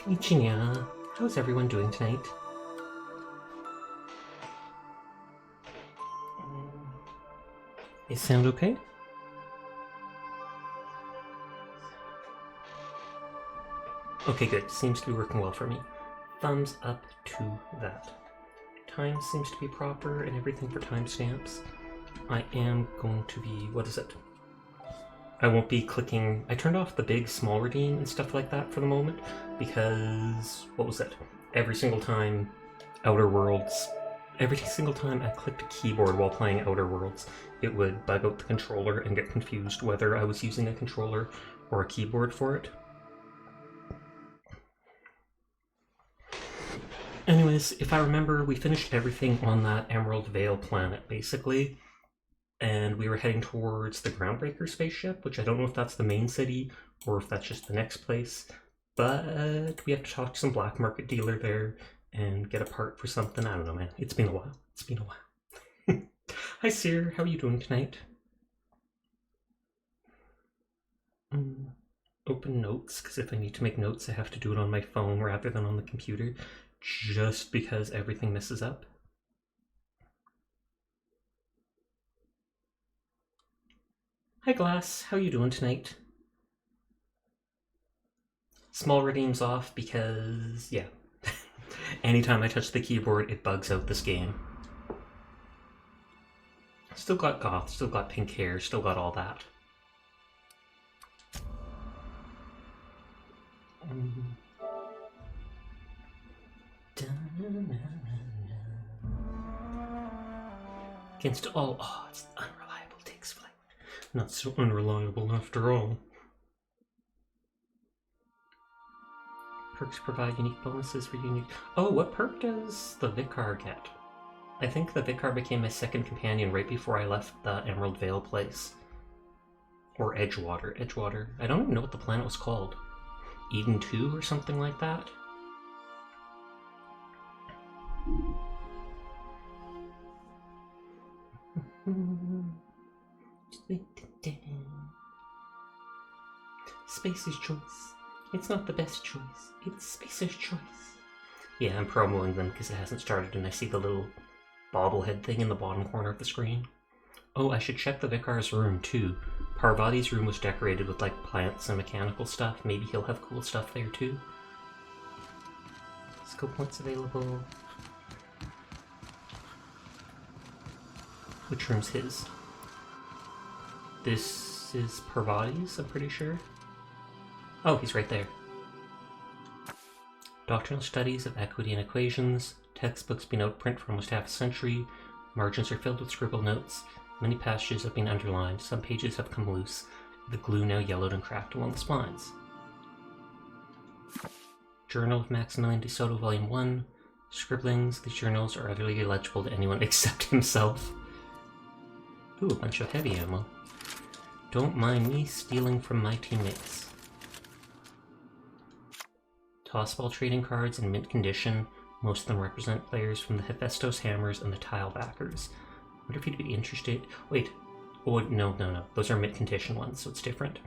Konnichiwa. How's everyone doing tonight? Is sound okay? Okay, good. Seems to be working well for me. Thumbs up to that. Time seems to be proper and everything for timestamps. I am going to be... what is it? I won't be clicking... I turned off the big small redeem and stuff like that for the moment because... what was it? Every single time Outer Worlds... every single time I clicked a keyboard while playing Outer Worlds, it would bug out the controller and get confused whether I was using a controller or a keyboard for it. Anyways, if I remember, we finished everything on that Emerald Vale planet, basically. And we were heading towards the Groundbreaker spaceship, which I don't know if that's the main city or if that's just the next place. But we have to talk to some black market dealer there and get a part for something. I don't know, man. It's been a while. It's been a while. Hi, Seer. How are you doing tonight? Open notes, because if I need to make notes, I have to do it on my phone rather than on the computer, just because everything messes up. Hi, Glass. How are you doing tonight? Small redeems off because, yeah. Anytime I touch the keyboard, it bugs out this game. Still got goth, still got pink hair, still got all that. Against all odds, unreliable takes flight. Not so unreliable after all. Perks provide unique bonuses for unique... Oh, what perk does the Vicar get? I think the Vicar became my second companion right before I left the Emerald Vale place. Or Edgewater. Edgewater. I don't even know what the planet was called. Eden 2 or something like that? Spacer's choice. It's not the best choice. It's Spacer's choice. Yeah, I'm promoing them because it hasn't started and I see the little bobblehead thing in the bottom corner of the screen. Oh, I should check the Vicar's room too. Parvati's room was decorated with like plants and mechanical stuff. Maybe he'll have cool stuff there too. Skill points available. Which room's his? This is Parvati's, I'm pretty sure. Oh, he's right there. Doctrinal studies of equity and equations. Textbooks been out of print for almost half a century. Margins are filled with scribbled notes. Many passages have been underlined. Some pages have come loose. The glue now yellowed and cracked along the spines. Journal of Maximilian de Soto, Volume 1. Scribblings. These journals are utterly illegible to anyone except himself. Ooh, a bunch of heavy ammo. Don't mind me stealing from my teammates. Tossball trading cards in mint condition. Most of them represent players from the Hephaestus Hammers and the Tile Backers. I wonder if you'd be interested... Wait. Oh, no. Those are mint condition ones, so it's different.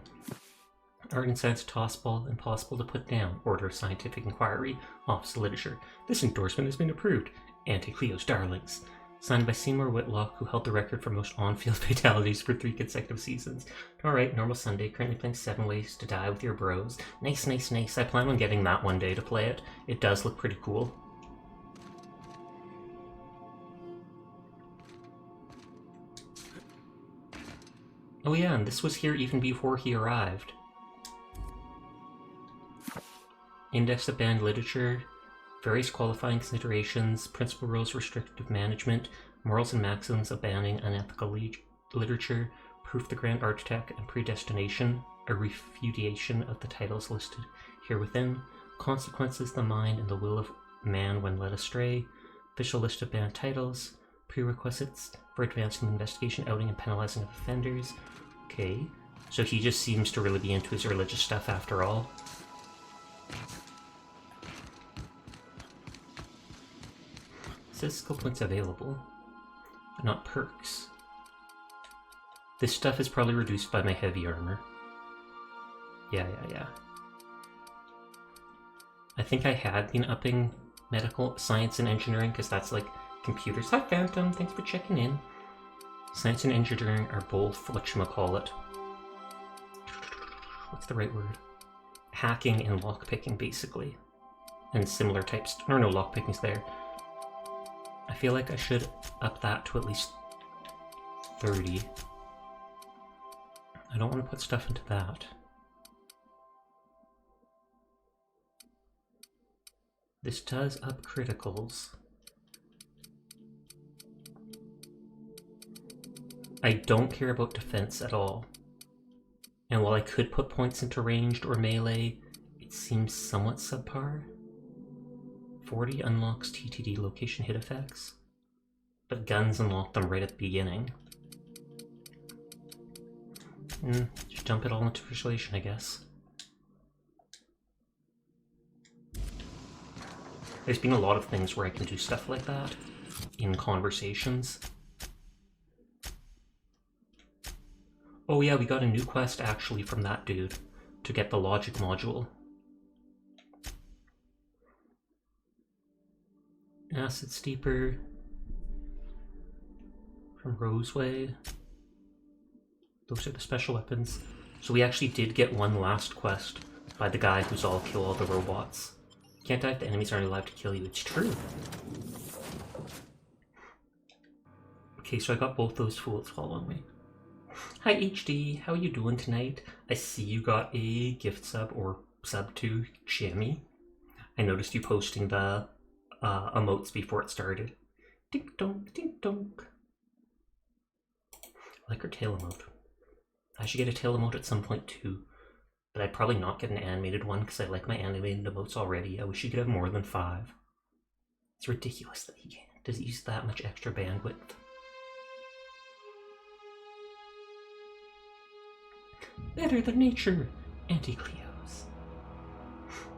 Art and Science Tossball, impossible to put down. Order of Scientific Inquiry. Office of Literature. This endorsement has been approved. Anti-Cleo's Darlings. Signed by Seymour Whitlock, who held the record for most on-field fatalities for 3 consecutive seasons. Alright, normal Sunday, currently playing 7 Ways to Die with Your Bros. Nice. I plan on getting that one day to play it. It does look pretty cool. Oh yeah, and this was here even before he arrived. Index of Banned Literature. Various qualifying considerations, principal rules restrictive management, morals and maxims of banning unethical literature, proof the grand architect, and predestination, a refutation of the titles listed here within, consequences, the mind and the will of man when led astray, official list of banned titles, prerequisites for advancing the investigation, outing, and penalizing of offenders. Okay, so he just seems to really be into his religious stuff after all. Says skill points available, but not perks. This stuff is probably reduced by my heavy armor. Yeah. I think I had been upping medical science and engineering because that's like computers. Hi Phantom, thanks for checking in. Science and engineering are both whatchamacallit. What's the right word? Hacking and lockpicking, basically. And similar types. No, lockpicking's there. I feel like I should up that to at least 30. I don't want to put stuff into that. This does up criticals. I don't care about defense at all. And while I could put points into ranged or melee, it seems somewhat subpar. 40 unlocks TTD location hit effects, but guns unlock them right at the beginning. Just dump it all into persuasion, I guess. There's been a lot of things where I can do stuff like that in conversations. Oh yeah, we got a new quest actually from that dude to get the logic module. Acid Steeper from Roseway. Those are the special weapons. So we actually did get one last quest by the guy who's all kill all the robots. Can't die if the enemies aren't alive to kill you. It's true. Okay, so I got both those fools following me. Hi HD, how are you doing tonight? I see you got a gift sub or sub to Jammy. I noticed you posting the emotes before it started. Dink donk, dink donk. I like her tail emote. I should get a tail emote at some point too. But I'd probably not get an animated one because I like my animated emotes already. I wish you could have more than 5. It's ridiculous that he can't. Does it use that much extra bandwidth? Better than nature, Anti-Cleos.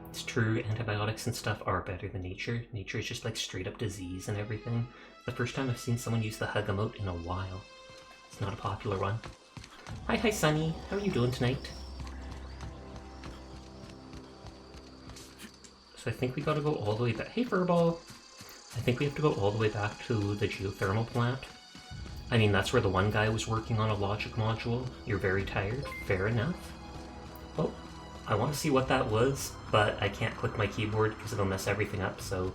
It's true, antibiotics and stuff are better than nature. Nature is just like straight up disease and everything. The first time I've seen someone use the hug emote in a while. It's not a popular one. Hi Sunny, how are you doing tonight? So I think we gotta go all the way back. Hey Furball! I think we have to go all the way back to the geothermal plant. I mean, that's where the one guy was working on a logic module. You're very tired. Fair enough. Oh, I want to see what that was, but I can't click my keyboard because it'll mess everything up, so...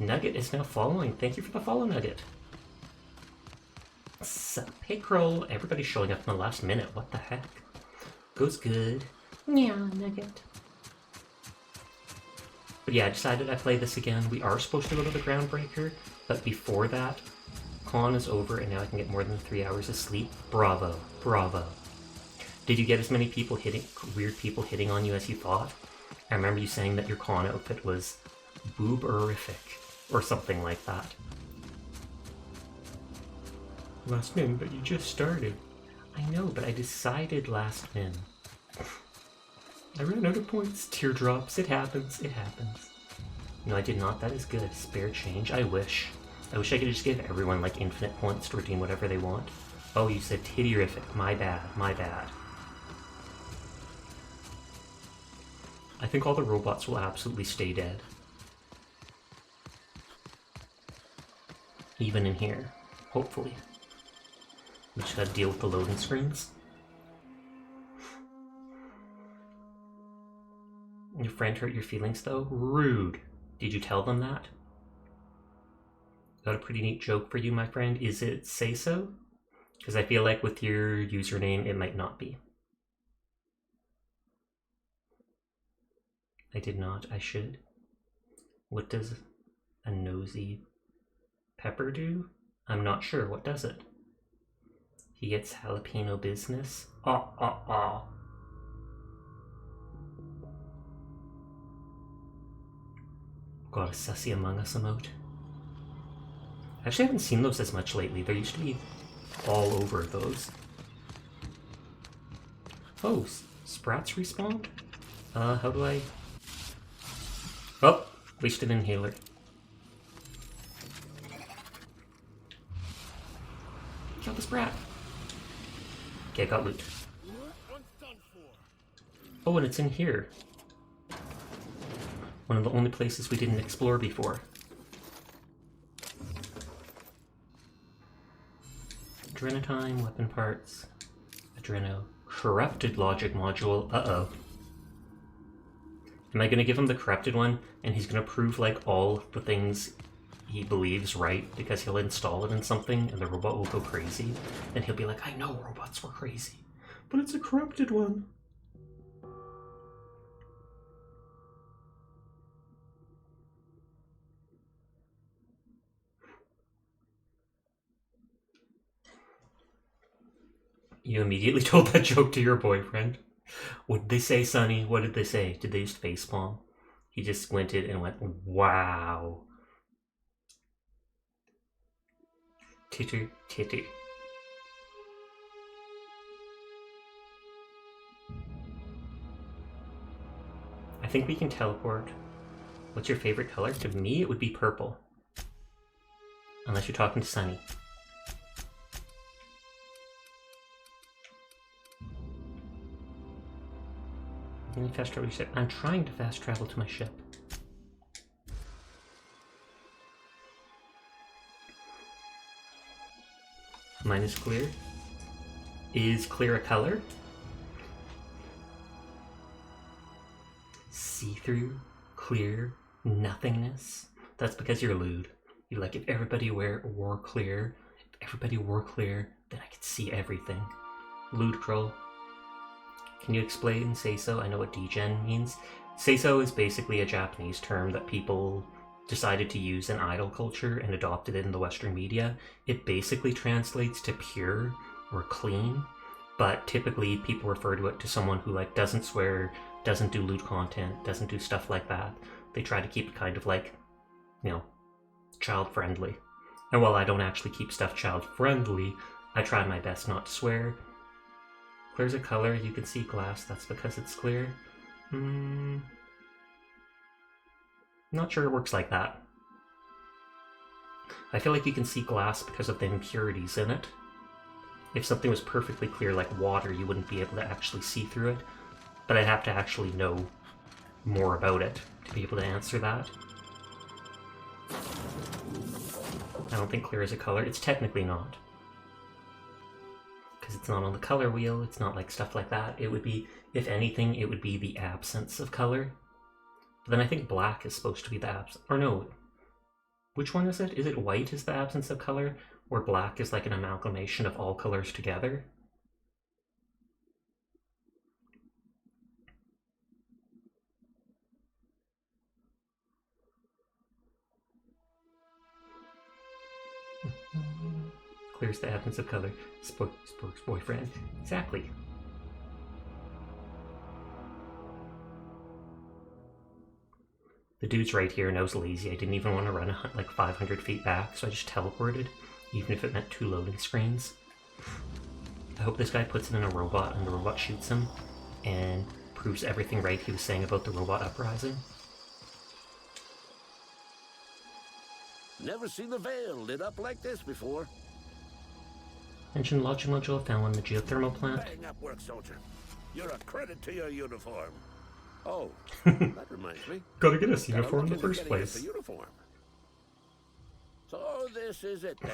Nugget is now following. Thank you for the follow, Nugget. Sup? Hey Kroll, everybody's showing up in the last minute. What the heck? Goes good. Yeah, Nugget. But yeah, I decided I'd play this again. We are supposed to go to the Groundbreaker, but before that, con is over and now I can get more than 3 hours of sleep. Bravo. Bravo. Did you get as many people weird people hitting on you as you thought? I remember you saying that your con outfit was booberific, or something like that. Last min, but you just started. I know, but I decided last min. I ran out of points. Teardrops. It happens. It happens. No, I did not. That is good. Spare change. I wish. I wish I could just give everyone, like, infinite points to redeem whatever they want. Oh, you said tittyrific. My bad. My bad. I think all the robots will absolutely stay dead. Even in here. Hopefully. We just gotta deal with the loading screens. Your friend hurt your feelings, though? Rude. Did you tell them that? Got a pretty neat joke for you, my friend. Is it say so? Because I feel like with your username, it might not be. I did not. I should. What does a nosy pepper do? I'm not sure. What does it? He gets jalapeno business? Ah, ah, ah. Got a Sussy Among Us emote. I actually haven't seen those as much lately. There used to be all over those. Oh, Sprats respawned? How do I... Oh, wasted inhaler. Kill the Sprat. Okay, I got loot. Oh, and it's in here. One of the only places we didn't explore before. Adrenotime, weapon parts, Adreno, corrupted logic module, uh-oh. Am I gonna give him the corrupted one, and he's gonna prove, like, all the things he believes right, because he'll install it in something, and the robot will go crazy, and he'll be like, I know robots were crazy, but it's a corrupted one. You immediately told that joke to your boyfriend. What did they say, Sonny? What did they say? Did they use facepalm? He just squinted and went, wow. Titter, titter. I think we can teleport. What's your favorite color? To me, it would be purple. Unless you're talking to Sonny. Any fast travel ship? I'm trying to fast travel to my ship. Mine is clear. Is clear a color? See-through, clear, nothingness. That's because you're lewd. You like, if everybody wore clear, then I could see everything. Lewd troll. Can you explain say-so? I know what degen means. Say-so is basically a Japanese term that people decided to use in idol culture and adopted it in the Western media. It basically translates to pure or clean, but typically people refer to it to someone who like doesn't swear, doesn't do lewd content, doesn't do stuff like that. They try to keep it kind of like, you know, child-friendly. And while I don't actually keep stuff child-friendly, I try my best not to swear. Clear's a color, you can see glass, that's because it's clear. Not sure it works like that. I feel like you can see glass because of the impurities in it. If something was perfectly clear like water, you wouldn't be able to actually see through it. But I'd have to actually know more about it to be able to answer that. I don't think clear is a color. It's technically not. Because it's not on the color wheel, it's not like stuff like that. It would be, if anything, it would be the absence of color. But then I think black is supposed to be the absence, or no, which one is it? Is it white is the absence of color, or black is like an amalgamation of all colors together? Clear's the absence of color. Spork's boyfriend. Exactly. The dude's right here and I was lazy. I didn't even want to run like 500 feet back, so I just teleported, even if it meant 2 loading screens. I hope this guy puts it in a robot and the robot shoots him and proves everything right he was saying about the robot uprising. Never seen the Veil lit up like this before. Engine launching module found on the geothermal plant. Bang up work, soldier. You're a credit to your uniform. Oh, that reminds me. Gotta get us uniform in the first place. Uniform. So this is it then.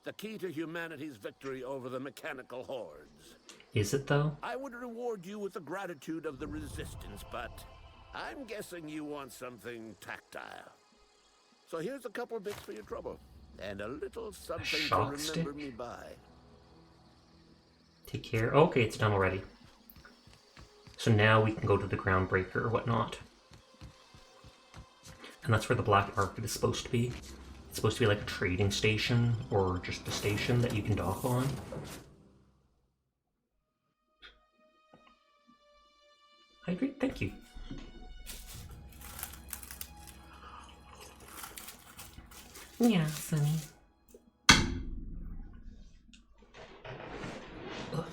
The key to humanity's victory over the mechanical hordes. Is it though? I would reward you with the gratitude of the resistance, but I'm guessing you want something tactile. So here's a couple bits for your trouble. And a little something to remember me by. Take care. Okay, it's done already. So now we can go to the Groundbreaker or whatnot. And that's where the black market is supposed to be. It's supposed to be like a trading station or just a station that you can dock on. Hydrate? Thank you. Yeah, Sonny. Ugh.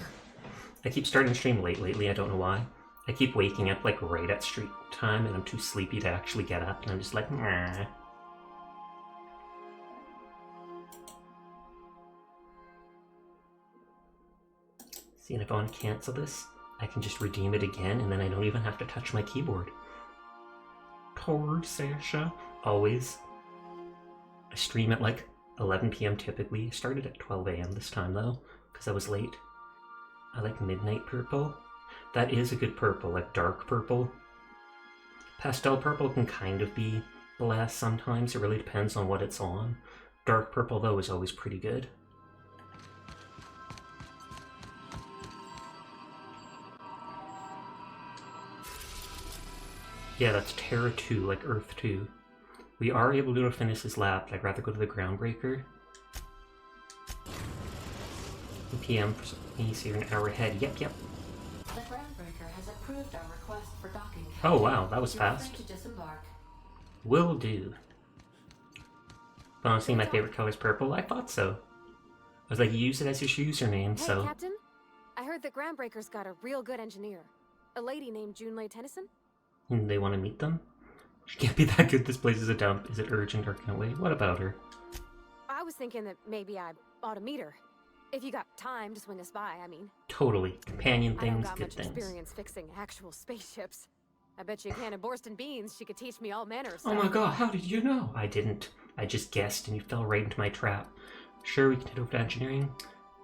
I keep starting to stream late lately, I don't know why. I keep waking up like right at stream time and I'm too sleepy to actually get up and I'm just like, nah. See, and if I want to cancel this, I can just redeem it again and then I don't even have to touch my keyboard. record, Sasha. Always. I stream at like 11 p.m. typically. I started at 12 a.m. this time though, because I was late. I like midnight purple. That is a good purple, like dark purple. Pastel purple can kind of be blessed sometimes. It really depends on what it's on. Dark purple though is always pretty good. Yeah, that's Terra 2, like Earth 2. We are able to finish this lab, but I'd rather go to the Groundbreaker. PM for me, so you're an hour ahead. Yep. The Groundbreaker has approved our request for docking. Oh wow, that was fast. To disembark. Will do. But honestly, my favorite color is purple. I thought so. I was like, use it as your username, hey, so... Captain. I heard that Groundbreaker's got a real good engineer. A lady named Junlei Tennyson. They want to meet them? She can't be that good. This place is a dump. Is it urgent or can't wait? What about her? I was thinking that maybe I ought to meet her. If you got time to swing us by, I mean. Totally. Companion things, I don't got good much things. experience fixing actual spaceships. I bet you a can of Borston beans she could teach me all manner of stuff. Oh my god, how did you know? I didn't. I just guessed and you fell right into my trap. Sure, we can head over to engineering.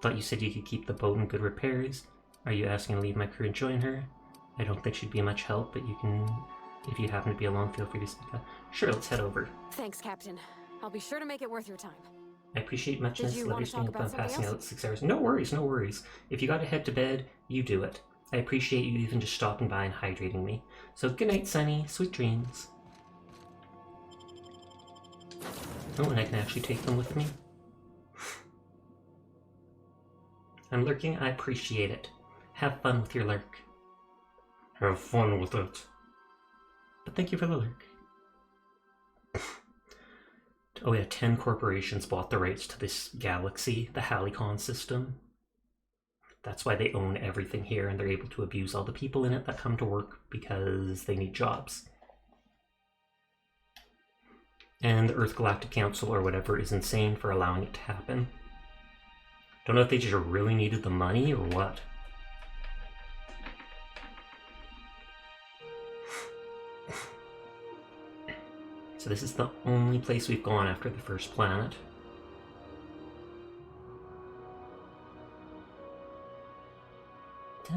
Thought you said you could keep the boat in good repairs. Are you asking to leave my crew and join her? I don't think she'd be much help, but you can... If you happen to be alone, feel free to speak up. Sure, let's head over. Thanks, Captain. I'll be sure to make it worth your time. I appreciate muchness. Did you Love want your to staying talk up on about something passing else? out 6 hours. No worries, no worries. If you gotta head to bed, you do it. I appreciate you even just stopping by and hydrating me. So good night, Sunny. Sweet dreams. Oh, and I can actually take them with me. I'm lurking. I appreciate it. Have fun with your lurk. Have fun with it. But thank you for the lurk. Oh yeah, 10 corporations bought the rights to this galaxy, the Halicon system. That's why they own everything here, and they're able to abuse all the people in it that come to work because they need jobs. And the Earth Galactic Council, or whatever, is insane for allowing it to happen. Don't know if they just really needed the money, or what. So this is the only place we've gone after the first planet. I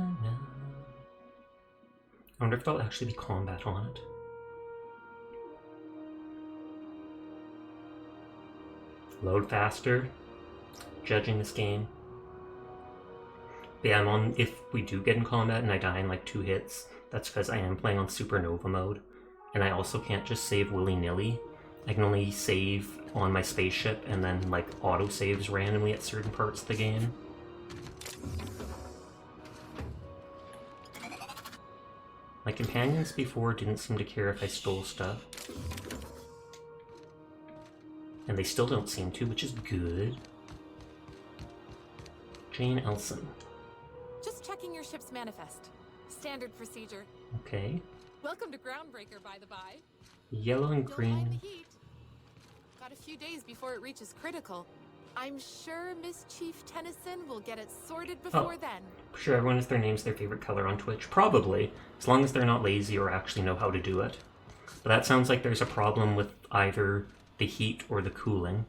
wonder if there'll actually be combat on it. Load faster. Judging this game. But yeah, I'm on, if we do get in combat and I die in like 2 hits, that's because I am playing on supernova mode. And I also can't just save willy-nilly. I can only save on my spaceship and then like auto-saves randomly at certain parts of the game. My companions before didn't seem to care if I stole stuff. And they still don't seem to, which is good. Jane Elson. Just checking your ship's manifest. Standard procedure. Okay. Welcome to Groundbreaker, by the by. Yellow and You'll like green. the heat. Got a few days before it reaches critical. I'm sure Miss Chief Tennyson will get it sorted before then. Sure, everyone has their names, their favorite color on Twitch. Probably. As long as they're not lazy or actually know how to do it. But that sounds like there's a problem with either the heat or the cooling.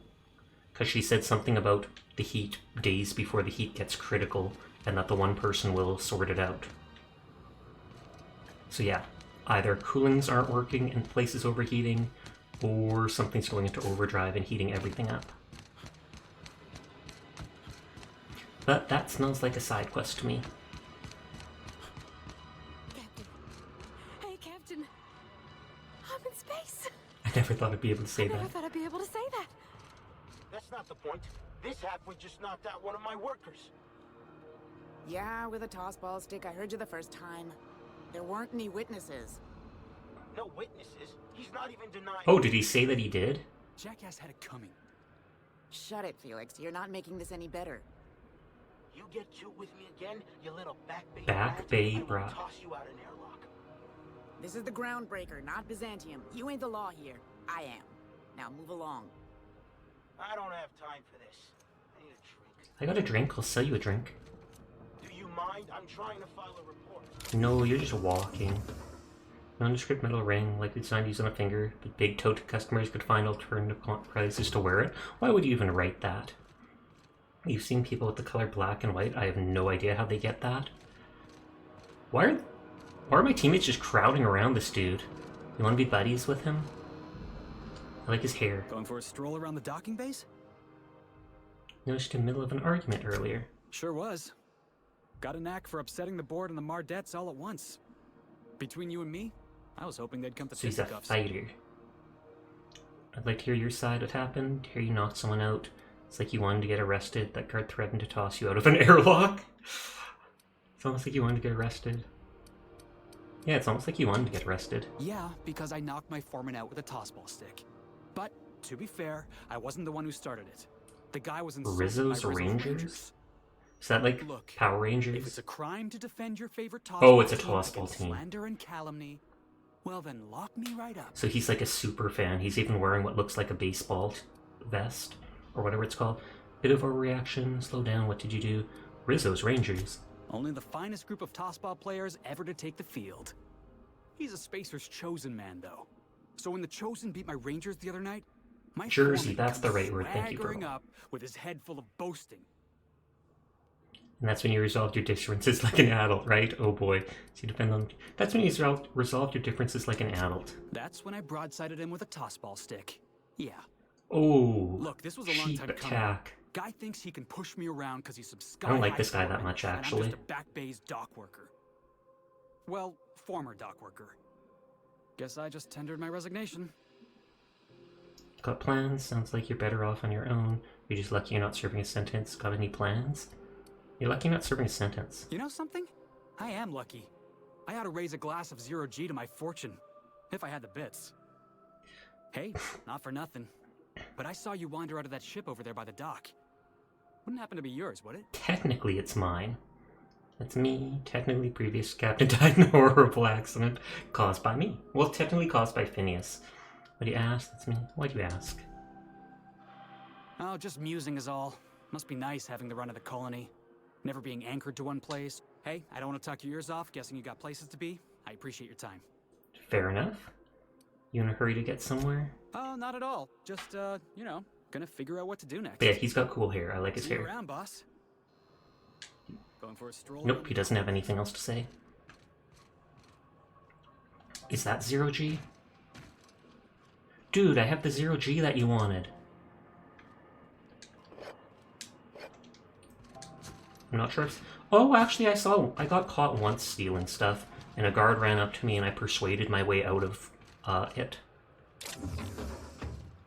Because she said something about the heat days before the heat gets critical, and that the one person will sort it out. So yeah, either coolings aren't working and the place is overheating, or something's going into overdrive and heating everything up. But that smells like a side quest to me. Captain. Hey, Captain. I'm in space. I never thought I'd be able to say I never that. thought I'd be able to say that. That's not the point. This halfway just knocked out one of my workers. Yeah, with a tossball stick. I heard you the first time. There weren't any witnesses. No witnesses. He's not even denying. Oh, did he say that he did? Jackass had it coming. Shut it, Felix. You're not making this any better. You get cute with me again, you little back bay. Back bay I will brat. toss you out an airlock. This is the Groundbreaker, not Byzantium. You ain't the law here. I am. Now move along. I don't have time for this. I need a drink. I got a drink. I'll sell you a drink. Do you mind? I'm trying to file a report. No, you're just walking. Nondescript metal ring, likely designed used on a finger, but big tote customers could find alternative prices to wear it. Why would you even write that? You've seen people with the color black and white. I have no idea how they get that. Why are my teammates just crowding around this dude? You want to be buddies with him? I like his hair. Going for a stroll around the docking base? Noticed in the middle of an argument earlier. Sure was. Got a knack for upsetting the board and the Mardettes all at once. Between you and me, I was hoping they'd come to So he's a fisticuffs. fighter. I'd like to hear your side what happened. Hear you knock someone out. It's like you wanted to get arrested. That guard threatened to toss you out of an airlock. It's almost like you wanted to get arrested. Yeah, it's almost like you wanted to get arrested. Yeah, because I knocked my foreman out with a tossball stick. But, to be fair, I wasn't the one who started it. The guy was insulting Rizzo's my Rizzo Rangers? Is that like Look, Power if Rangers? it's a crime to defend your favorite tossball Oh, it's a team tossball against team. slander and calumny, well then lock me right up. So he's like a super fan. He's even wearing what looks like a baseball vest, or whatever it's called. Bit of overreaction. Slow down. What did you do? Rizzo's Rangers. Only the finest group of tossball players ever to take the field. He's a Spacer's chosen man, though. So when the chosen beat my Rangers the other night, my Jersey, foreman that's the comes right word. Thank you, swaggering girl. up with his head full of boasting. And that's when you resolved your differences like an adult, right? Oh boy. So you depend on... That's when you resolved your differences like an adult. That's when I broadsided him with a tossball stick. Yeah. Oh. Look, this was a long cheap time coming. attack. Guy thinks he can push me around because he's some sky I don't like high this guy that foreman, much, and I'm actually. just a back bay's dock worker. Well, former dock worker. Guess I just tendered my resignation. Got plans? Sounds like you're better off on your own. You're just lucky you're not serving a sentence. Got any plans? You're lucky you're not serving a sentence. You know something? I am lucky. I ought to raise a glass of 0G to my fortune, if I had the bits. Hey, not for nothing, but I saw you wander out of that ship over there by the dock. Wouldn't happen to be yours, would it? Technically, it's mine. That's me. Technically, previous captain died in a horrible accident caused by me. Well, technically caused by Phineas. What do you ask? That's me. Why do you ask? Oh, just musing is all. Must be nice having the run of the colony. Never being anchored to one place. Hey, I don't want to talk your ears off, guessing you got places to be. I appreciate your time. Fair enough. You in a hurry to get somewhere? Oh, not at all. Just, you know, gonna figure out what to do next. But yeah, he's got cool hair. I like his See you hair. around, boss. Going for a stroll? Nope, he doesn't have anything else to say. Is that 0G? Dude, I have the 0G that you wanted. I'm not sure if... Oh, actually, I got caught once stealing stuff, and a guard ran up to me and I persuaded my way out of it.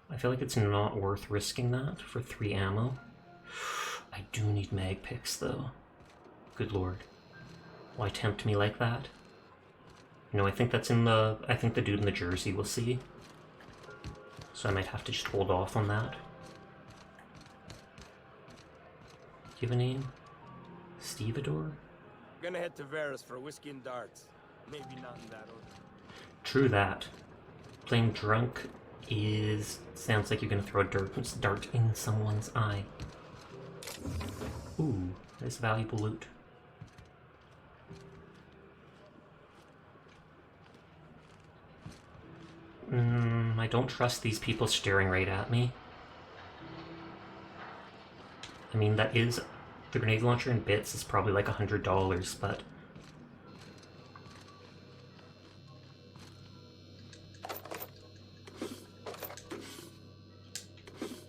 I feel like it's not worth risking that for 3 ammo. I do need mag picks, though. Good lord. Why tempt me like that? You know, I think that's in the... I think the dude in the jersey will see. So I might have to just hold off on that. Do you have a name? Stevedore? Gonna head to Varus for whiskey and darts. Maybe not in that order. True that. Playing drunk is... Sounds like you're gonna throw a dart in someone's eye. Ooh, that's valuable loot. I don't trust these people staring right at me. I mean, that is... The grenade launcher in bits is probably like $100, but... I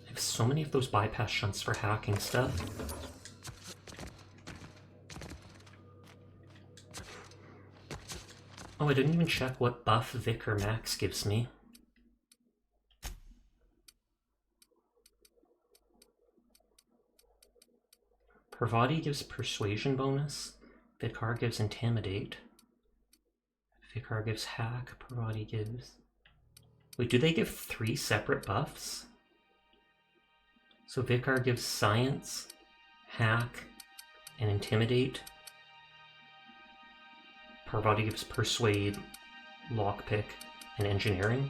have so many of those bypass shunts for hacking stuff. Oh, I didn't even check what buff Vic or Max gives me. Parvati gives Persuasion bonus. Vicar gives Intimidate. Vicar gives Hack. Parvati gives... Wait, do they give 3 separate buffs? So Vicar gives Science, Hack, and Intimidate. Parvati gives Persuade, Lockpick, and Engineering.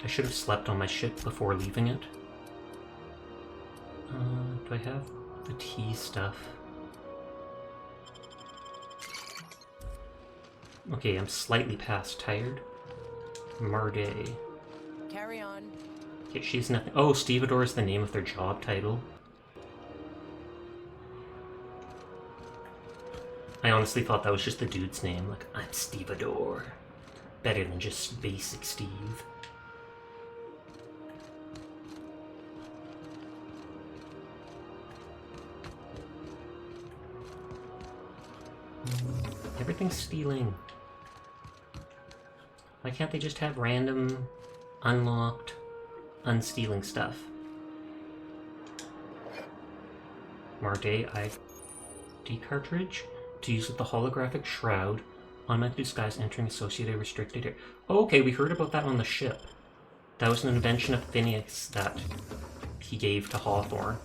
I should have slept on my ship before leaving it. Do I have the tea stuff? Okay, I'm slightly past tired. Marday. Carry on. Okay, she's nothing. Oh, Stevedore is the name of their job title. I honestly thought that was just the dude's name. Like, I'm Stevedore. Better than just basic Steve. Everything's stealing. Why can't they just have random, unlocked, unstealing stuff? Marday ID cartridge to use with the holographic shroud. Automatic disguise entering associated restricted area. Oh, okay, we heard about that on the ship. That was an invention of Phineas that he gave to Hawthorne.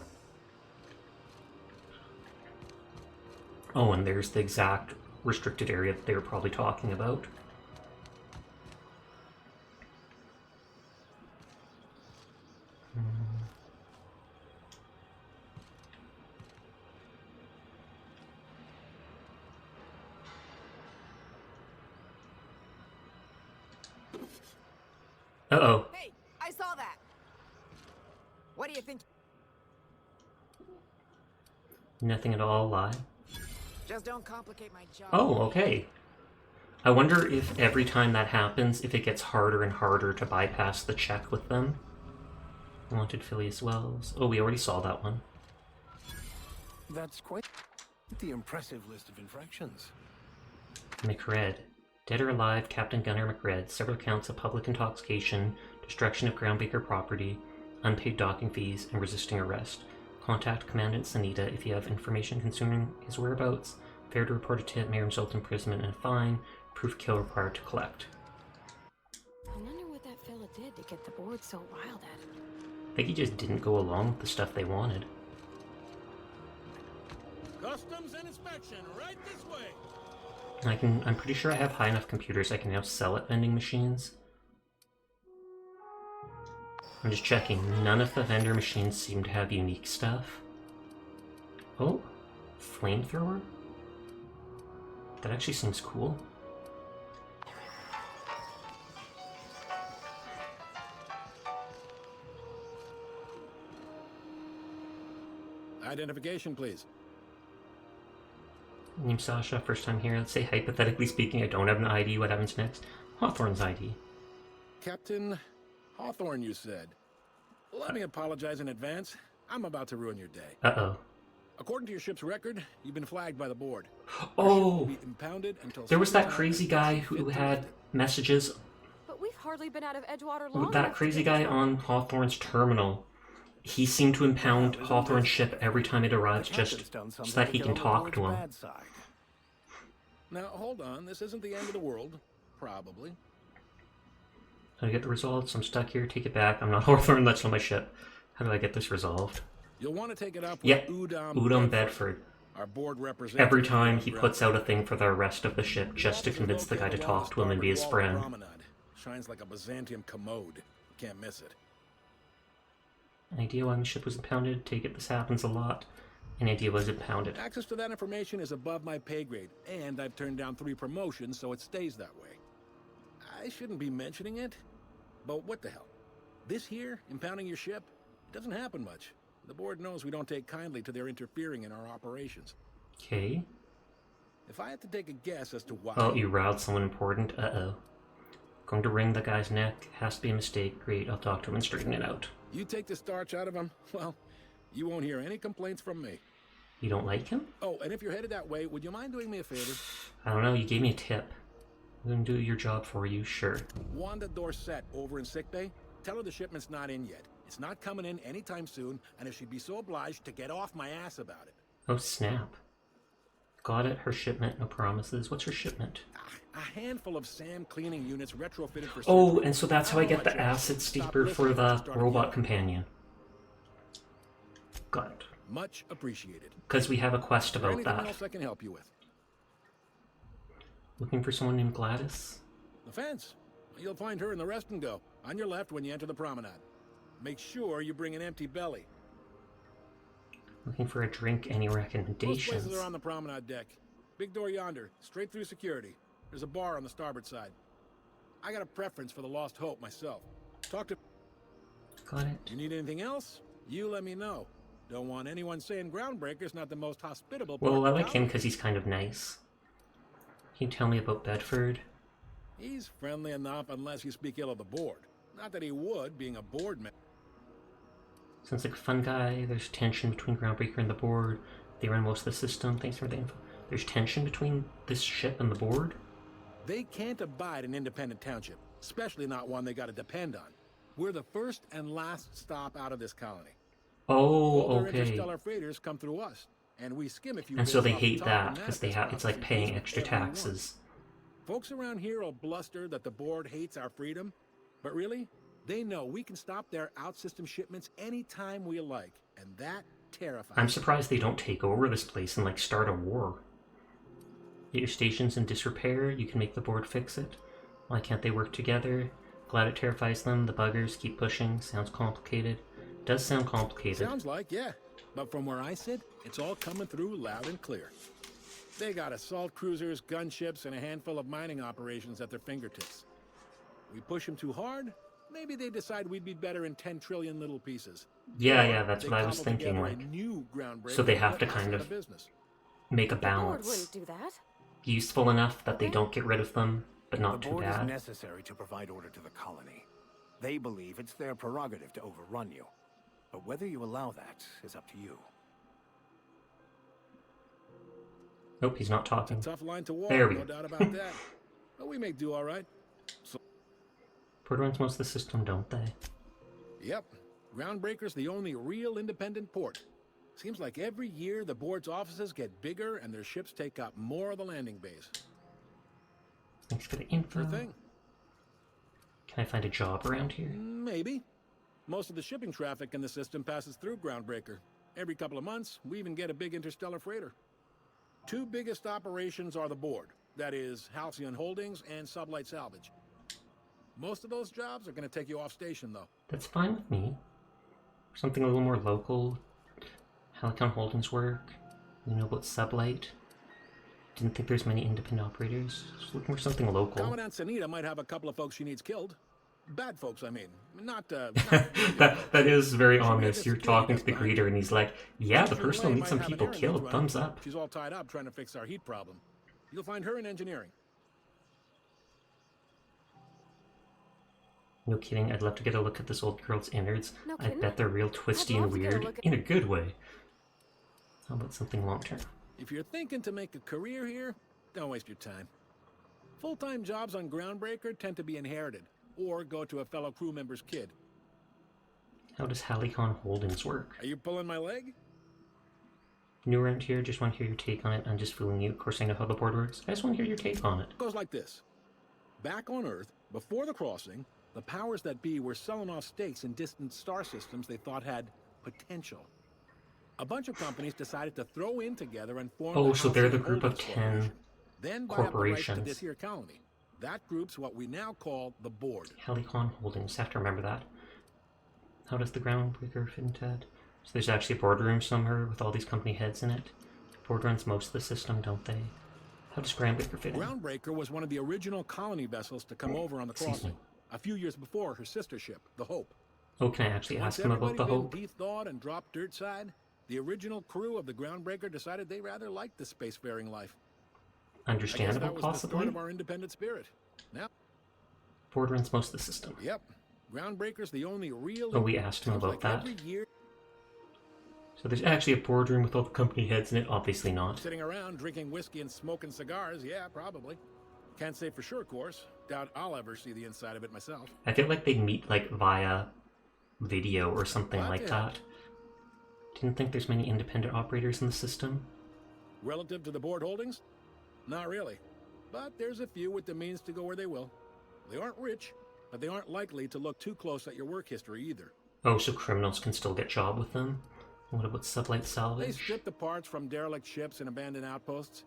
Oh, and there's the exact restricted area that they were probably talking about. Uh-oh. Hey, I saw that. What do you think? Nothing at all, lie. Just don't complicate my job. Oh, okay. I wonder if every time that happens, if it gets harder and harder to bypass the check with them. Wanted Phileas Wells. Oh, we already saw that one. That's quite the impressive list of infractions. McRed. Dead or alive, Captain Gunnar McRed. Several counts of public intoxication, destruction of Groundbreaker property, unpaid docking fees, and resisting arrest. Contact Commandant Sanita if you have information concerning his whereabouts. Fair to report a tip may result in imprisonment and a fine. Proof kill required to collect. I wonder what that fella did to get the board so riled at him. I think he just didn't go along with the stuff they wanted. Customs and inspection, right this way. I'm pretty sure I have high enough computers I can now sell at vending machines. I'm just checking. None of the vendor machines seem to have unique stuff. Oh, flamethrower? That actually seems cool. Identification, please. Name Sasha, first time here. Let's say, hypothetically speaking, I don't have an ID. What happens next? Hawthorne's ID. Captain Hawthorne, you said. Let me apologize in advance. I'm about to ruin your day. Uh-oh. According to your ship's record, you've been flagged by the board. Oh! Be impounded until There was that crazy guy who had messages. But we've hardly been out of Edgewater long That enough crazy to get in guy trouble. on Hawthorne's terminal. He seemed to impound Hawthorne's ship every time it arrives just so that he can talk to him. Now, hold on. This isn't the end of the world. Probably. How do I get the results? I'm stuck here. Take it back. I'm not Hawthorne. That's on my ship. How do I get this resolved? You'll want to take it up with Yep. Udom Bedford. Our board representative. Every time he puts out a thing for the rest of the ship just to convince the guy to talk to him and be his friend. Shines like a Byzantium commode. Can't miss it. An idea why my ship was impounded? Take it, this happens a lot. An idea was impounded. Access to that information is above my pay grade, and I've turned down 3 promotions, so it stays that way. I shouldn't be mentioning it, but what the hell? This here, impounding your ship, it doesn't happen much. The board knows we don't take kindly to their interfering in our operations. Okay. If I had to take a guess as to why... Oh, you riled someone important? Uh-oh. Going to wring the guy's neck. Has to be a mistake. Great, I'll talk to him and straighten it out. You take the starch out of him, well, you won't hear any complaints from me. You don't like him? Oh, and if you're headed that way, would you mind doing me a favor? I don't know, you gave me a tip. I'm gonna do your job for you, sure. Wanda Dorset over in sickbay, tell her the shipment's not in yet. It's not coming in anytime soon, and if she'd be so obliged to get off my ass about it. Oh, snap. Got it, her shipment, no promises. What's her shipment? A handful of SAM cleaning units retrofitted for... Oh, and so that's how I get the acid steeper for the robot companion. Got it. Much appreciated. Because we have a quest about Anything that. else I can help you with? Looking for someone named Gladys? The fence. You'll find her in the rest and go, on your left when you enter the promenade. Make sure you bring an empty belly. Looking for a drink, any Most recommendations? places are on the promenade deck. Big door yonder, straight through security. There's a bar on the starboard side. I got a preference for the Lost Hope myself. Talk to... Got it. You need anything else? You let me know. Don't want anyone saying Groundbreaker's not the most hospitable part Well, I of the like him colony. because he's kind of nice. Can you tell me about Bedford? He's friendly enough unless you speak ill of the board. Not that he would, being a board member. Sounds like a fun guy. There's tension between Groundbreaker and the board. They run most of the system. Thanks for the info. There's tension between this ship and the board? They can't abide an independent township, especially not one they gotta depend on. We're the first and last stop out of this colony. Oh, All their okay. interstellar freighters come through us, and we skim a few And so bits they off the hate top that and because they manifest have it's like processes paying with extra everyone. taxes. Folks around here will bluster that the board hates our freedom, but really, they know we can stop their out-system shipments anytime we like, and that terrifies I'm them. surprised they don't take over this place and like start a war. Get your station's in disrepair, you can make the board fix it. Why can't they work together? Glad it terrifies them, the buggers keep pushing, sounds complicated. Does sound complicated. Sounds like, yeah. But from where I sit, it's all coming through loud and clear. They got assault cruisers, gunships, and a handful of mining operations at their fingertips. We push them too hard, maybe they decide we'd be better in 10 trillion little pieces. Yeah, that's They what I was cobble thinking, together a like, new Groundbreaker so they have and to let us kind out of business. make a The board balance. wouldn't do that. Useful enough that they don't get rid of them, but not The too board is bad. necessary to provide order to the colony. They believe it's their prerogative to overrun you. But whether you allow that is up to you. Nope, he's not talking. Tough line to walk, There we no go. doubt about that. But we may do all right. Board runs most of the system, don't they? Yep. Groundbreaker's the only real independent port. Seems like every year the board's offices get bigger and their ships take up more of the landing bays. Thanks for the info. Sure thing. Can I find a job around here? Maybe. Most of the shipping traffic in the system passes through Groundbreaker. Every couple of months, we even get a big interstellar freighter. Two biggest operations are the board. That is, Halcyon Holdings and Sublight Salvage. Most of those jobs are going to take you off station, though. That's fine with me. Something a little more local. Halcyon Holdings work. You know about Sublight. Didn't think there's many independent operators. Just looking for something local. Commandant Sanita might have a couple of folks she needs killed. Bad folks, I mean. Not, that is very ominous. You're talking to the greeter and he's like, yeah, the person will need some people killed. Thumbs up. She's all tied up trying to fix our heat problem. You'll find her in engineering. No kidding, I'd love to get a look at this old girl's innards. No I kidding? bet they're real twisty I'd and love to get a weird. look at- In a good way. How about something long-term? If you're thinking to make a career here, don't waste your time. Full-time jobs on Groundbreaker tend to be inherited, or go to a fellow crew member's kid. How does Halcyon Holdings work? Are you pulling my leg? New around here, just want to hear your take on it. I'm just fooling you. Of course I know how the board works. I just want to hear your take on it. It goes like this. Back on Earth, before the crossing, the powers that be were selling off stakes in distant star systems they thought had potential. A bunch of companies decided to throw in together and form Oh, the so they're the Halcyon group of Holdings 10 Corporation. Then buy up the rights to corporations. this here colony. That group's what we now call the board. Halcyon Holdings, have to remember that. How does the Groundbreaker fit into that? So there's actually a boardroom somewhere with all these company heads in it. Board runs most of the system, don't they? How does Groundbreaker fit in? Groundbreaker was one of the original colony vessels to come over on the Excuse me. crossing. A few years before her sister ship, the Hope. Oh, can I actually Once ask him about the everybody Hope? been de-thawed and dropped dirt side, the original crew of the Groundbreaker decided they rather liked the spacefaring life. I guess Understandable, that was the possibly? start of our independent spirit. Now, Board runs most of the system. yep, Groundbreaker's the only real... Oh, we asked him Sounds about like that. every year So there's actually a boardroom with all the company heads in it? Obviously not. sitting around drinking whiskey and smoking cigars, yeah, probably. Can't say for sure, of course. Doubt I'll ever see the inside of it myself. I feel like they'd meet like via video or something What? like that. Didn't think there's many independent operators in the system. Relative to the board holdings? Not really. But there's a few with the means to go where they will. They aren't rich, but they aren't likely to look too close at your work history either. Oh, so criminals can still get job with them? What about Sublight They Salvage? strip the parts from derelict ships and abandoned outposts.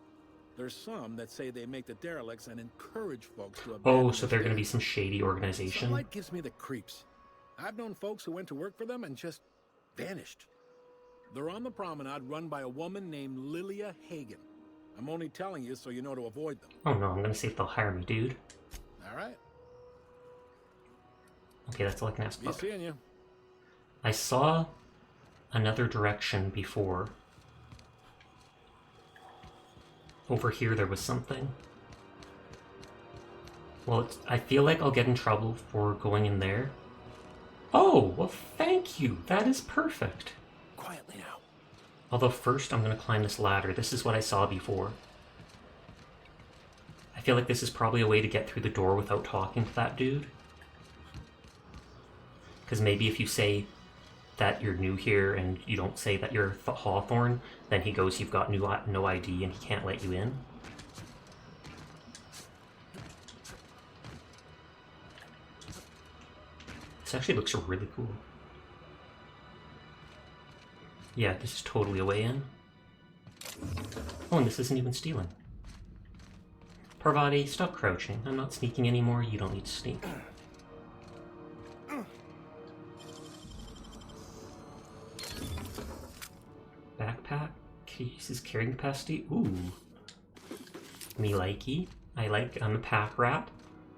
There's some that say they make the derelicts and encourage folks to abandon Oh, so they're their gonna be stay. some shady organization? Sunlight gives me the creeps. I've known folks who went to work for them and just vanished. They're on the promenade run by a woman named Lilia Hagen. I'm only telling you so you know to avoid them. Oh no, I'm gonna see if they'll hire me, dude. Alright. Okay, that's all I can ask Be about. seeing you. I saw another direction before. Over here there was something. Well, I feel like I'll get in trouble for going in there. Oh, well thank you. That is perfect. Quietly now. Although first I'm going to climb this ladder. This is what I saw before. I feel like this is probably a way to get through the door without talking to that dude. Because maybe if you say that you're new here and you don't say that you're Hawthorne, then he goes, you've got no ID and he can't let you in. This actually looks really cool. Yeah, this is totally a way in. Oh, and this isn't even stealing. Parvati, stop crouching. I'm not sneaking anymore. You don't need to sneak. Backpack. Cases carrying capacity. Ooh. Me likey. I'm a pack rat.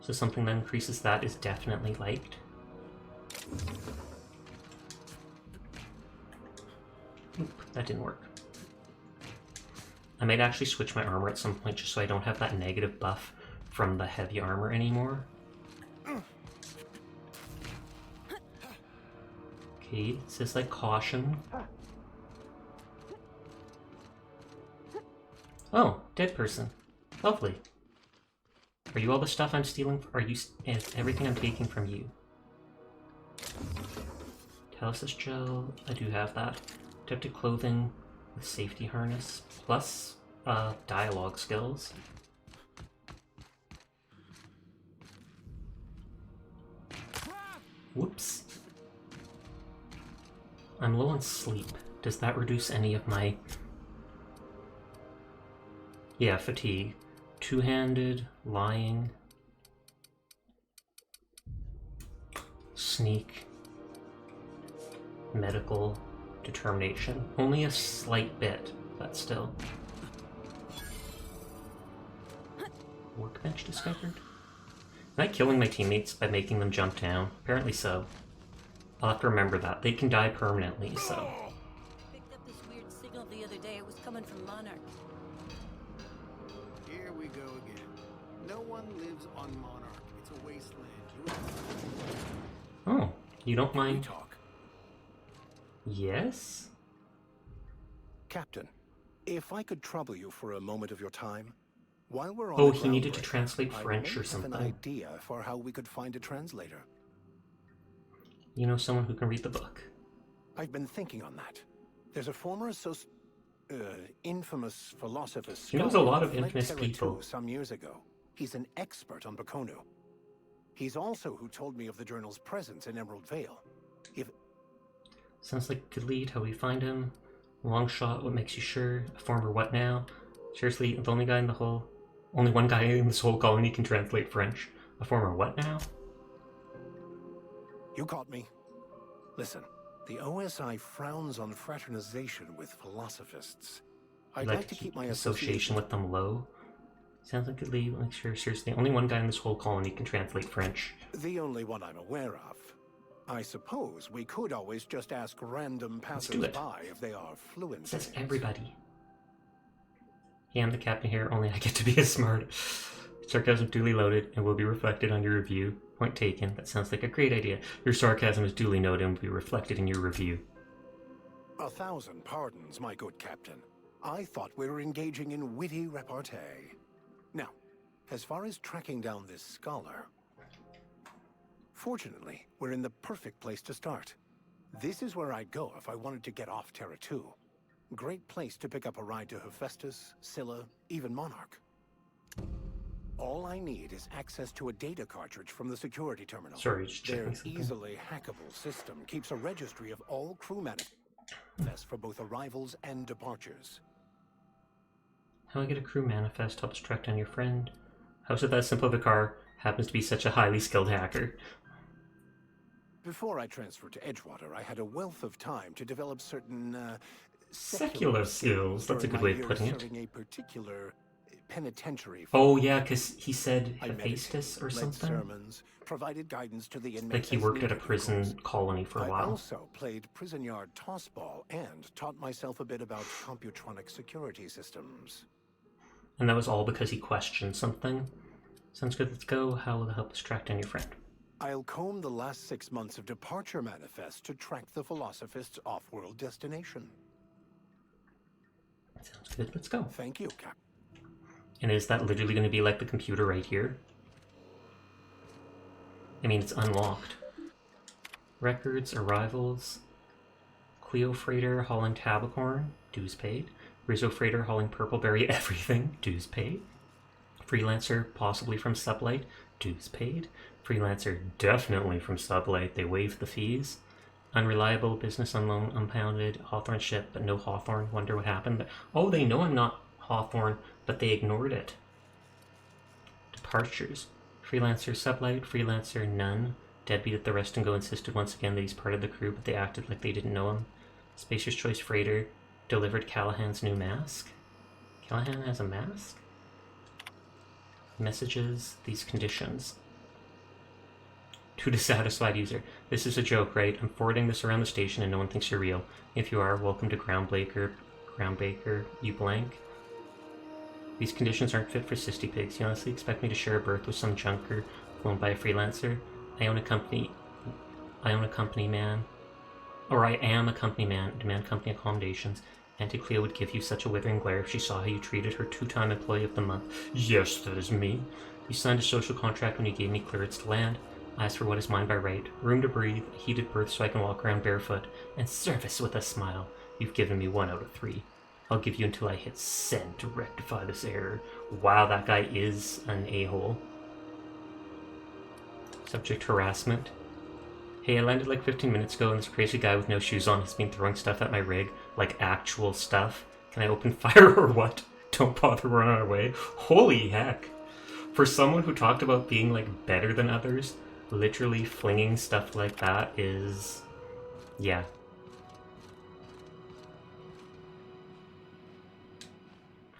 So something that increases that is definitely liked. Oop, that didn't work. I might actually switch my armor at some point just so I don't have that negative buff from the heavy armor anymore. Okay, it says like caution. Oh, dead person. Lovely. Are you all the stuff I'm stealing? Are you everything I'm taking from you? Talysis gel, I do have that. Protective clothing with safety harness, plus dialogue skills. Whoops. I'm low on sleep. Does that reduce any of my... Yeah, fatigue. Two-handed, lying, sneak, medical, determination. Only a slight bit, but still. Workbench discovered? Am I killing my teammates by making them jump down? Apparently so. I'll have to remember that. They can die permanently, so. Picked up this weird signal the other day. It was coming from Monarch. Here we go again. No one lives on Monarch. It's a wasteland. Oh, you don't mind? Talk. Yes? Captain, if I could trouble you for a moment of your time, while we're on Oh, the he needed to Groundbreaker, translate French or I something. have an idea for how we could find a translator. You know someone who can read the book. I've been thinking on that. There's a former infamous philosopher. He knows a lot of fled infamous Terra people. 2 some years ago. He's an expert on Bakonu. He's also who told me of the journal's presence in Emerald Vale. If Sounds like a good lead. How we find him? Long shot. What makes you sure? A former what now? Seriously, the only one guy in this whole colony can translate French. A former what now? You caught me. Listen, the OSI frowns on fraternization with philosophists. I'd like to keep my association with them low. Sounds like a lead. Make sure. Seriously, only one guy in this whole colony can translate French. The only one I'm aware of. I suppose we could always just ask random passers-by if they are fluent. It says everybody. Yeah, I'm the captain here, only I get to be as smart. Sarcasm duly loaded and will be reflected on your review. Point taken. That sounds like a great idea. Your sarcasm is duly noted and will be reflected in your review. 1,000 pardons, my good captain. I thought we were engaging in witty repartee. Now, as far as tracking down this scholar... Fortunately, we're in the perfect place to start. This is where I'd go if I wanted to get off Terra 2. Great place to pick up a ride to Hephaestus, Scylla, even Monarch. All I need is access to a data cartridge from the security terminal. Sorry, just checking Their something. easily hackable system keeps a registry of all crew manifests for both arrivals and departures. How I get a crew manifest helps track down your friend. How's it that simple the car happens to be such a highly skilled hacker? Before I transferred to Edgewater, I had a wealth of time to develop certain Secular skills. That's a good way of putting it. Serving a particular penitentiary. Oh yeah, because he said Hephaestus or something. Sermons, provided guidance to the inmates. Like he worked at a prison colony for a while. I also played prison yard tossball and taught myself a bit about computronic security systems. And that was all because he questioned something. Sounds good. Let's go. How will it help us track down your friend? I'll comb the last 6 months of departure manifest to track the Philosophist's off-world destination. Sounds good. Let's go. Thank you, Cap. And is that literally going to be like the computer right here? I mean, it's unlocked. Records, arrivals. Cleo Freighter hauling Tabacorn, dues paid. Rizzo Freighter hauling Purpleberry everything, dues paid. Freelancer, possibly from Sublight, dues paid. Freelancer, definitely from Sublight, they waived the fees. Unreliable, business on loan, unpounded, Hawthorne ship, but no Hawthorne, wonder what happened. Oh, they know I'm not Hawthorne, but they ignored it. Departures. Freelancer, Sublight, Freelancer, none. Deadbeat at the rest and go insisted once again that he's part of the crew, but they acted like they didn't know him. Spacer's Choice Freighter delivered Callahan's new mask. Callahan has a mask? Messages, these conditions. To dissatisfied user. This is a joke, right? I'm forwarding this around the station and no one thinks you're real. If you are, welcome to Groundbreaker, you blank. These conditions aren't fit for cysty pigs. You honestly expect me to share a berth with some junker flown by a freelancer? I am a company man. Demand company accommodations. Auntie Cleo would give you such a withering glare if she saw how you treated her 2-time employee of the month. Yes, that is me. You signed a social contract when you gave me clearance to land. I asked for what is mine by right. Room to breathe, a heated berth so I can walk around barefoot, and service with a smile. You've given me 1 out of 3. I'll give you until I hit send to rectify this error. Wow, that guy is an a-hole. Subject harassment. Hey, I landed like 15 minutes ago and this crazy guy with no shoes on has been throwing stuff at my rig. Like actual stuff. Can I open fire or what? Don't bother, we're on our way. Holy heck. For someone who talked about being like better than others, literally flinging stuff like that is... yeah.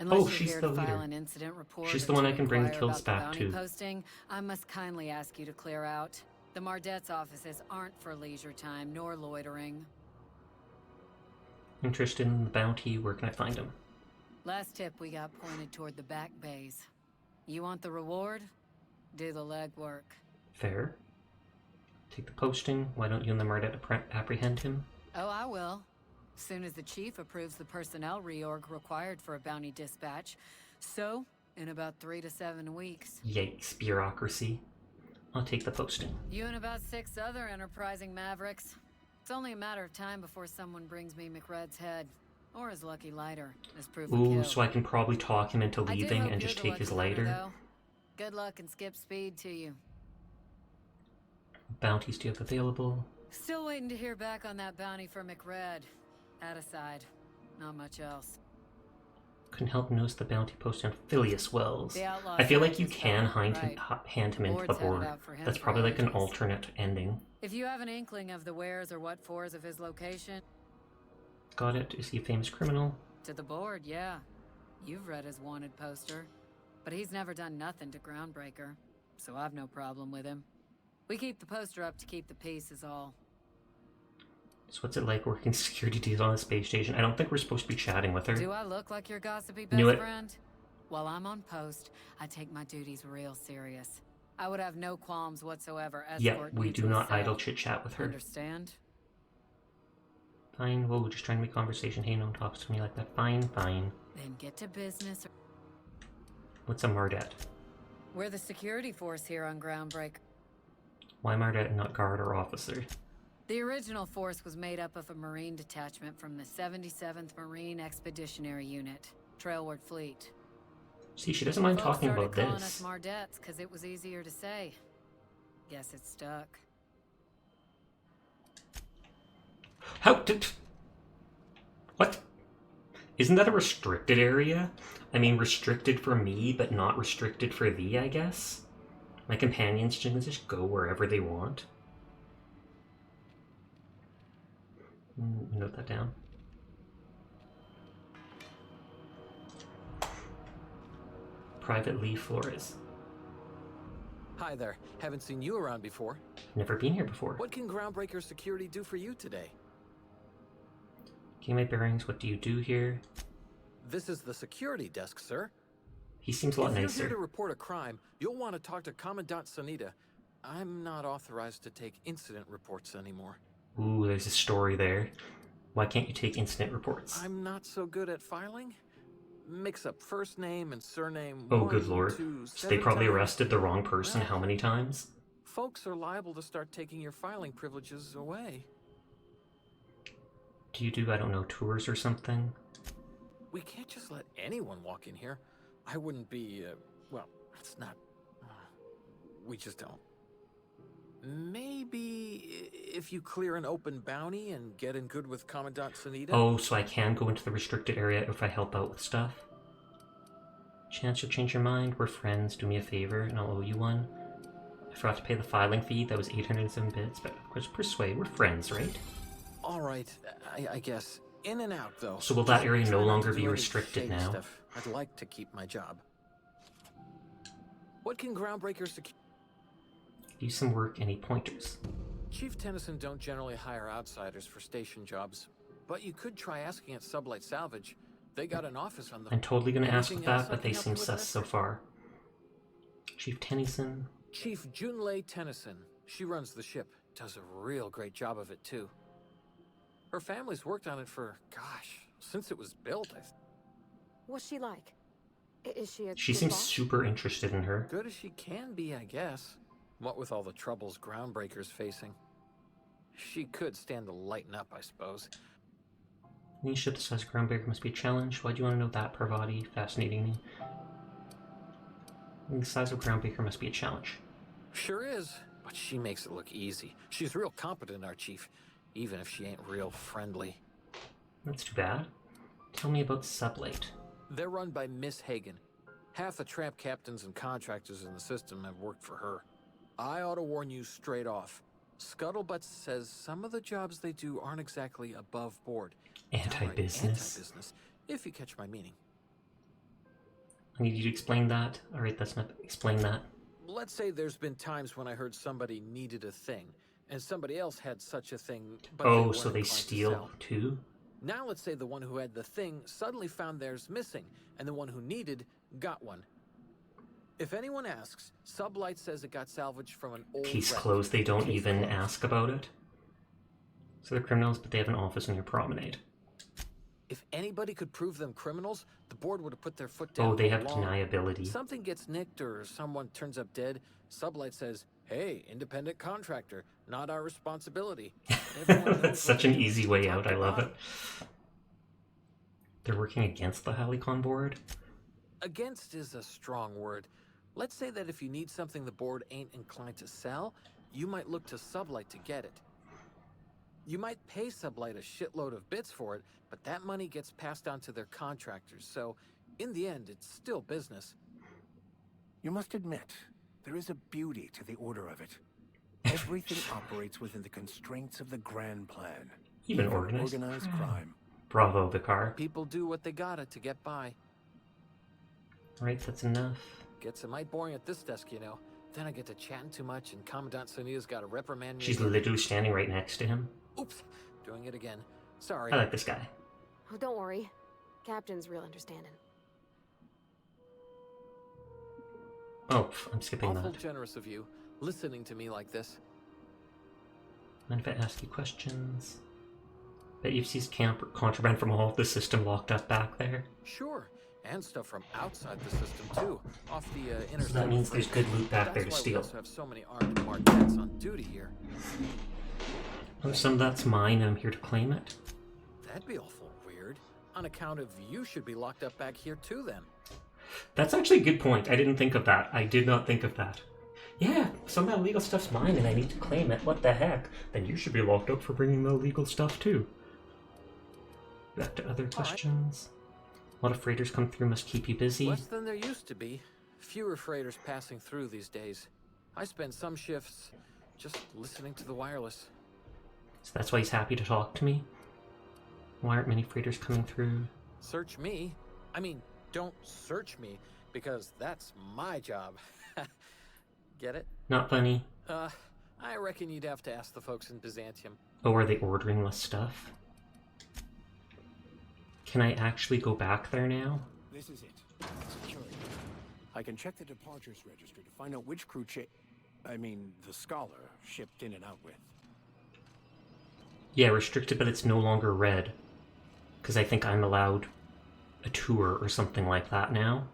Unless she's here to file an incident report. She's the one I can bring the kills back to. Posting, I must kindly ask you to clear out. The Mardet's offices aren't for leisure time nor loitering. Interested in the bounty, where can I find him? Last tip we got pointed toward the back bays. You want the reward? Do the legwork. Fair. Take the posting. Why don't you and the Mardet apprehend him? Oh, I will. Soon as the chief approves the personnel reorg required for a bounty dispatch. So, in about 3 to 7 weeks. Yikes, bureaucracy. I'll take the posting. You and about 6 other enterprising mavericks. It's only a matter of time before someone brings me McRed's head. Or his lucky lighter, as proof of kill. So I can probably talk him into leaving and just take his lighter. Good luck and skip speed to you. Bounties do you have available? Still waiting to hear back on that bounty for McRed. That aside, not much else. Couldn't help notice the bounty post on Phileas Wells. I feel like you can hand him into the board. That's probably like an alternate ending. If you have an inkling of the wheres or what fors of his location... Got it. Is he a famous criminal? To the board, yeah. You've read his wanted poster. But he's never done nothing to Groundbreaker, so I've no problem with him. We keep the poster up to keep the peace is all. So what's it like working security deals on a space station? I don't think we're supposed to be chatting with her. Do I look like your gossipy best friend? While I'm on post, I take my duties real serious. I would have no qualms whatsoever escorting we do not idle chit-chat with her. Understand? Fine. Whoa, just trying to make conversation. Hey, no one talks to me like that. Fine, fine. Then get to business. What's a Mardet? We're the security force here on Groundbreaker. Why Mardet and not guard or officer? The original force was made up of a Marine detachment from the 77th Marine Expeditionary Unit, Trailward Fleet. See, she doesn't mind talking about this. Calling us Mardets because it was easier to say. Guess it stuck. How did... What? Isn't that a restricted area? I mean, restricted for me, but not restricted for thee, I guess? My companions can just go wherever they want. Note that down. Private Lee Flores. Hi there. Haven't seen you around before. Never been here before. What can Groundbreaker security do for you today? Getting my bearings, what do you do here? This is the security desk, sir. He seems a lot nicer. If you're here to report a crime, you'll want to talk to Commandant Sanita. I'm not authorized to take incident reports anymore. Ooh, there's a story there. Why can't you take incident reports? I'm not so good at filing. Mix up first name and surname. Oh, good lord. So they probably arrested the wrong person how many times? Folks are liable to start taking your filing privileges away. Do you do, I don't know, tours or something? We can't just let anyone walk in here. I wouldn't be, well, that's not... we just don't. Maybe if you clear an open bounty and get in good with Commandant Sanita? Oh, so I can go into the restricted area if I help out with stuff? Chance you'll change your mind? We're friends. Do me a favor and I'll owe you one. I forgot to pay the filing fee. That was 807 bits, but of course, persuade. We're friends, right? Alright, I guess. In and out, though. So will that area no longer be restricted now? Stuff. I'd like to keep my job. What can Groundbreaker secure? Do some work, any pointers? Chief Tennyson don't generally hire outsiders for station jobs, but you could try asking at Sublight Salvage. They got an office on the... I'm totally gonna ask that, but they seem sus so far. Chief Tennyson. Chief Junlei Tennyson. She runs the ship. Does a real great job of it, too. Her family's worked on it for, gosh, since it was built, What's she like? Is she a She good seems boss? super interested in her. Good as she can be, I guess. What with all the troubles Groundbreaker's facing. She could stand to lighten up, I suppose. Any ship that says Groundbreaker must be a challenge. Why do you want to know that, Parvati? Fascinating me. The size of Groundbreaker must be a challenge. Sure is, but she makes it look easy. She's real competent, our chief, even if she ain't real friendly. That's too bad. Tell me about Sublight. They're run by Miss Hagen. Half the tramp captains and contractors in the system have worked for her. I ought to warn you straight off. Scuttlebutt says some of the jobs they do aren't exactly above board. Anti-business. Anti-business, if you catch my meaning. I need you to explain that. Alright, that's not... Explain that. Let's say there's been times when I heard somebody needed a thing, and somebody else had such a thing, but oh, so they steal too? Now let's say the one who had the thing suddenly found theirs missing, and the one who needed got one. If anyone asks, Sublight says it got salvaged from an old... Case closed, they don't even ask about it? So they're criminals, but they have an office on your promenade. If anybody could prove them criminals, the board would have put their foot down. Oh, they have deniability. Something gets nicked or someone turns up dead, Sublight says, hey, independent contractor, not our responsibility. That's such an easy way out, I love it. They're working against the Halicon board? Against is a strong word. Let's say that if you need something the board ain't inclined to sell, you might look to Sublight to get it. You might pay Sublight a shitload of bits for it, but that money gets passed on to their contractors, so in the end, it's still business. You must admit, there is a beauty to the order of it. Everything operates within the constraints of the grand plan. Even organized crime. Bravo, Vicar. People do what they gotta to get by. Right, that's enough. Gets a mite boring at this desk, you know. Then I get to chatting too much and Commandant Sonia's gotta reprimand me. She's literally standing right next to him. Oops, doing it again. Sorry. I like this guy. Oh, don't worry. Captain's real understanding. Oh, I'm skipping Awful that. generous of you, listening to me like this. Mind if I ask you questions? Bet you've seized contraband from all of the system locked up back there. Sure, and stuff from outside the system too, off the interstate. So that means there's good loot back there to That's why we steal. also have so many armed marquettes on duty here. Oh, some of that's mine, and I'm here to claim it. That'd be awful weird. On account of you should be locked up back here too then. That's actually a good point. I didn't think of that. I did not think of that. Yeah, some of that illegal stuff's mine and I need to claim it. What the heck? Then you should be locked up for bringing the illegal stuff too. Back to other questions. A lot of freighters come through, must keep you busy. Less than there used to be. Fewer freighters passing through these days. I spend some shifts just listening to the wireless. So that's why he's happy to talk to me? Why aren't many freighters coming through? Search me. I mean, don't search me, because that's my job. Get it? Not funny. I reckon you'd have to ask the folks in Byzantium. Oh, are they ordering less stuff? Can I actually go back there now? This is it. Security. I can check the departures register to find out which crew the Scholar shipped in and out with. Yeah, restricted, but it's no longer red. Because I think I'm allowed a tour or something like that now.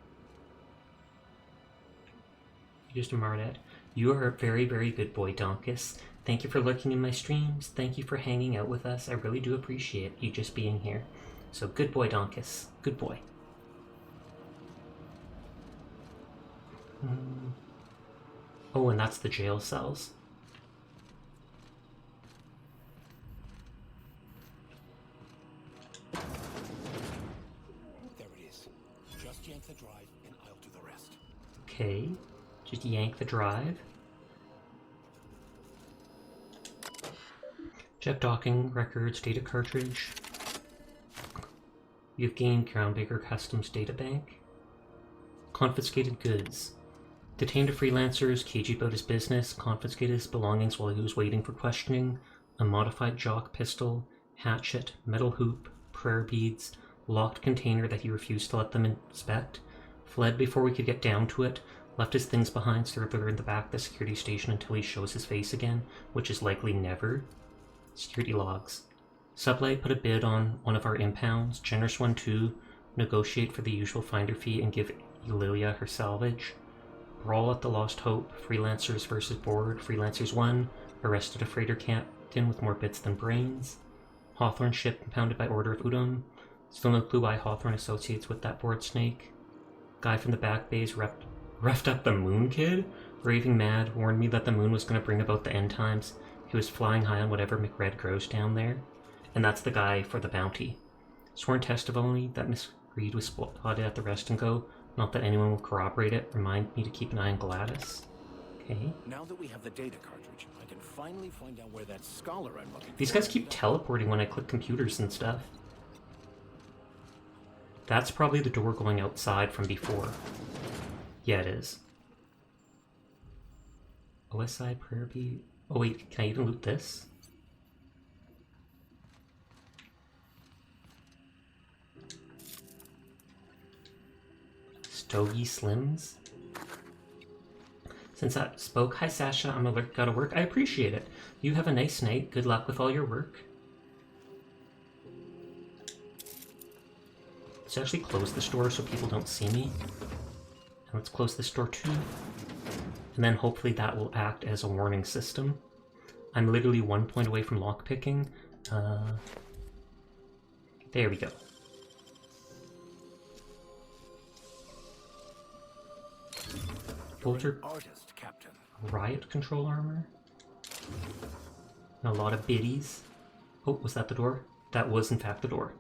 Used a Mardet. You are a very, very good boy, Donkus. Thank you for lurking in my streams. Thank you for hanging out with us. I really do appreciate you just being here. So good boy, Donkus. Good boy. Oh, and that's the jail cells. There it is. Just yank the drive and I'll do the rest. Okay. Just yank the drive. Check docking records, data cartridge. You've gained Groundbreaker Customs Data Bank. Confiscated goods. Detained a freelancer's cagey about his business, confiscated his belongings while he was waiting for questioning, a modified jock pistol, hatchet, metal hoop, prayer beads, locked container that he refused to let them inspect, fled before we could get down to it, left his things behind further in the back of the security station until he shows his face again, which is likely never. Security logs. Sublight put a bid on one of our impounds, generous one too, negotiate for the usual finder fee and give Lilia her salvage. Brawl at the Lost Hope, Freelancers versus Board, Freelancers won, arrested a freighter captain with more bits than brains. Hawthorne ship impounded by order of Udom, still no clue why Hawthorne associates with that board snake. Guy from the back bays reffed up the Moon Kid, raving mad, warned me that the moon was going to bring about the end times. He was flying high on whatever McRed grows down there. And that's the guy for the bounty. Sworn testimony that Miss Reed was spotted at the rest and go. Not that anyone will corroborate it. Remind me to keep an eye on Gladys. Okay. Now that we have the data cartridge, I can finally find out where that Scholar I'm looking for. These guys keep teleporting when I click computers and stuff. That's probably the door going outside from before. Yeah, it is. OSI prayer bead. Oh wait, can I even loot this? Stogie Slims? Since I spoke, hi Sasha, I'm gotta work. I appreciate it. You have a nice night. Good luck with all your work. Let's actually close this door so people don't see me. And let's close this door too. And then hopefully that will act as a warning system. I'm literally 1 point away from lockpicking. There we go. Bolter artist, Captain. Riot control armor. And a lot of biddies. Oh, was that the door? That was in fact the door.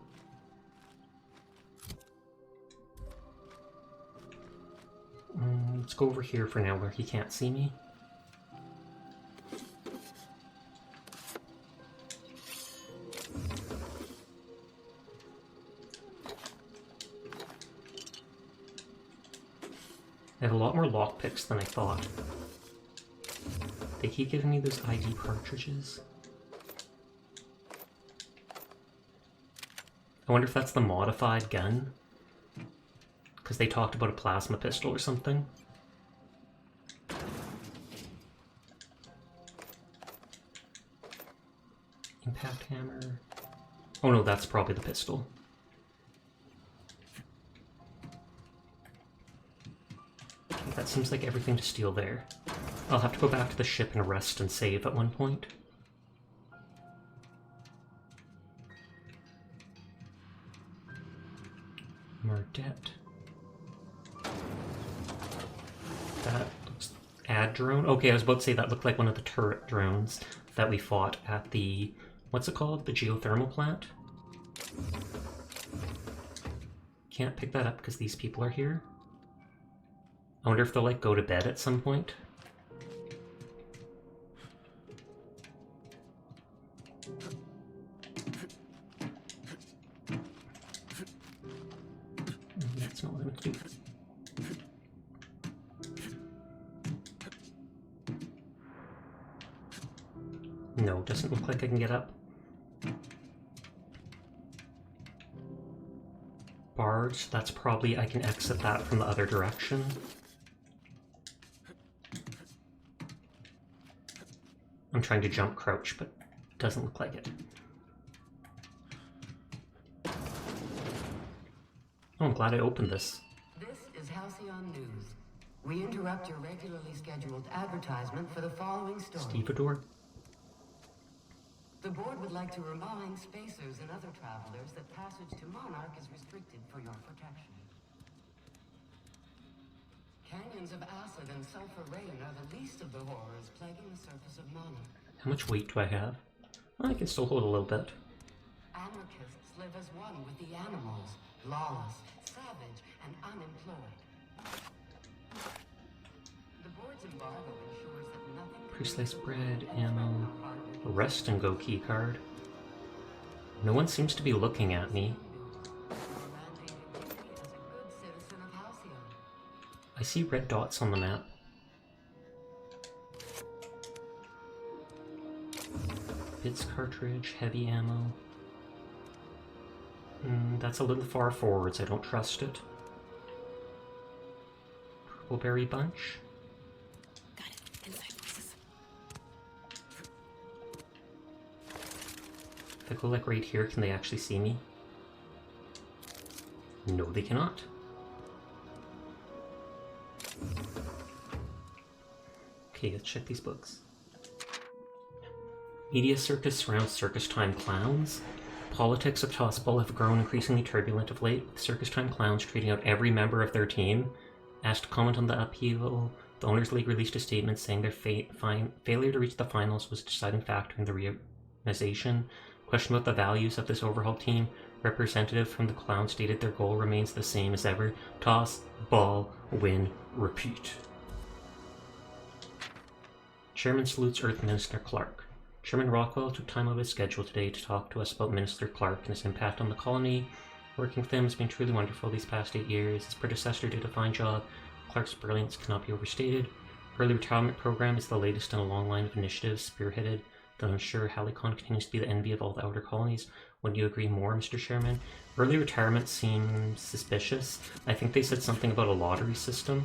Let's go over here for now where he can't see me. I have a lot more lockpicks than I thought. They keep giving me those ID cartridges. I wonder if that's the modified gun. Because they talked about a plasma pistol or something. Impact hammer. Oh no, that's probably the pistol. Okay, that seems like everything to steal there. I'll have to go back to the ship and rest and save at one point. More debt. That looks... Ad drone? Okay, I was about to say that looked like one of the turret drones that we fought at the... What's it called? The geothermal plant? Can't pick that up because these people are here. I wonder if they'll, like, go to bed at some point. That's not what I meant to do. No, doesn't look like I can get up. Bars, that's probably, I can exit that from the other direction. I'm trying to jump crouch, but it doesn't look like it. Oh, I'm glad I opened this. This is Halcyon News. We interrupt your regularly scheduled advertisement for the following story. Stevedore? The board would like to remind spacers and other travelers that passage to Monarch is restricted for your protection. Canyons of acid and sulfur rain are the least of the horrors plaguing the surface of Monarch. How much weight do I have? Oh, I can still hold a little bit. Anarchists live as one with the animals, lawless, savage, and unemployed. The board's embargo ensures that nothing... Pre-sliced bread, ammo, a rest and go key card. No one seems to be looking at me. I see red dots on the map. Bits cartridge, heavy ammo. That's a little far forwards, I don't trust it. Purpleberry bunch. Got it. Inside voices. If I go like right here, can they actually see me? No, they cannot. Okay, let's check these books. Media circus surrounds circus time clowns. Politics of Tossball have grown increasingly turbulent of late, with circus time clowns treating out every member of their team. Asked to comment on the upheaval, the Owners League released a statement saying their failure to reach the finals was a deciding factor in the reorganization. Question about the values of this overhauled team, representative from the clown stated their goal remains the same as ever: toss, ball, win, repeat. Chairman salutes Earth Minister Clark. Chairman Rockwell took time out of his schedule today to talk to us about Minister Clark and his impact on the colony. Working with him has been truly wonderful these past 8 years. His predecessor did a fine job. Clark's brilliance cannot be overstated. Early retirement program is the latest in a long line of initiatives spearheaded that ensure Halicon continues to be the envy of all the outer colonies. Wouldn't you agree more, Mr. Chairman? Early retirement seems suspicious. I think they said something about a lottery system.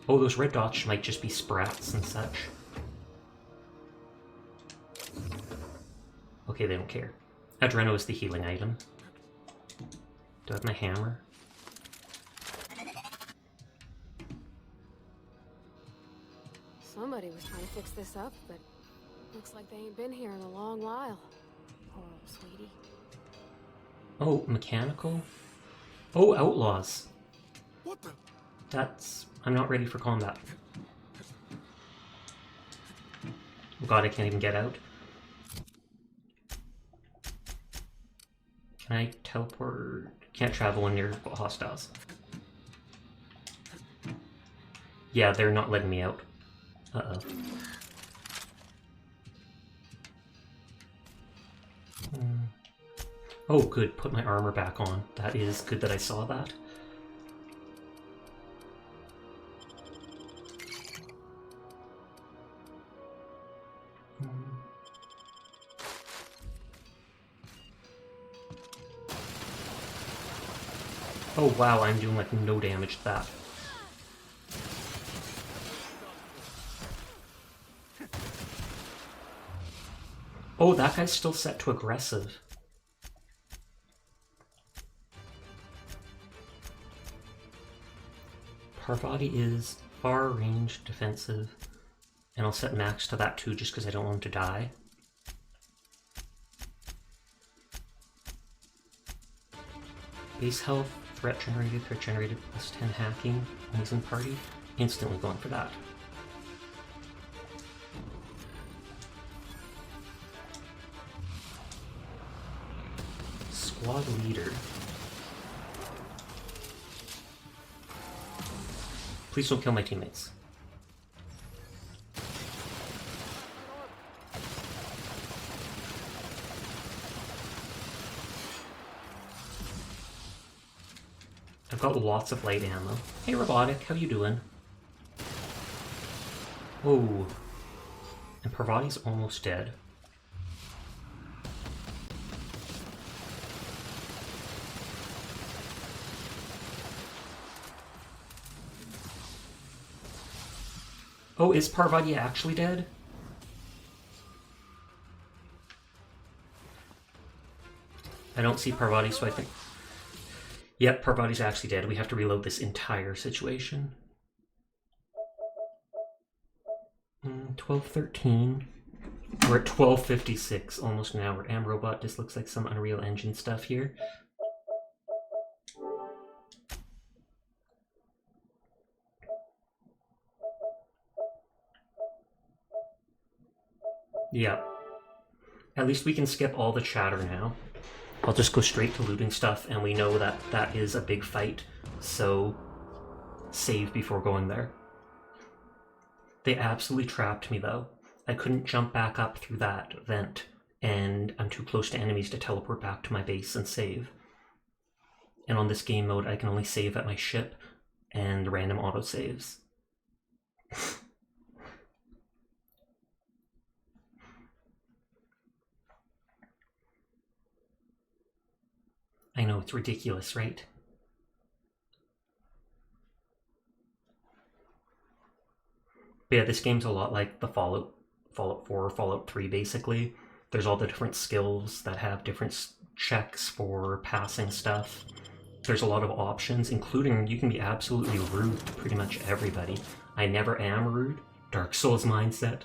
Oh, those red dots might just be sprats and such. Okay, they don't care. Adreno is the healing item. Do I have my hammer? Somebody was trying to fix this up, but looks like they ain't been here in a long while. Poor old sweetie. Oh, mechanical? Oh, outlaws. What the? That's... I'm not ready for combat. Oh god, I can't even get out. Can I teleport? Can't travel when near hostiles. Yeah, they're not letting me out. Uh-oh. Oh, good. Put my armor back on. That is good that I saw that. Oh wow, I'm doing like no damage to that. Oh, that guy's still set to aggressive. Parvati is far range defensive, and I'll set max to that too just because I don't want him to die. Base health, threat generated plus 10 hacking when he's in party. Instantly going for that. Squad leader. Please don't kill my teammates. I've got lots of light ammo. Hey, Robotic, how you doing? Whoa. And Parvati's almost dead. Oh, is Parvati actually dead? I don't see Parvati, so I think... Yep, Parvati's actually dead. We have to reload this entire situation. 12:13. We're at 12:56, almost an hour. Robot, this looks like some Unreal Engine stuff here. Yep. At least we can skip all the chatter now. I'll just go straight to looting stuff, and we know that that is a big fight, so save before going there. They absolutely trapped me, though. I couldn't jump back up through that vent, and I'm too close to enemies to teleport back to my base and save. And on this game mode, I can only save at my ship and random autosaves. I know, it's ridiculous, right? But yeah, this game's a lot like the Fallout 4 or Fallout 3, basically. There's all the different skills that have different checks for passing stuff. There's a lot of options, including you can be absolutely rude to pretty much everybody. I never am rude. Dark Souls mindset.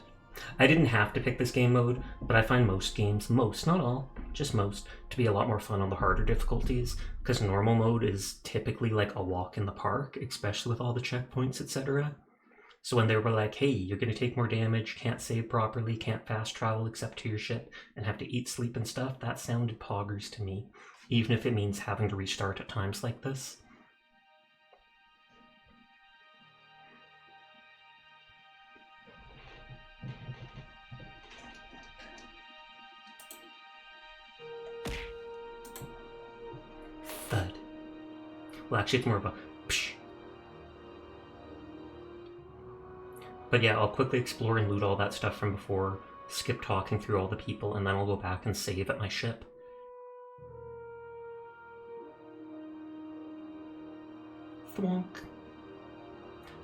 I didn't have to pick this game mode, but I find most games, not all, just most, to be a lot more fun on the harder difficulties, because normal mode is typically like a walk in the park, especially with all the checkpoints, etc. So when they were like, hey, you're going to take more damage, can't save properly, can't fast travel except to your ship, and have to eat, sleep, and stuff, that sounded poggers to me, even if it means having to restart at times like this. Thud. Well, actually, it's more of a psh. But yeah, I'll quickly explore and loot all that stuff from before, skip talking through all the people, and then I'll go back and save at my ship. Thwonk.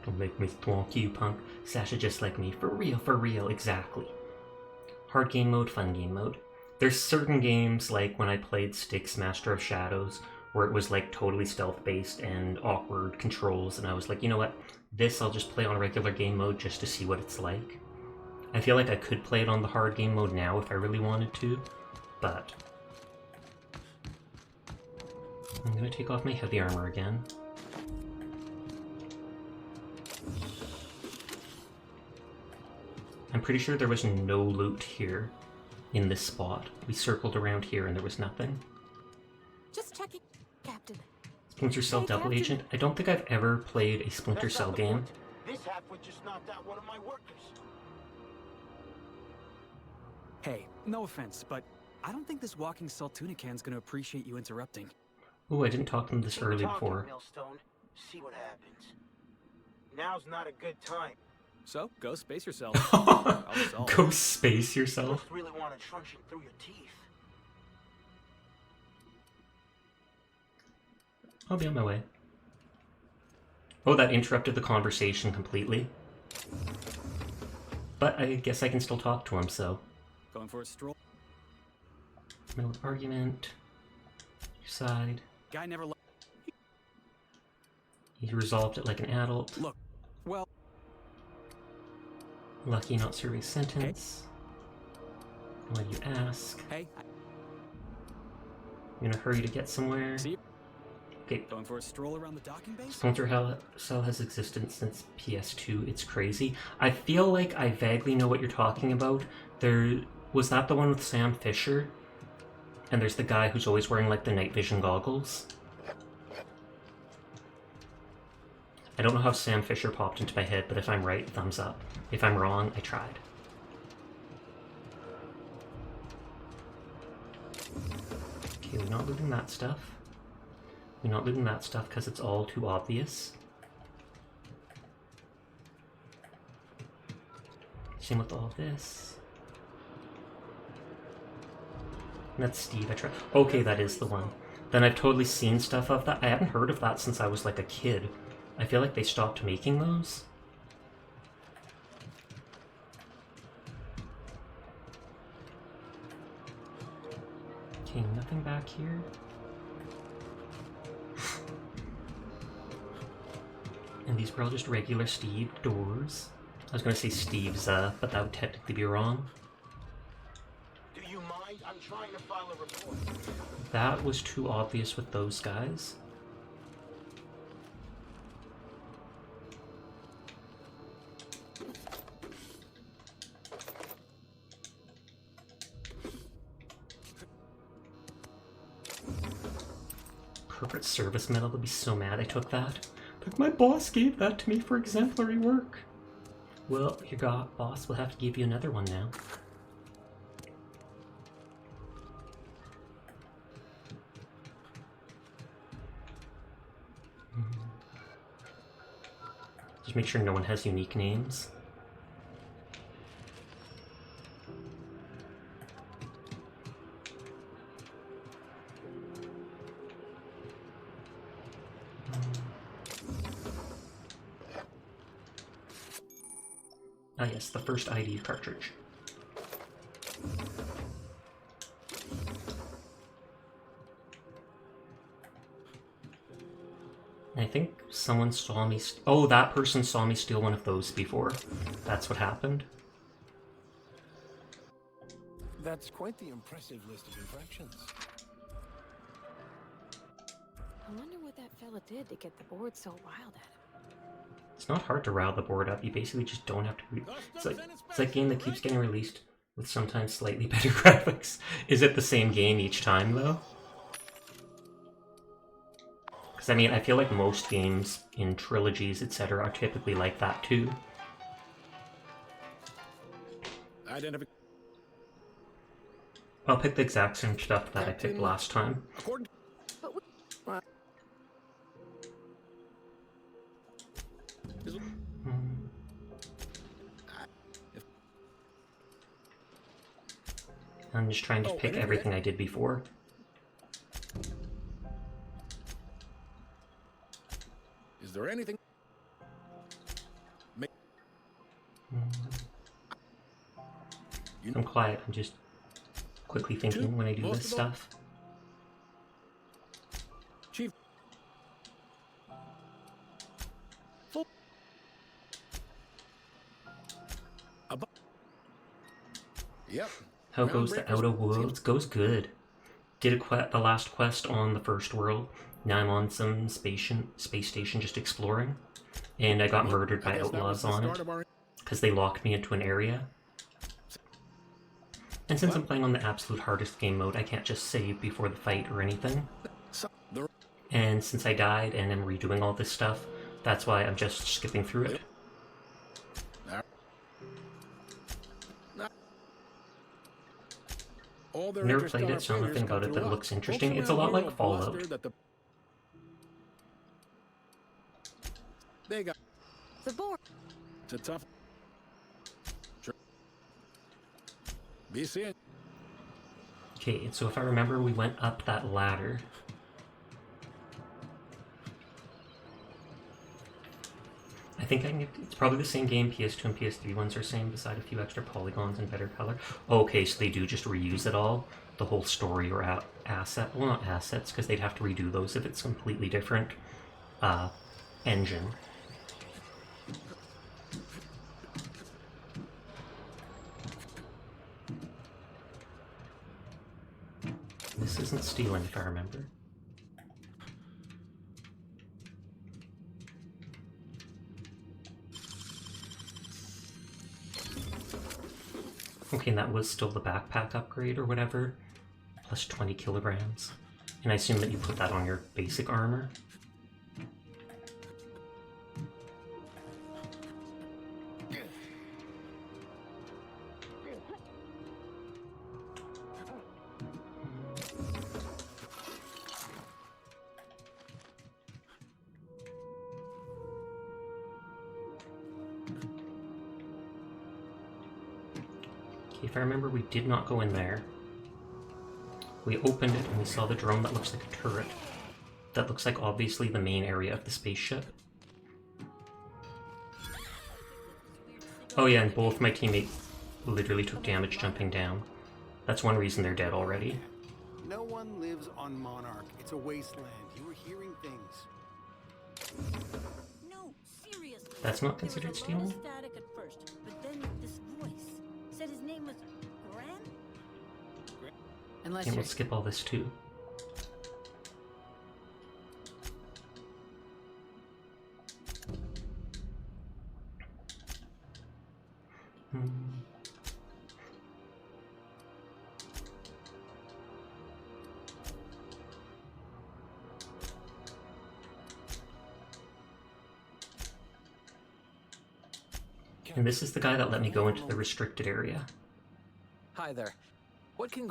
Don't make me thwonk you, punk. Sasha just like me. For real, exactly. Hard game mode, fun game mode. There's certain games, like when I played Styx Master of Shadows, where it was like totally stealth-based and awkward controls, and I was like, you know what? This I'll just play on regular game mode just to see what it's like. I feel like I could play it on the hard game mode now if I really wanted to, but... I'm gonna take off my heavy armor again. I'm pretty sure there was no loot here in this spot. We circled around here and there was nothing. Just checking, Captain. Splinter Cell Double Agent? I don't think I've ever played a Splinter Cell game. This halfway just knocked out one of my workers. Hey, no offense, but I don't think this walking Saltunican's gonna appreciate you interrupting. Oh, I didn't talk to him this early before. Millstone. See what happens. Now's not a good time. So, go space yourself. Go space yourself? Just really want to truncheon through your teeth. I'll be on my way. Oh, that interrupted the conversation completely. But I guess I can still talk to him, so... Going for a stroll? No argument. Your side. Guy never... He resolved it like an adult. Look, well... Lucky not serving sentence. Why do you ask? Hey. You in a hurry to get somewhere? See? Okay. Going for a stroll around the docking base? Splinter Cell has existed since PS2. It's crazy. I feel like I vaguely know what you're talking about. Was that the one with Sam Fisher? And there's the guy who's always wearing like the night vision goggles. I don't know how Sam Fisher popped into my head, but if I'm right, thumbs up. If I'm wrong, I tried. Okay, we're not looting that stuff. You're not looting that stuff because it's all too obvious. Same with all this. And that's Steve. Okay, that is the one. Then I've totally seen stuff of that. I haven't heard of that since I was like a kid. I feel like they stopped making those. Okay, nothing back here. And these were all just regular Steve doors. I was gonna say Steve's, but that would technically be wrong. Do you mind? I'm trying to file a report. That was too obvious with those guys. Corporate service medal would be so mad I took that. But my boss gave that to me for exemplary work. Well, your boss will have to give you another one now. Just make sure no one has unique names. Ah yes, the first ID cartridge. I think someone saw me... Oh, that person saw me steal one of those before. That's what happened. That's quite the impressive list of infractions. I wonder what that fella did to get the board so riled at him. It's not hard to rile the board up. You basically just don't have to... It's like a game that keeps getting released with sometimes slightly better graphics. Is it the same game each time, though? Because, I mean, I feel like most games in trilogies, etc. are typically like that, too. I'll pick the exact same stuff that I picked last time. I'm just trying to pick everything I did before. Is there anything? I'm quiet. I'm just quickly thinking when I do this stuff. Chief. Yep. How goes the Outer Worlds? Goes good. Did the last quest on the first world. Now I'm on some space station just exploring. And I got murdered by outlaws on it. Because they locked me into an area. And since I'm playing on the absolute hardest game mode, I can't just save before the fight or anything. And since I died and am redoing all this stuff, that's why I'm just skipping through it. I've never played it, so nothing about it that looks interesting. It's a lot like Fallout. They got the board. It's a tough. Be seeing. Okay, so if I remember, we went up that ladder. I think I can get, it's probably the same game. PS2 and PS3 ones are same, beside a few extra polygons and better color. Okay, so they do just reuse it all? The whole story or asset? Well, not assets, because they'd have to redo those if it's completely different engine. This isn't stealing, if I remember. Okay, and that was still the backpack upgrade or whatever, plus 20 kilograms. And I assume that you put that on your basic armor. Okay, if I remember, we did not go in there. We opened it and we saw the drone that looks like a turret. That looks like obviously the main area of the spaceship. Oh yeah, and both my teammates literally took damage jumping down. That's one reason they're dead already. No one lives on Monarch. It's a wasteland. You were hearing things. No, seriously. That's not considered There was a lot stealing? of static at first, but then this voice said his name was Gran? Unless And you're we'll skip all this too. And this is the guy that let me go into the restricted area. Hi there. What can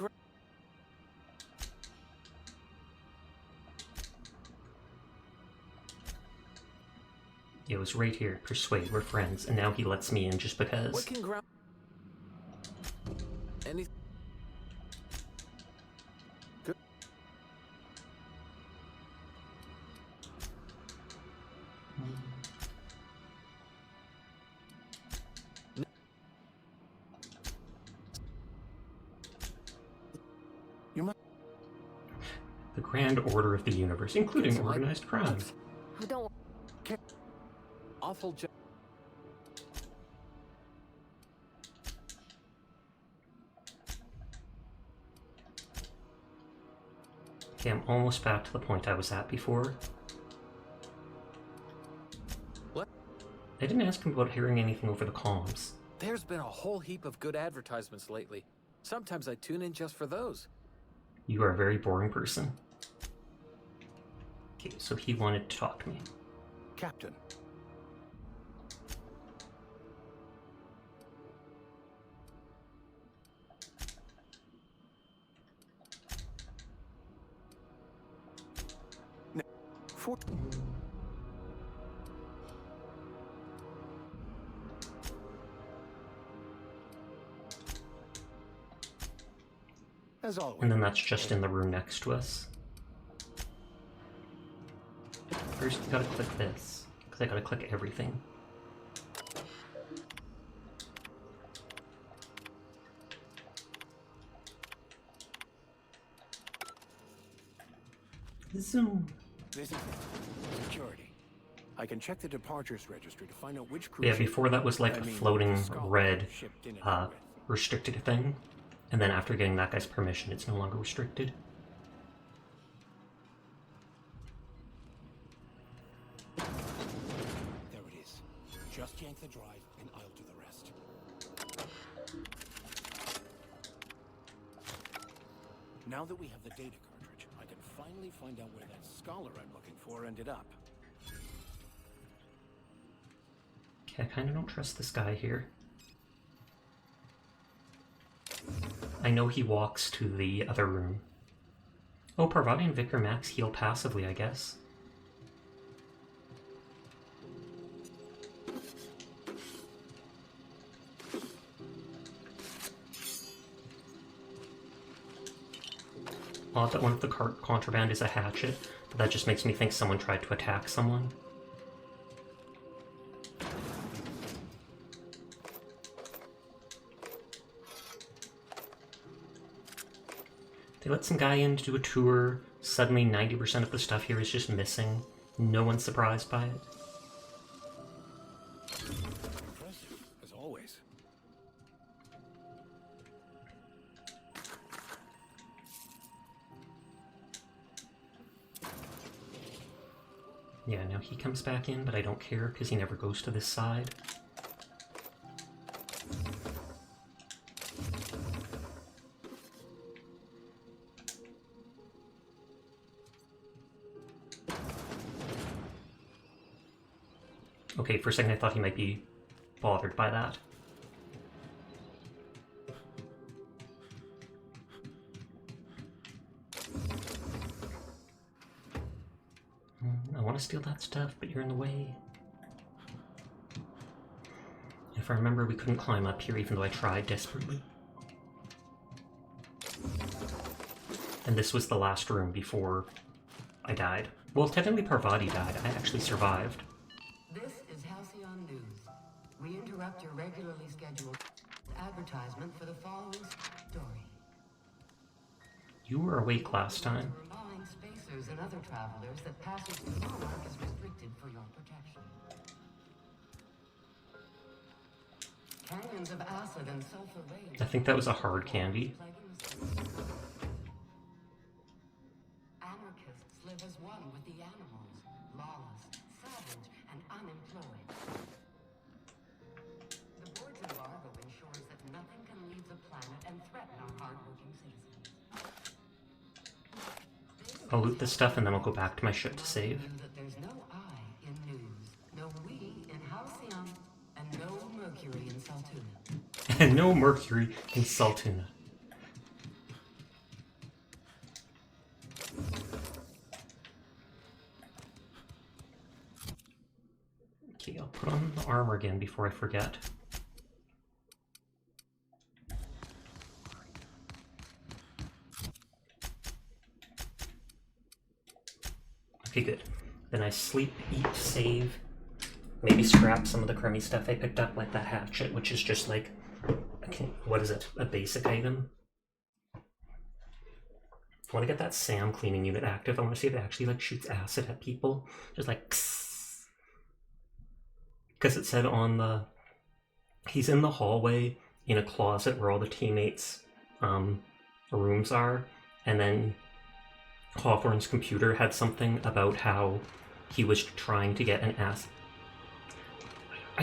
It was right here. Persuade, we're friends. And now he lets me in just because. What can ground? Any? Good. You might. The grand order of the universe, including organized crime. Oh, don't. Awful. Okay, I'm almost back to the point I was at before. What? I didn't ask him about hearing anything over the comms. There's been a whole heap of good advertisements lately. Sometimes I tune in just for those. You are a very boring person. Okay, so he wanted to talk to me. Captain. For As always. And then that's just in the room next to us. First, you gotta click this, because I gotta click everything. Zoom. This is security. I can check the departures registry to find out which crew. Yeah, before that was like a floating red restricted thing. And then after getting that guy's permission, it's no longer restricted. There it is. Just yank the drive and I'll do the rest. Now that we have the data cartridge, I can finally find out where that scholar I'm looking for ended up. Okay, I kind of don't trust this guy here. I know he walks to the other room. Oh, Parvati and Vicar Max heal passively, I guess. Odd that one of the contraband is a hatchet, but that just makes me think someone tried to attack someone. They let some guy in to do a tour. Suddenly 90% of the stuff here is just missing. No one's surprised by it. Impressive, as always. Yeah, now he comes back in, but I don't care because he never goes to this side. Okay, for a second I thought he might be bothered by that. I want to steal that stuff, but you're in the way. If I remember, we couldn't climb up here even though I tried desperately. And this was the last room before I died. Well, technically Parvati died. I actually survived. This is Halcyon News. We interrupt your regularly scheduled advertisement for the following story. You were awake last time. Remind spacers and other travelers that passage to Monarch is restricted for your protection. Canyons of acid and sulfur rain. I think that was a hard candy. Anarchists live as one with the animals, lawless, savage, and unemployed. The board's embargo ensures that nothing can leave the planet and threaten our hardworking citizens. I'll loot this stuff and then I'll go back to my ship to save. That there's no I in news, no we in Halcyon, and no Mercury in Saltuna. And no Mercury in Saltuna. Okay, I'll put on the armor again before I forget. Okay, good. Then I sleep, eat, save, maybe scrap some of the crummy stuff I picked up, like that hatchet, which is just like, what is it? A basic item? I want to get that SAM cleaning unit active. I want to see if it actually like shoots acid at people. Just like, because it said on the, he's in the hallway in a closet where all the teammates' rooms are, and then Hawthorne's computer had something about how he was trying to get an acid.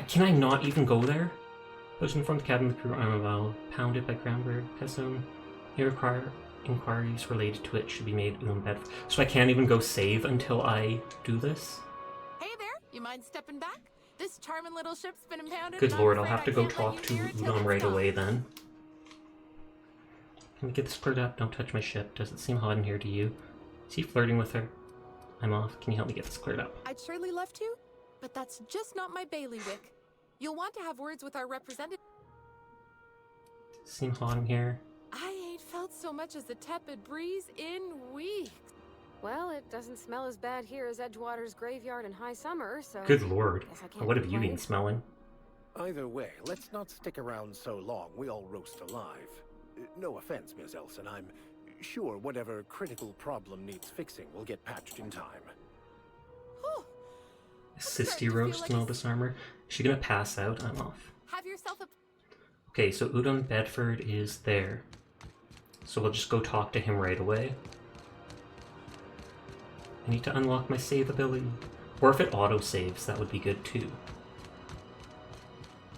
Can I not even go there? Posted from the cabin of the crew while pounded by Groundbreaker Pesson. Any inquiries related to it should be made in bed. So I can't even go save until I do this? Hey there, you mind stepping back? This charming little ship's been impounded. Good lord, I'll have to go talk to Udon right away then. Let me get this cleared up. Don't touch my ship. Does it seem hot in here to you? Is he flirting with her? I'm off. Can you help me get this cleared up? I'd surely love to, but that's just not my bailiwick. You'll want to have words with our representative. Seem hot in here? I ain't felt so much as a tepid breeze in weeks. Well, it doesn't smell as bad here as Edgewater's graveyard in high summer, so... Good lord. What have you been smelling? Either way, let's not stick around so long we all roast alive. No offense, Miss Elson, I'm sure whatever critical problem needs fixing will get patched in time. Sisty roast and all this armor. Is she gonna pass out? I'm off. Have yourself a... Okay, so Udon Bedford is there. So we'll just go talk to him right away. I need to unlock my save ability. Or if it auto-saves, that would be good too.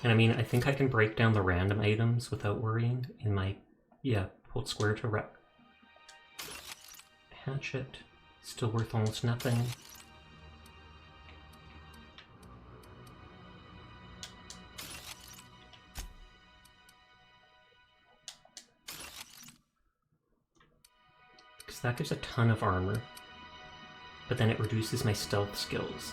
And I mean, I think I can break down the random items without worrying in my... Yeah, hold square to rep. Hatchet. Still worth almost nothing. Because that gives a ton of armor. But then it reduces my stealth skills.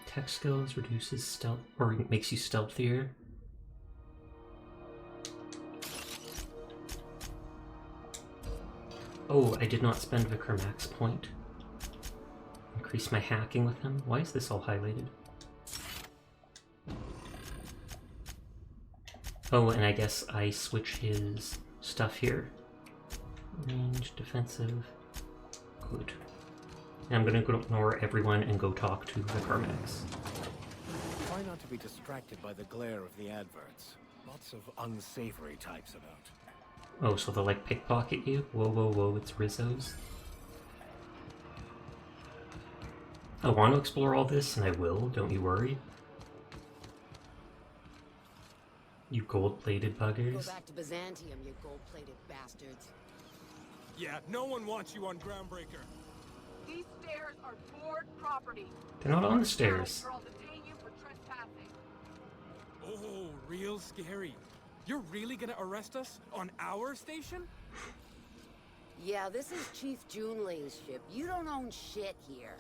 Tech skills reduces stealth, or makes you stealthier. Oh, I did not spend Vicar Max point. Increase my hacking with him. Why is this all highlighted? Oh, and I guess I switch his stuff here. Range, defensive. Good. And I'm gonna ignore everyone and go talk to Vicar Max. Try not to be distracted by the glare of the adverts. Lots of unsavory types about. Oh, so they'll like pickpocket you? Whoa, whoa, whoa, it's Rizzo's. I want to explore all this, and I will, don't you worry. You gold-plated buggers. Go back to Byzantium, you gold-plated bastards. Yeah, no one wants you on Groundbreaker. These stairs are board property. They're not on the stairs. Or I'll detain you for trespassing. Oh, real scary. You're really gonna arrest us on our station? Yeah, this is Chief Junling's ship. You don't own shit here.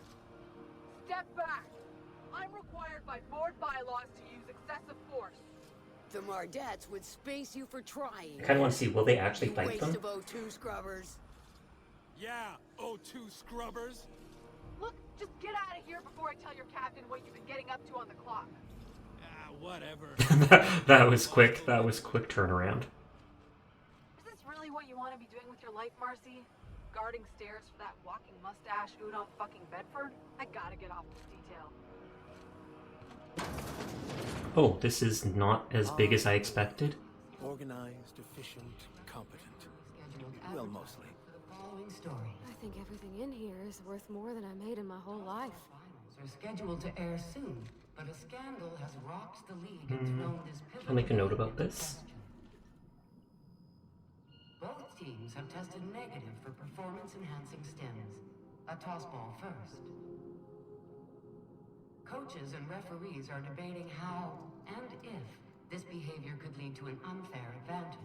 Step back. I'm required by board bylaws to use excessive force. The Mardettes would space you for trying. I kind of want to see, will they actually fight waste them? of O2 scrubbers. Yeah, O2 scrubbers. Look, just get out of here before I tell your captain what you've been getting up to on the clock. Ah, whatever. That was quick. That was quick turnaround. Is this really what you want to be doing with your life, Marcy? Guarding stairs for that walking mustache Udon fucking Bedford? I gotta get off this detail. Oh, this is not as big as I expected. Organized, efficient, competent. Well, mostly. I think everything in here is worth more than I made in my whole life. Are scheduled to air soon, but a scandal has rocked the league and thrown this I'll make a note about this. Both teams have tested negative for performance-enhancing stims. A tossball first. Coaches and referees are debating how and if this behavior could lead to an unfair advantage.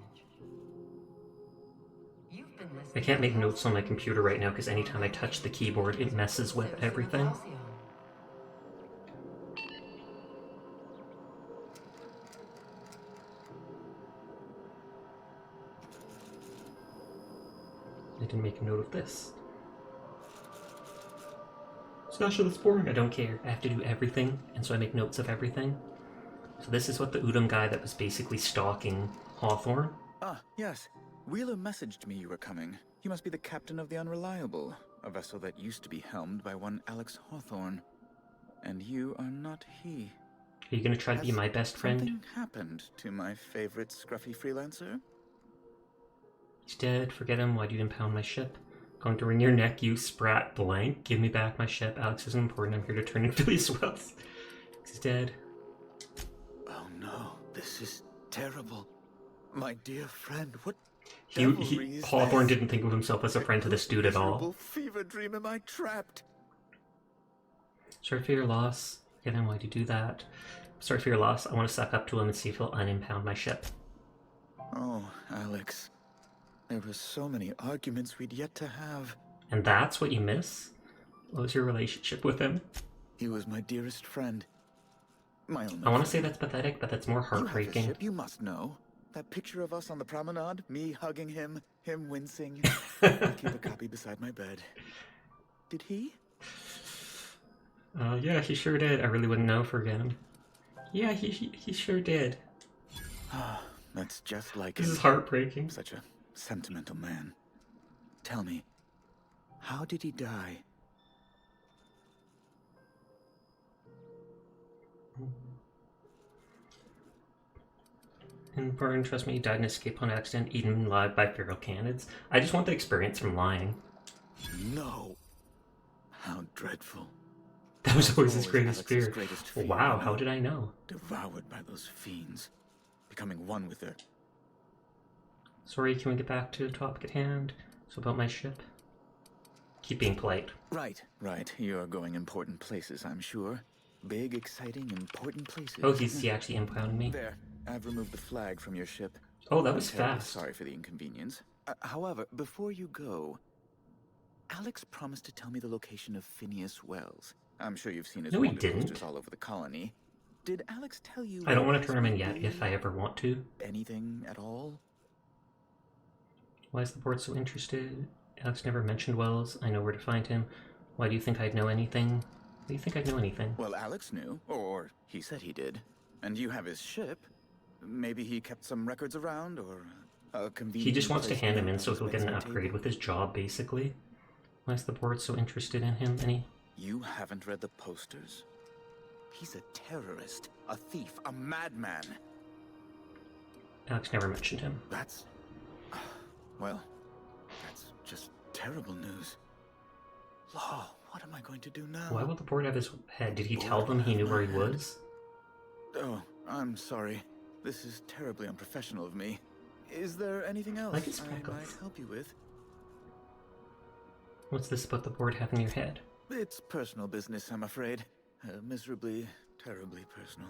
You've been I can't make notes on my computer right now because anytime I touch the keyboard, it messes with everything. I didn't make a note of this. Sasha, that's boring. I don't care. I have to do everything, and so I make notes of everything. So this is what the Udom guy that was basically stalking Hawthorne. Ah, yes. Wheeler messaged me you were coming. You must be the captain of the Unreliable, a vessel that used to be helmed by one Alex Hawthorne. And you are not he. Are you gonna try to be my best friend? Something happened to my favorite scruffy freelancer? He's dead. Forget him. Why do you impound my ship? Going to wring your neck, you sprat blank. Give me back my ship. Alex isn't important. I'm here to turn into these wells. He's dead. Oh no, this is terrible. My dear friend, what Hawthorne didn't think of himself as a friend to this dude at all. Fever dream am I trapped? Sorry for your loss. Forget him. Why'd you do that? Sorry for your loss. I want to suck up to him and see if he'll unimpound my ship. Oh, Alex. There were so many arguments we'd yet to have. And that's what you miss? What was your relationship with him? He was my dearest friend. My only I want to say that's pathetic, but that's more You have a heartbreaking. ship, you must know. That picture of us on the promenade, me hugging him wincing. I keep a copy beside my bed. Did he? Yeah, he sure did. I really wouldn't know for him. Yeah, he sure did. That's just like This him. is heartbreaking. Such a sentimental man. Tell me, how did he die? And Burn, trust me, he died in escape on accident, eaten alive by feral canids. I just want the experience from lying. No. How dreadful. That was always his greatest Alex's fear. greatest fear, Wow, you know? how did I know? Devoured by those fiends. Becoming one with their... Sorry, can we get back to the topic at hand? So about my ship? Keep being polite. Right. You're going important places, I'm sure. Big, exciting, important places. Oh, he actually impounded me? There. I've removed the flag from your ship. Oh, that was I'm terribly fast. Sorry for the inconvenience. However, before you go, Alex promised to tell me the location of Phineas Wells. I'm sure you've seen his No, he wanted didn't. posters all over the colony. Did Alex tell you? I don't where want to turn him in this yet, might be? if I ever want to. Anything at all? Why is the board so interested? Alex never mentioned Wells. I know where to find him. Why do you think I'd know anything? Why do you think I'd know anything? Well, Alex knew, or he said he did. And you have his ship. Maybe he kept some records around, or a convenient... He just wants to place hand him near in so his he'll get an bedside upgrade table. with his job, basically. Why is the board so interested in him? Any? You haven't read the posters? He's a terrorist, a thief, a madman. Alex never mentioned him. That's... well, that's just terrible news. Law, what am I going to do now? Why will the board have his head? Did he tell them he knew where he was? Oh, I'm sorry. This is terribly unprofessional of me. Is there anything else Like his I freckles. might help you with? What's this about the board having your head? It's personal business, I'm afraid. Miserably, terribly personal.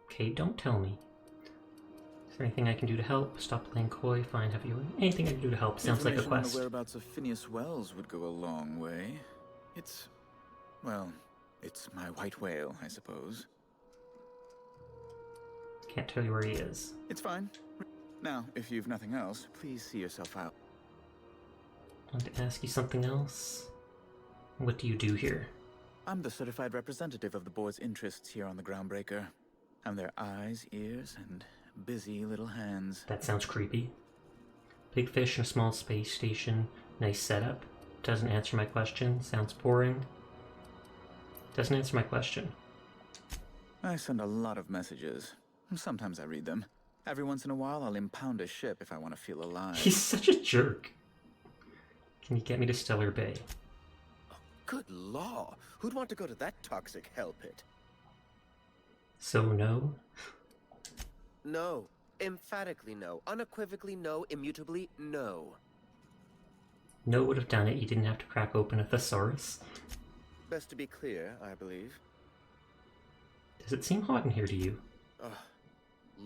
Okay, don't tell me. Is there anything I can do to help? Stop playing coy, fine, have you... Anything I can do to help. Sounds like a Information on quest. the whereabouts of Phineas Wells would go a long way. It's... well, it's my white whale, I suppose. Can't tell you where he is. It's fine. Now, if you've nothing else, please see yourself out. I want to ask you something else. What do you do here? I'm the certified representative of the board's interests here on the Groundbreaker. I'm their eyes, ears, and busy little hands. That sounds creepy. Big fish in a small space station. Nice setup. Doesn't answer my question. Sounds boring. Doesn't answer my question. I send a lot of messages. Sometimes I read them. Every once in a while, I'll impound a ship if I want to feel alive. He's such a jerk. Can you get me to Stellar Bay? Good law. Who'd want to go to that toxic hell pit? So no? No. Emphatically no. Unequivocally no. Immutably no. No would have done it. You didn't have to crack open a thesaurus. Best to be clear, I believe. Does it seem hot in here to you?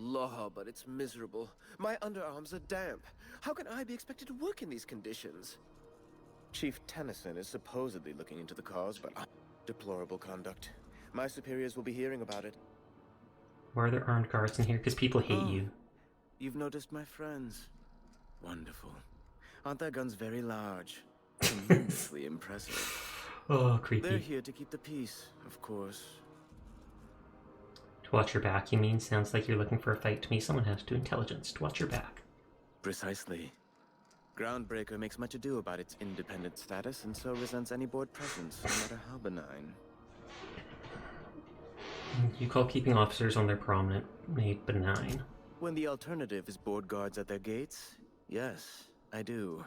Law, but it's miserable. My underarms are damp. How can I be expected to work in these conditions? Chief Tennyson is supposedly looking into the cause, but deplorable conduct. My superiors will be hearing about it. Why are there armed guards in here? Because people hate you. You've noticed my friends. Wonderful. Aren't their guns very large? Immensely impressive. Oh, creepy. They're here to keep the peace, of course. To watch your back, you mean? Sounds like you're looking for a fight to me. Someone has to intelligence. To watch your back. Precisely. Groundbreaker makes much ado about its independent status and so resents any board presence, no matter how benign. You call keeping officers on their prominent made benign. When the alternative is board guards at their gates, yes, I do.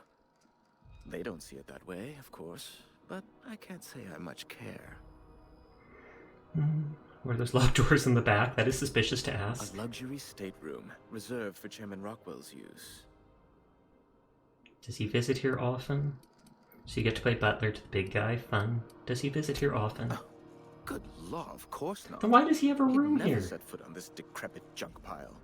They don't see it that way, of course, but I can't say I much care. Were those locked doors in the back? That is suspicious to ask. A luxury stateroom, reserved for Chairman Rockwell's use. Does he visit here often? So you get to play butler to the big guy? Fun. Does he visit here often? Good law, of course not. Then why does he have a room He'd never here? set foot on this decrepit junk pile.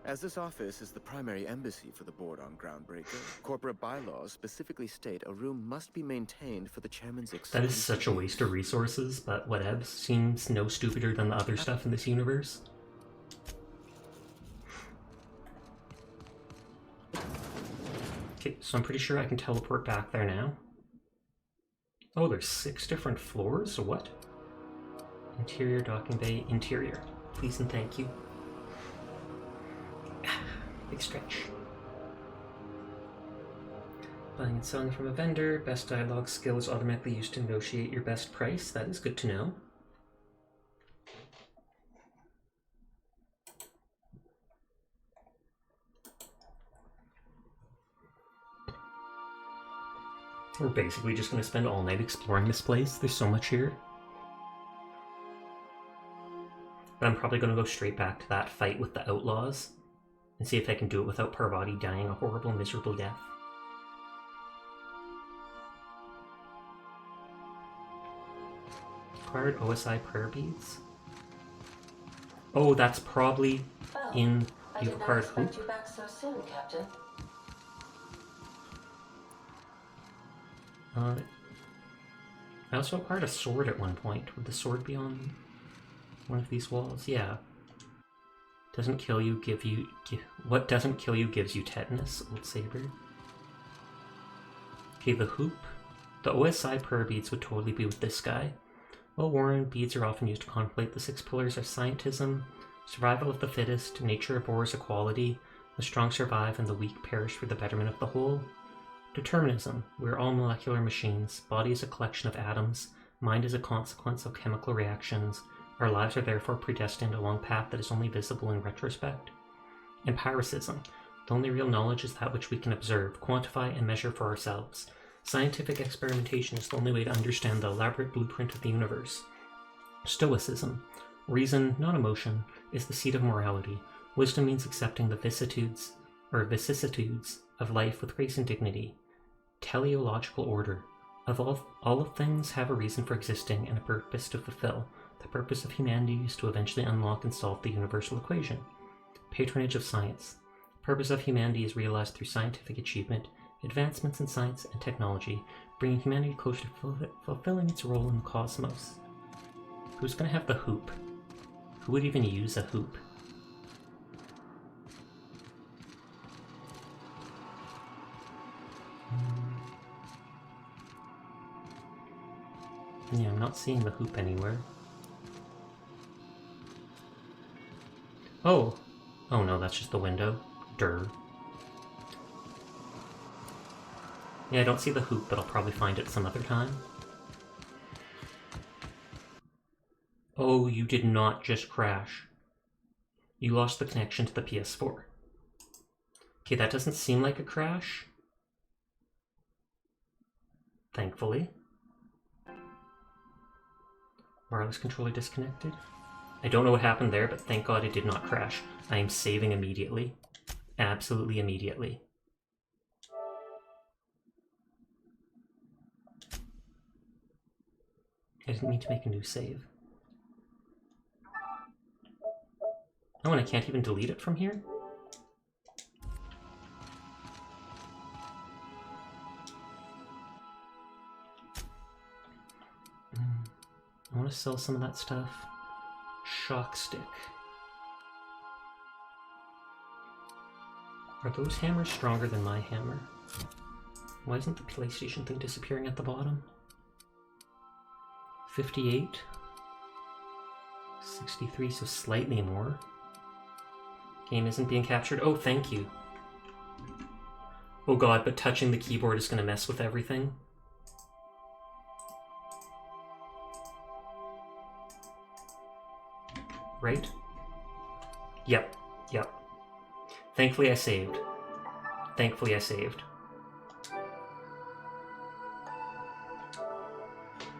As this office is the primary embassy for the board on Groundbreaker, corporate bylaws specifically state a room must be maintained for the chairman's That is such a waste of resources, but whatevs. Seems no stupider than the other stuff in this universe. Okay, so I'm pretty sure I can teleport back there now. Oh, there's 6 different floors? What? Interior, docking bay, interior. Please and thank you. Big stretch. Buying and selling from a vendor. Best dialogue skill is automatically used to negotiate your best price. That is good to know. We're basically just going to spend all night exploring this place. There's so much here. But I'm probably going to go straight back to that fight with the outlaws and see if I can do it without Parvati dying a horrible, miserable death. Acquired OSI prayer beads? Oh, that's probably in... You've acquired hope? You back so soon, Captain. I also acquired a sword at one point. Would the sword be on one of these walls? Yeah. Doesn't kill you, what doesn't kill you gives you tetanus, old saber. Okay, the hoop. The OSI prayer beads would totally be with this guy. Well worn, beads are often used to contemplate the 6 pillars of scientism, survival of the fittest, nature abhors equality, the strong survive and the weak perish for the betterment of the whole. Determinism. We're all molecular machines. Body is a collection of atoms. Mind is a consequence of chemical reactions. Our lives are therefore predestined along a path that is only visible in retrospect. Empiricism. The only real knowledge is that which we can observe, quantify, and measure for ourselves. Scientific experimentation is the only way to understand the elaborate blueprint of the universe. Stoicism. Reason, not emotion, is the seat of morality. Wisdom means accepting the vicissitudes of life with grace and dignity. Teleological order. All of things have a reason for existing and a purpose to fulfill. The purpose of humanity is to eventually unlock and solve the universal equation. Patronage of science. The purpose of humanity is realized through scientific achievement, advancements in science and technology, bringing humanity closer to fulfilling its role in the cosmos. Who's going to have the hoop? Who would even use a hoop? Yeah, I'm not seeing the hoop anywhere. Oh! Oh no, that's just the window. Durr. Yeah, I don't see the hoop, but I'll probably find it some other time. Oh, you did not just crash. You lost the connection to the PS4. Okay, that doesn't seem like a crash. Thankfully. Wireless controller disconnected. I don't know what happened there, but thank God it did not crash. I am saving immediately. Absolutely immediately. I didn't mean to make a new save. Oh, and I can't even delete it from here? I want to sell some of that stuff. Shock stick. Are those hammers stronger than my hammer? Why isn't the PlayStation thing disappearing at the bottom? 58. 63, so slightly more. Game isn't being captured. Oh, thank you. Oh god, but touching the keyboard is going to mess with everything. Right? Yep, yep. Thankfully I saved. Thankfully I saved.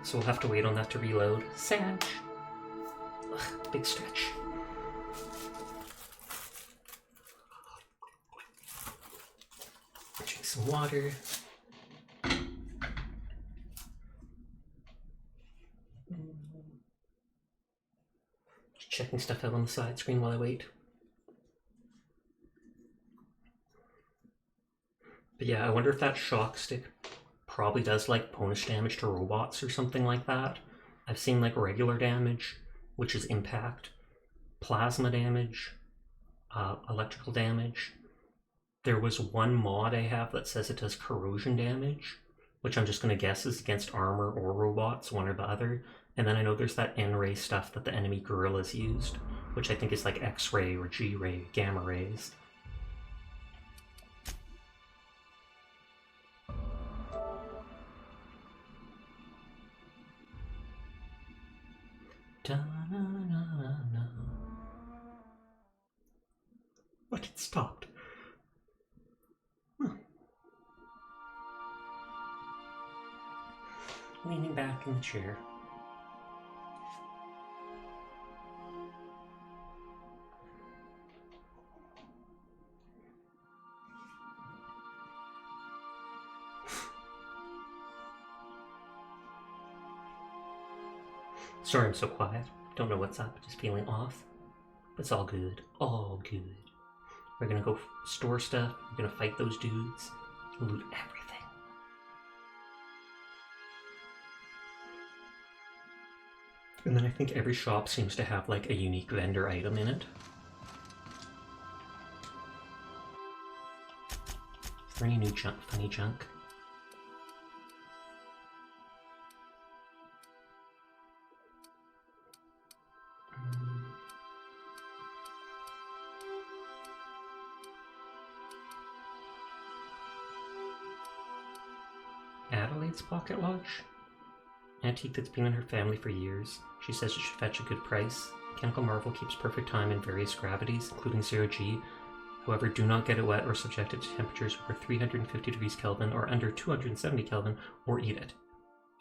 So we'll have to wait on that to reload. Sad. Ugh, big stretch. Drink some water. Just checking stuff out on the side screen while I wait. But yeah, I wonder if that shock stick probably does like bonus damage to robots or something like that. I've seen like regular damage, which is impact, plasma damage, electrical damage. There was one mod I have that says it does corrosion damage, which I'm just going to guess is against armor or robots, one or the other. And then I know there's that N-ray stuff that the enemy guerrillas used, which I think is like X-ray or G-ray, gamma rays. Da-na-na-na-na. But it stopped. Leaning back in the chair. Sorry I'm so quiet. Don't know what's up. Just feeling off. But it's all good. All good. We're gonna go store stuff. We're gonna fight those dudes. Loot everything. And then I think every shop seems to have like a unique vendor item in it. Is there any new junk, funny junk? Adelaide's pocket watch? Antique that's been in her family for years. She says it should fetch a good price. Mechanical marvel keeps perfect time in various gravities, including 0G. However, do not get it wet or subject it to temperatures over 350 degrees Kelvin or under 270 Kelvin, or eat it.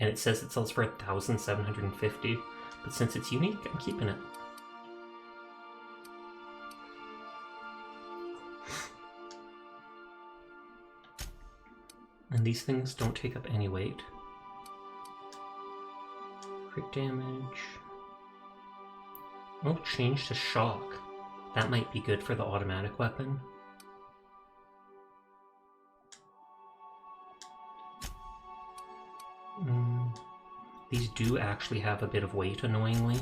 And it says it sells for 1,750, but since it's unique, I'm keeping it. And these things don't take up any weight. Crit damage. Oh, change to shock. That might be good for the automatic weapon. These do actually have a bit of weight, annoyingly.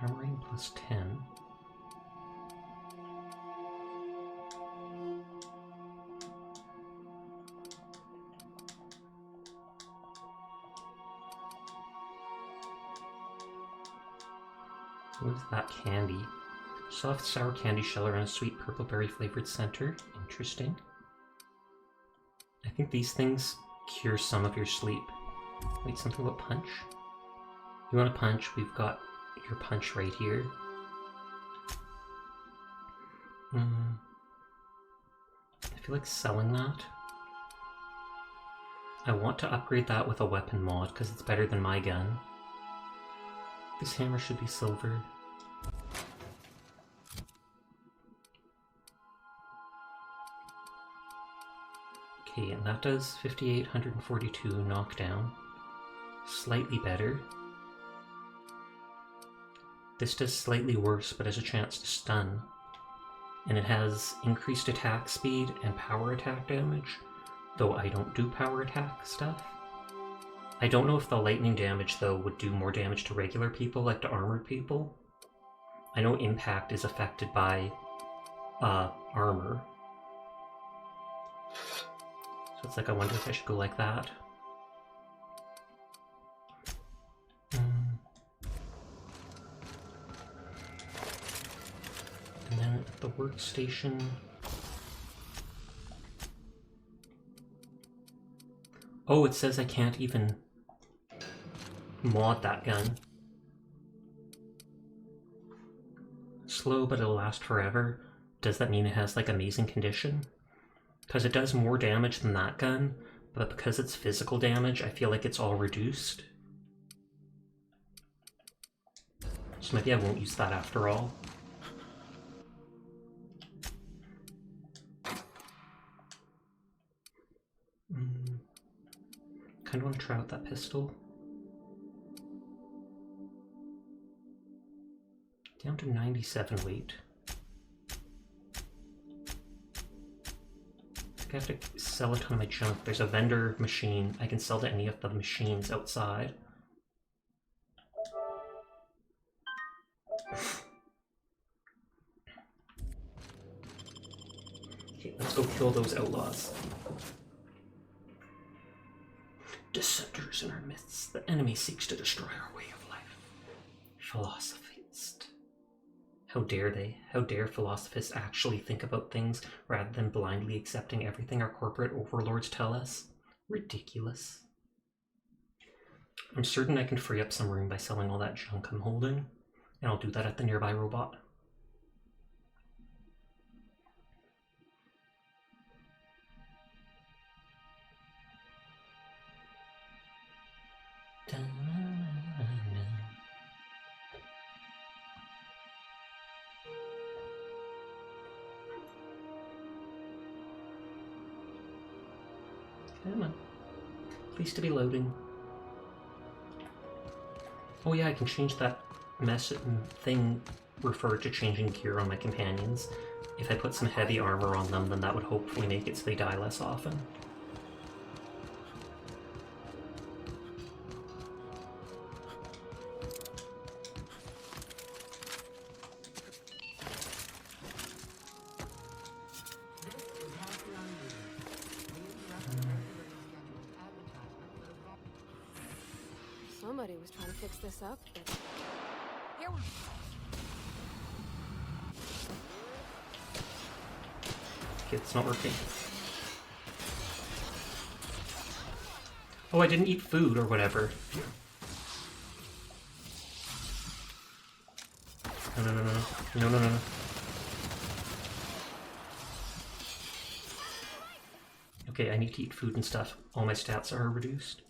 Armor rating plus 10. What is that candy? Soft sour candy shell around a sweet purple berry flavored center. Interesting. I think these things cure some of your sleep. Wait, something about punch? You want a punch? We've got your punch right here. I feel like selling that. I want to upgrade that with a weapon mod because it's better than my gun. This hammer should be silver. Okay, and that does 5,842 knockdown. Slightly better. This does slightly worse, but has a chance to stun. And it has increased attack speed and power attack damage, though I don't do power attack stuff. I don't know if the lightning damage, though, would do more damage to regular people like to armored people. I know impact is affected by armor. So it's like, I wonder if I should go like that. And then at the workstation... Oh, it says I can't even mod that gun. Slow, but it'll last forever. Does that mean it has, like, amazing condition? Because it does more damage than that gun, but because it's physical damage, I feel like it's all reduced. So maybe I won't use that after all. Kind of want to try out that pistol. Down to 97 weight. I have to sell a ton of my junk. There's a vendor machine. I can sell to any of the machines outside. Okay, let's go kill those outlaws. Dissenters in our midst. The enemy seeks to destroy our way of life. Philosophist. How dare they? How dare philosophists actually think about things rather than blindly accepting everything our corporate overlords tell us? Ridiculous. I'm certain I can free up some room by selling all that junk I'm holding, and I'll do that at the nearby robot. Come on. Please to be loading. Oh yeah, I can change that message thing referred to changing gear on my companions. If I put some heavy armor on them, then that would hopefully make it so they die less often. Somebody was trying to fix this up, but... Here we... Okay, it's not working. Oh, I didn't eat food or whatever. No, no, no, no, no, no, no, no. Okay, I need to eat food and stuff. All my stats are reduced.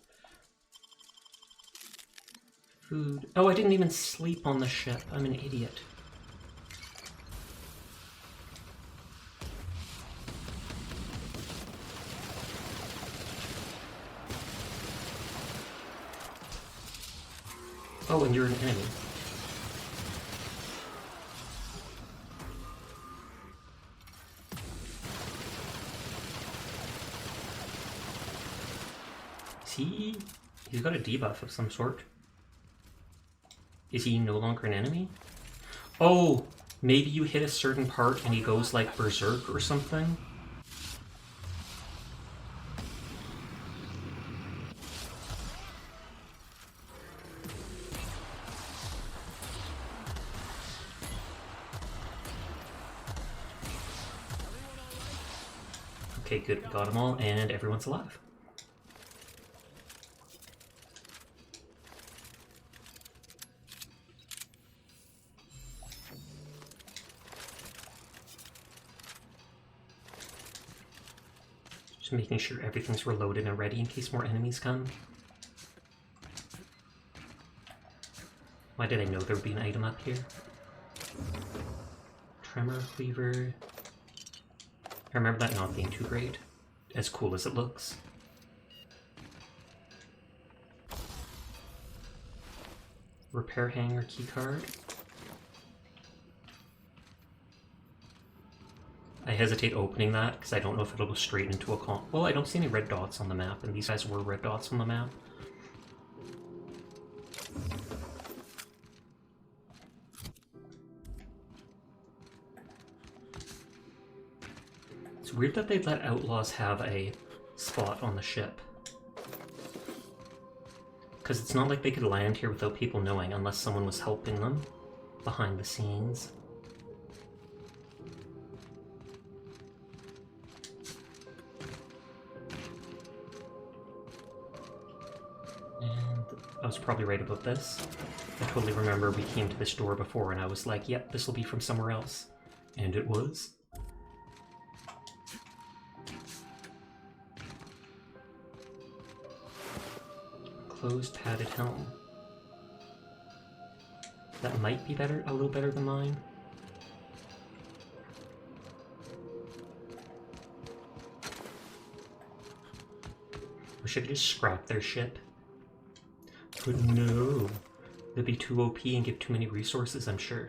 Food. Oh, I didn't even sleep on the ship. I'm an idiot. Oh, and you're an enemy. See? He's got a debuff of some sort. Is he no longer an enemy? Oh, maybe you hit a certain part and he goes like berserk or something? Okay, good. We got them all, and everyone's alive. Just making sure everything's reloaded and ready in case more enemies come. Why did I know there would be an item up here? Tremor cleaver. I remember that not being too great. As cool as it looks. Repair hanger keycard. I hesitate opening that because I don't know if it'll go straight into a well, I don't see any red dots on the map, and these guys were red dots on the map. It's weird that they let outlaws have a spot on the ship. Because it's not like they could land here without people knowing unless someone was helping them behind the scenes. And I was probably right about this. I totally remember we came to this door before and I was like, yep, this will be from somewhere else. And it was. Closed padded helm. That might be better, a little better than mine. Wish I could just scrap their ship. But no. They'd be too OP and give too many resources, I'm sure.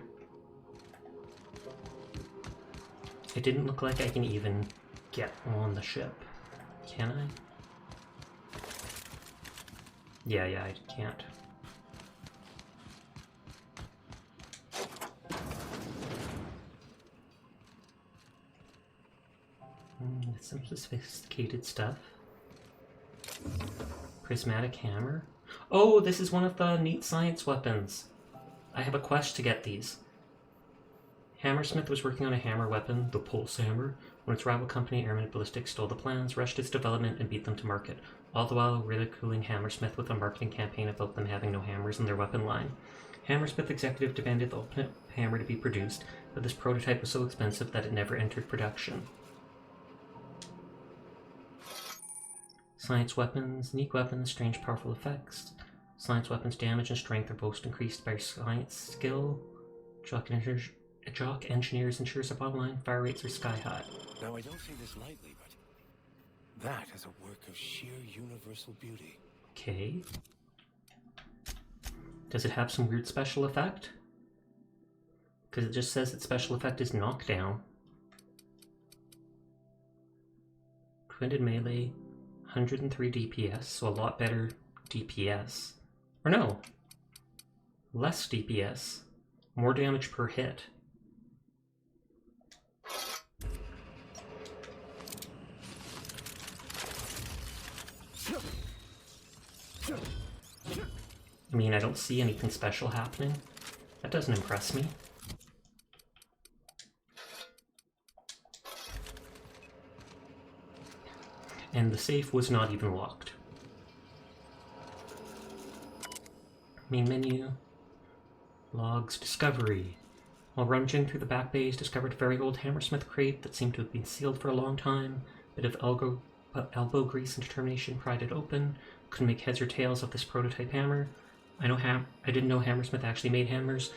It didn't look like I can even get on the ship. Can I? Yeah, I can't. Some sophisticated stuff. Prismatic hammer. Oh, this is one of the neat science weapons. I have a quest to get these. Hammersmith was working on a hammer weapon, the Pulse Hammer, when its rival company, Airman Ballistics, stole the plans, rushed its development, and beat them to market, all the while ridiculing Hammersmith with a marketing campaign about them having no hammers in their weapon line. Hammersmith executive demanded the ultimate hammer to be produced, but this prototype was so expensive that it never entered production. Science weapons, unique weapons, strange powerful effects. Science weapons damage and strength are both increased by your science skill. Jock engineers ensures a bottom line, fire rates are sky high. Now I don't say this lightly, but that is a work of sheer universal beauty. Okay. Does it have some weird special effect? Because it just says its special effect is knockdown. Twined melee, 103 DPS, so a lot better DPS. Or no, less DPS, more damage per hit. I mean, I don't see anything special happening. That doesn't impress me. And the safe was not even locked. Main menu. Logs. Discovery. While rummaging through the back bays, discovered a very old Hammersmith crate that seemed to have been sealed for a long time. Bit of elbow grease and determination pried it open. Couldn't make heads or tails of this prototype hammer. I didn't know Hammersmith actually made hammers.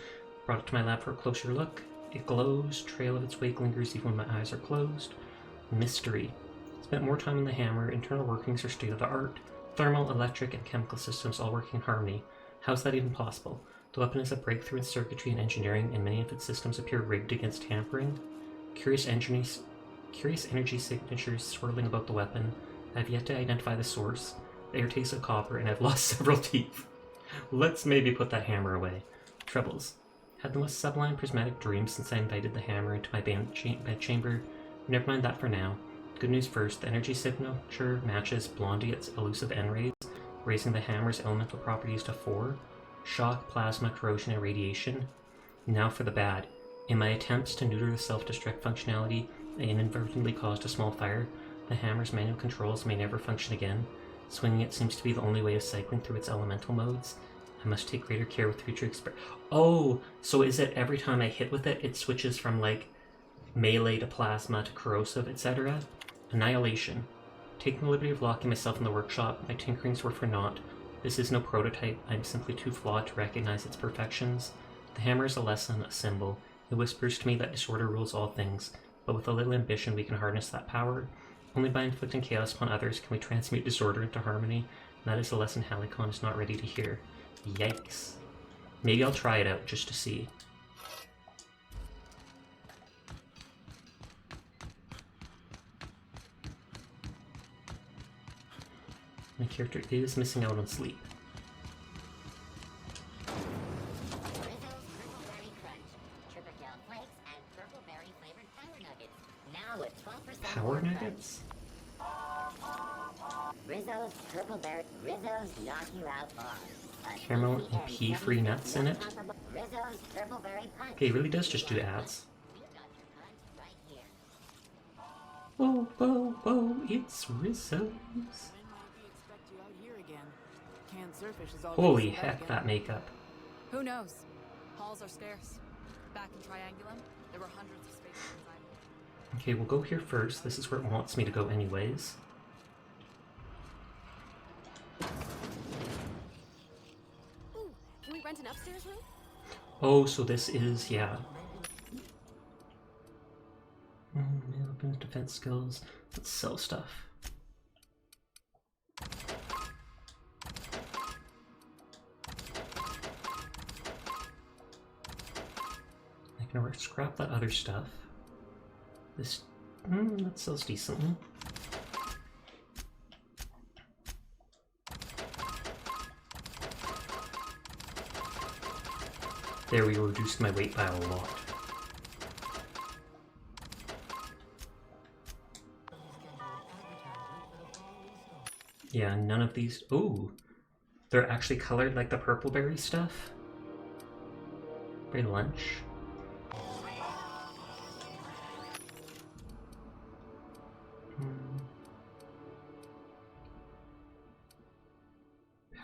Brought it to my lab for a closer look. It glows. Trail of its wake lingers even when my eyes are closed. Mystery. Spent more time on the hammer. Internal workings are state of the art. Thermal, electric, and chemical systems all working in harmony. How's that even possible? The weapon is a breakthrough in circuitry and engineering, and many of its systems appear rigged against tampering. Curious energy signatures swirling about the weapon. I have yet to identify the source. The air tastes of copper, and I've lost several teeth. Let's maybe put that hammer away. Troubles. Had the most sublime prismatic dream since I invited the hammer into my bedchamber. Never mind that for now. Good news first, the energy signature matches Blondie's elusive N-rays, raising the hammer's elemental properties to 4. Shock, plasma, corrosion, and radiation. Now for the bad. In my attempts to neuter the self-destruct functionality, I inadvertently caused a small fire. The hammer's manual controls may never function again. Swinging it seems to be the only way of cycling through its elemental modes. I must take greater care with future Oh, so is it every time I hit with it, it switches from, like, melee to plasma to corrosive, etc.? Annihilation. Taking the liberty of locking myself in the workshop, my tinkerings were for naught. This is no prototype, I am simply too flawed to recognize its perfections. The hammer is a lesson, a symbol. It whispers to me that disorder rules all things, but with a little ambition we can harness that power. Only by inflicting chaos upon others can we transmute disorder into harmony, and that is a lesson Halicon is not ready to hear. Yikes. Maybe I'll try it out just to see. My character is missing out on sleep. Power nuggets? Rizzo's purple berry. Rizzo's knock you out bars. Caramel and pea-free nuts in it? Rizzo's purple berry punch. Okay, it really does just do ads. Whoa, whoa, whoa, it's Rizzo's. Holy heck, that makeup. Who knows? Halls are scarce. Back in Triangulum, there were hundreds of space inside. Okay, we'll go here first. This is where it wants me to go anyways. Ooh, can we rent an upstairs room? Oh, so this is, yeah. Defense skills. Let's sell stuff. I can scrap that other stuff. This, that sells decently. There, we reduced my weight by a lot. Yeah, none of these. Ooh, they're actually colored like the purple berry stuff. Bring lunch.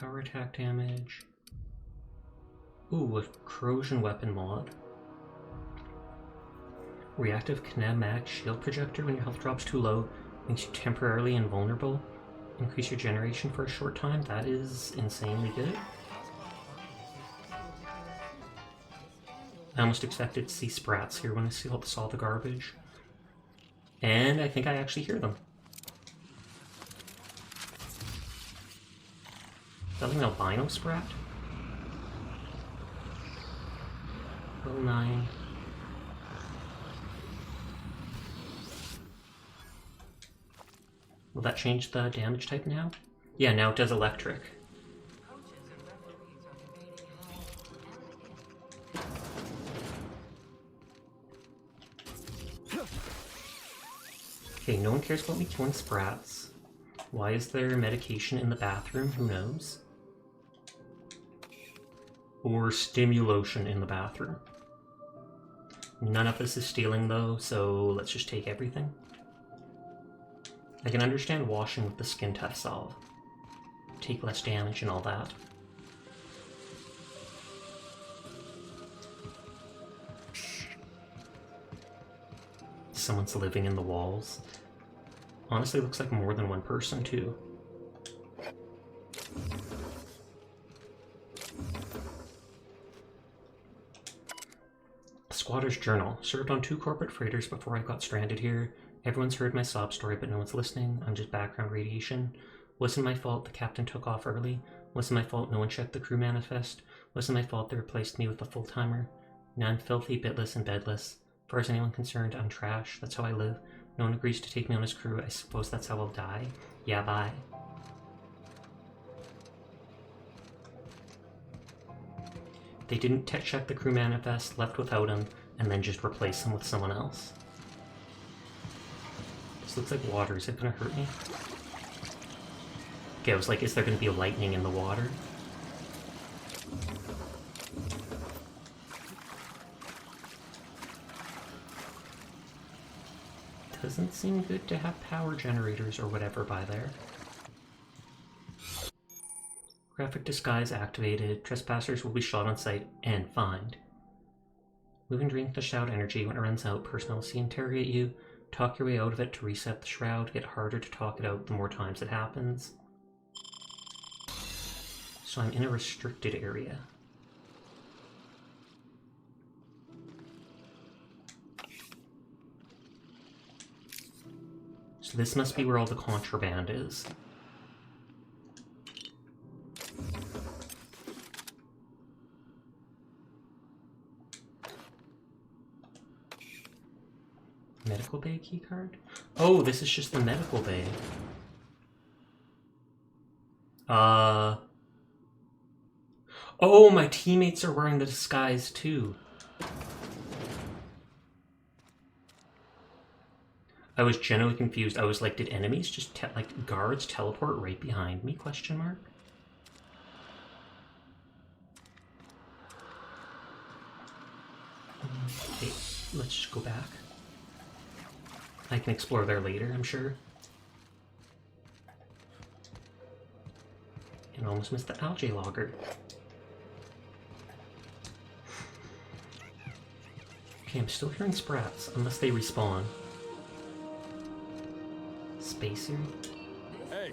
Power attack damage. Ooh, a corrosion weapon mod. Reactive kinematic shield projector when your health drops too low makes you temporarily invulnerable. Increase your generation for a short time. That is insanely good. I almost expected to see sprats here when I saw the garbage. And I think I actually hear them. Is that like an albino sprat? Level 9. Will that change the damage type now? Yeah, now it does electric. Okay, no one cares about me killing sprats. Why is there medication in the bathroom? Who knows? Or stimulation in the bathroom. None of this is stealing though, so let's just take everything. I can understand washing with the skin test solve. Take less damage and all that. Someone's living in the walls. Honestly, looks like more than one person too. Squatter's Journal. Served on 2 corporate freighters before I got stranded here. Everyone's heard my sob story, but no one's listening. I'm just background radiation. Wasn't my fault the captain took off early. Wasn't my fault no one checked the crew manifest. Wasn't my fault they replaced me with a full-timer. Now I'm filthy, bitless, and bedless. As far as anyone concerned, I'm trash. That's how I live. No one agrees to take me on his crew. I suppose that's how I'll die. Yeah, bye. They didn't check the crew manifest, left without him, and then just replace him with someone else. This looks like water. Is it gonna hurt me? Okay, I was like, is there gonna be lightning in the water? Doesn't seem good to have power generators or whatever by there. Graphic disguise activated. Trespassers will be shot on sight and fined. Moving drink to shout energy. When it runs out, personnel will interrogate you. Talk your way out of it to reset the shroud. Get harder to talk it out the more times it happens. So I'm in a restricted area. So this must be where all the contraband is. Medical bay keycard? Oh, this is just the medical bay. Oh, my teammates are wearing the disguise too. I was genuinely confused. I was like, did enemies just, like, guards teleport right behind me, question mark? Okay, let's just go back. I can explore there later, I'm sure. And almost missed the algae logger. Okay, I'm still hearing sprats, unless they respawn. Spacer? Hey.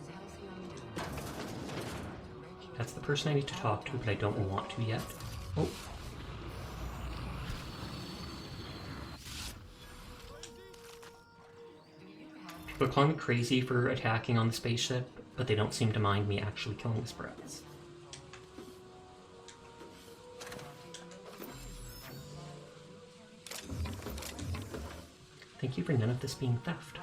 That's the person I need to talk to, but I don't want to yet. Oh. People are calling me crazy for attacking on the spaceship, but they don't seem to mind me actually killing the sprats. Thank you for none of this being theft.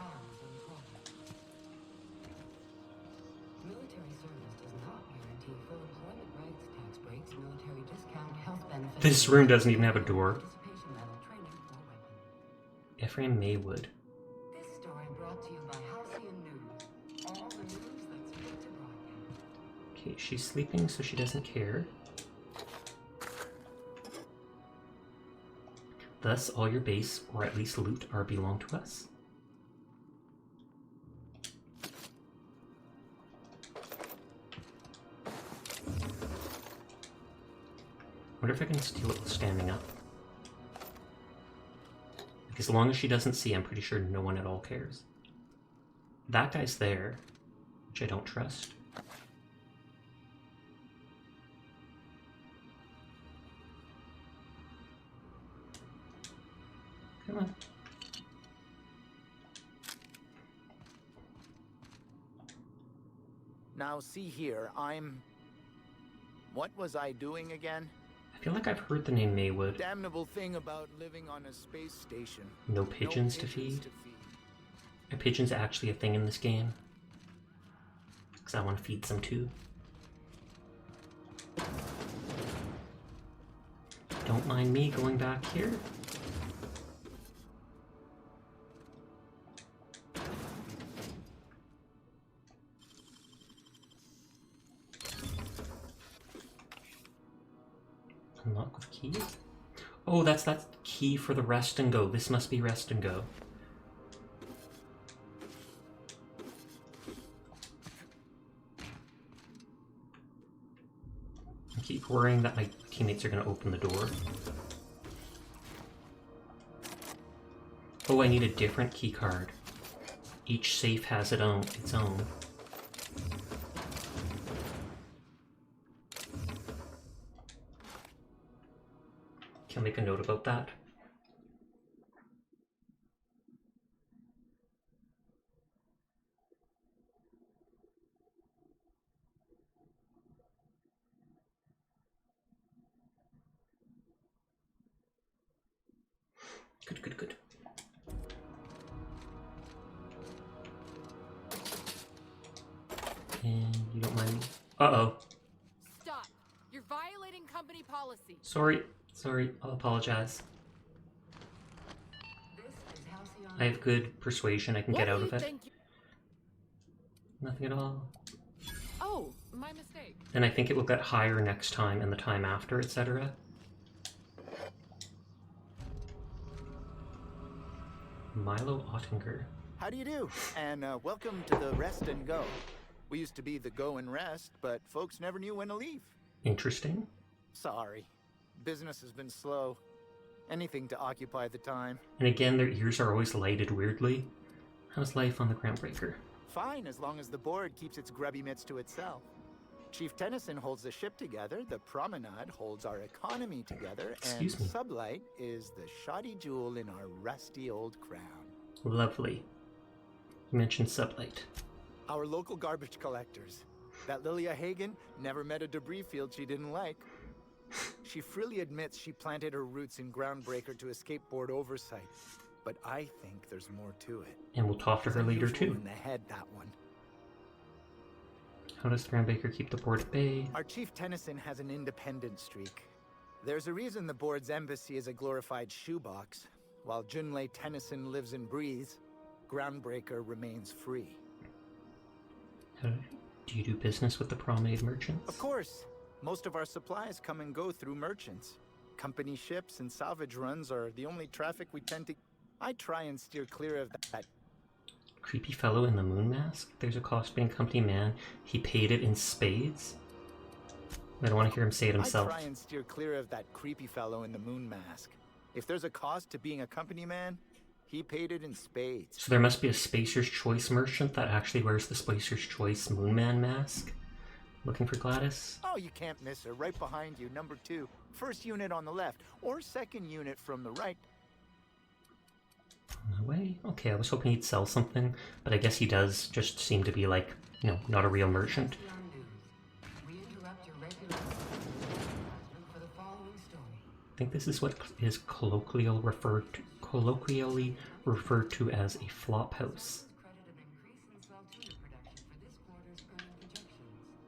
This room doesn't even have a door. Ephraim Maywood. This story brought to you by Halcyon News. All the news that's fit to broadcast. Okay, she's sleeping, so she doesn't care. Thus, all your base, or at least loot, are belong to us. I wonder if I can steal it standing up. Like, as long as she doesn't see, I'm pretty sure no one at all cares. That guy's there, which I don't trust. Come on. Now see here, what was I doing again? I feel like I've heard the name Maywood. Damnable thing about living on a space station. No pigeons to feed? Are pigeons actually a thing in this game? Because I want to feed some too. Don't mind me going back here. Unlock with key? Oh, that's that key for the rest and go. This must be rest and go. I keep worrying that my teammates are going to open the door. Oh, I need a different key card. Each safe has its own. Can I make a note about that? Good, good, good. And you don't mind me? Uh-oh. Stop! You're violating company policy. Sorry, I'll apologize. I have good persuasion, I can get out of it. Nothing at all. Oh, my mistake. And I think it will get higher next time and the time after, etc. Milo Ottinger. How do you do? And welcome to the Rest and Go. We used to be the Go and Rest, but folks never knew when to leave. Interesting. Sorry. Business has been slow. Anything to occupy the time. And again, their ears are always lighted weirdly. How's life on the Groundbreaker? Fine, as long as the board keeps its grubby mitts to itself. Chief Tennyson holds the ship together, the Promenade holds our economy together, and Sublight is the shoddy jewel in our rusty old crown. Lovely. You mentioned Sublight. Our local garbage collectors. That Lilia Hagen never met a debris field she didn't like. She freely admits she planted her roots in Groundbreaker to escape board oversight. But I think there's more to it. And we'll talk to her later too. In the head, that one. How does the Groundbreaker keep the board at bay? Our Chief Tennyson has an independent streak. There's a reason the board's embassy is a glorified shoebox. While Junlei Tennyson lives and breathes, Groundbreaker remains free. Do you do business with the Promenade merchants? Of course. Most of our supplies come and go through merchants. Company ships and salvage runs are the only traffic we tend to... I try and steer clear of that. Creepy fellow in the moon mask? There's a cost being company man. He paid it in spades? I don't want to hear him say it himself. I try and steer clear of that creepy fellow in the moon mask. If there's a cost to being a company man, he paid it in spades. So there must be a Spacer's Choice merchant that actually wears the Spacer's Choice Moonman mask? Looking for Gladys? Oh, you can't miss her. Right behind you, number 2. First unit on the left, or second unit from the right. On the way? Okay, I was hoping he'd sell something, but I guess he does just seem to be like, you know, not a real merchant. I think this is what is colloquially referred to as a flop house.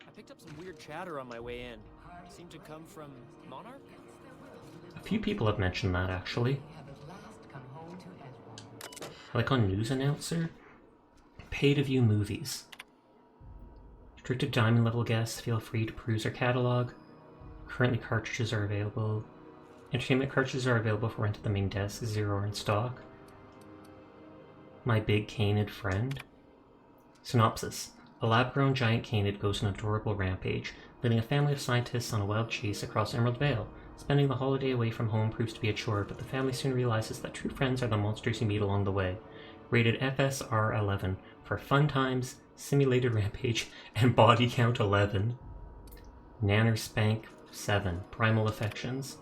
I picked up some weird chatter on my way in. Seemed to come from Monarch? A few people have mentioned that, actually. Like on News Announcer. Pay-to-view movies. Restricted diamond level guests, feel free to peruse our catalog. Currently cartridges are available. Entertainment cartridges are available for rent at the main desk. 0 are in stock. My big canid friend. Synopsis. A lab-grown giant canid goes on an adorable rampage, leading a family of scientists on a wild chase across Emerald Vale. Spending the holiday away from home proves to be a chore, but the family soon realizes that true friends are the monsters you meet along the way. Rated FSR 11 for fun times, simulated rampage, and body count 11. Nanner Spank 7, Primal Affections.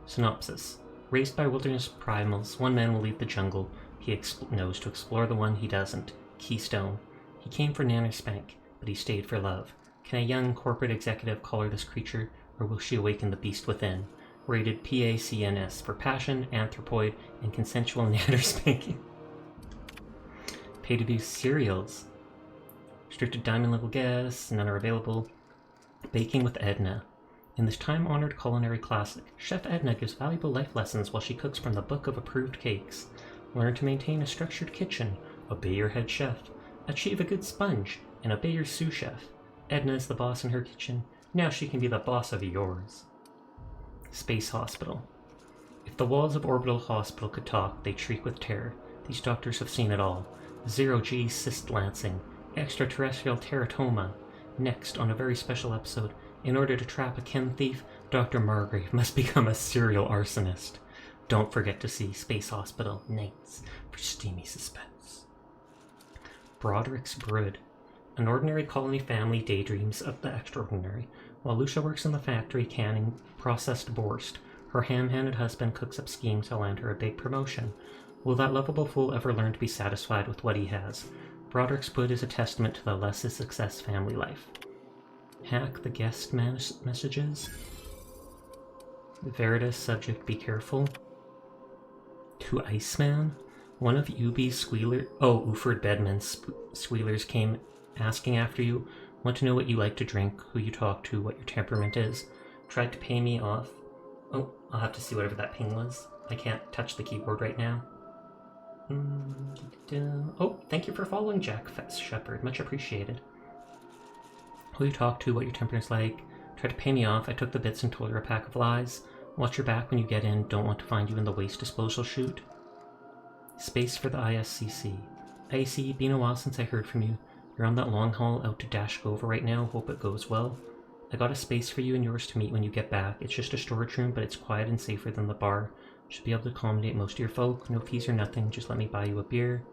Synopsis. Raised by wilderness primals, one man will leave the jungle he knows to explore the one he doesn't. Keystone. He came for Nanner Spank, but he stayed for love. Can a young corporate executive collar this creature, or will she awaken the beast within? Rated PACNS for passion, anthropoid, and consensual nanner spanking. Pay-to-view cereals. Restricted diamond level guests, none are available. Baking with Edna. In this time-honored culinary classic, Chef Edna gives valuable life lessons while she cooks from the Book of Approved Cakes. Learn to maintain a structured kitchen, obey your head chef, achieve a good sponge, and obey your sous chef. Edna is the boss in her kitchen. Now she can be the boss of yours. Space Hospital. If the walls of Orbital Hospital could talk, they'd shriek with terror. These doctors have seen it all. 0G cyst lancing, extraterrestrial teratoma. Next, on a very special episode, in order to trap a chem thief, Dr. Margrave must become a serial arsonist. Don't forget to see Space Hospital nights for steamy suspense. Broderick's Brood. An ordinary colony family daydreams of the extraordinary. While Lucia works in the factory canning processed borscht, her ham-handed husband cooks up schemes to land her a big promotion. Will that lovable fool ever learn to be satisfied with what he has? Broderick's Brood is a testament to the less is success family life. Hack the guest messages. Veritas subject be careful. To Iceman. One of Ubi's Uford Bedman's squealers came asking after you. Want to know what you like to drink, who you talk to, what your temperament is. Tried to pay me off. Oh, I'll have to see whatever that ping was. I can't touch the keyboard right now. Oh, thank you for following, Jack Shepherd. Much appreciated. Who you talk to, what your temperament is like. Tried to pay me off. I took the bits and told her a pack of lies. Watch your back when you get in. Don't want to find you in the waste disposal chute. Space for the ISCC. Icy, been a while since I heard from you. You're on that long haul out to Dash Cove right now. Hope it goes well. I got a space for you and yours to meet when you get back. It's just a storage room, but it's quiet and safer than the bar. Should be able to accommodate most of your folk. No fees or nothing. Just let me buy you a beer.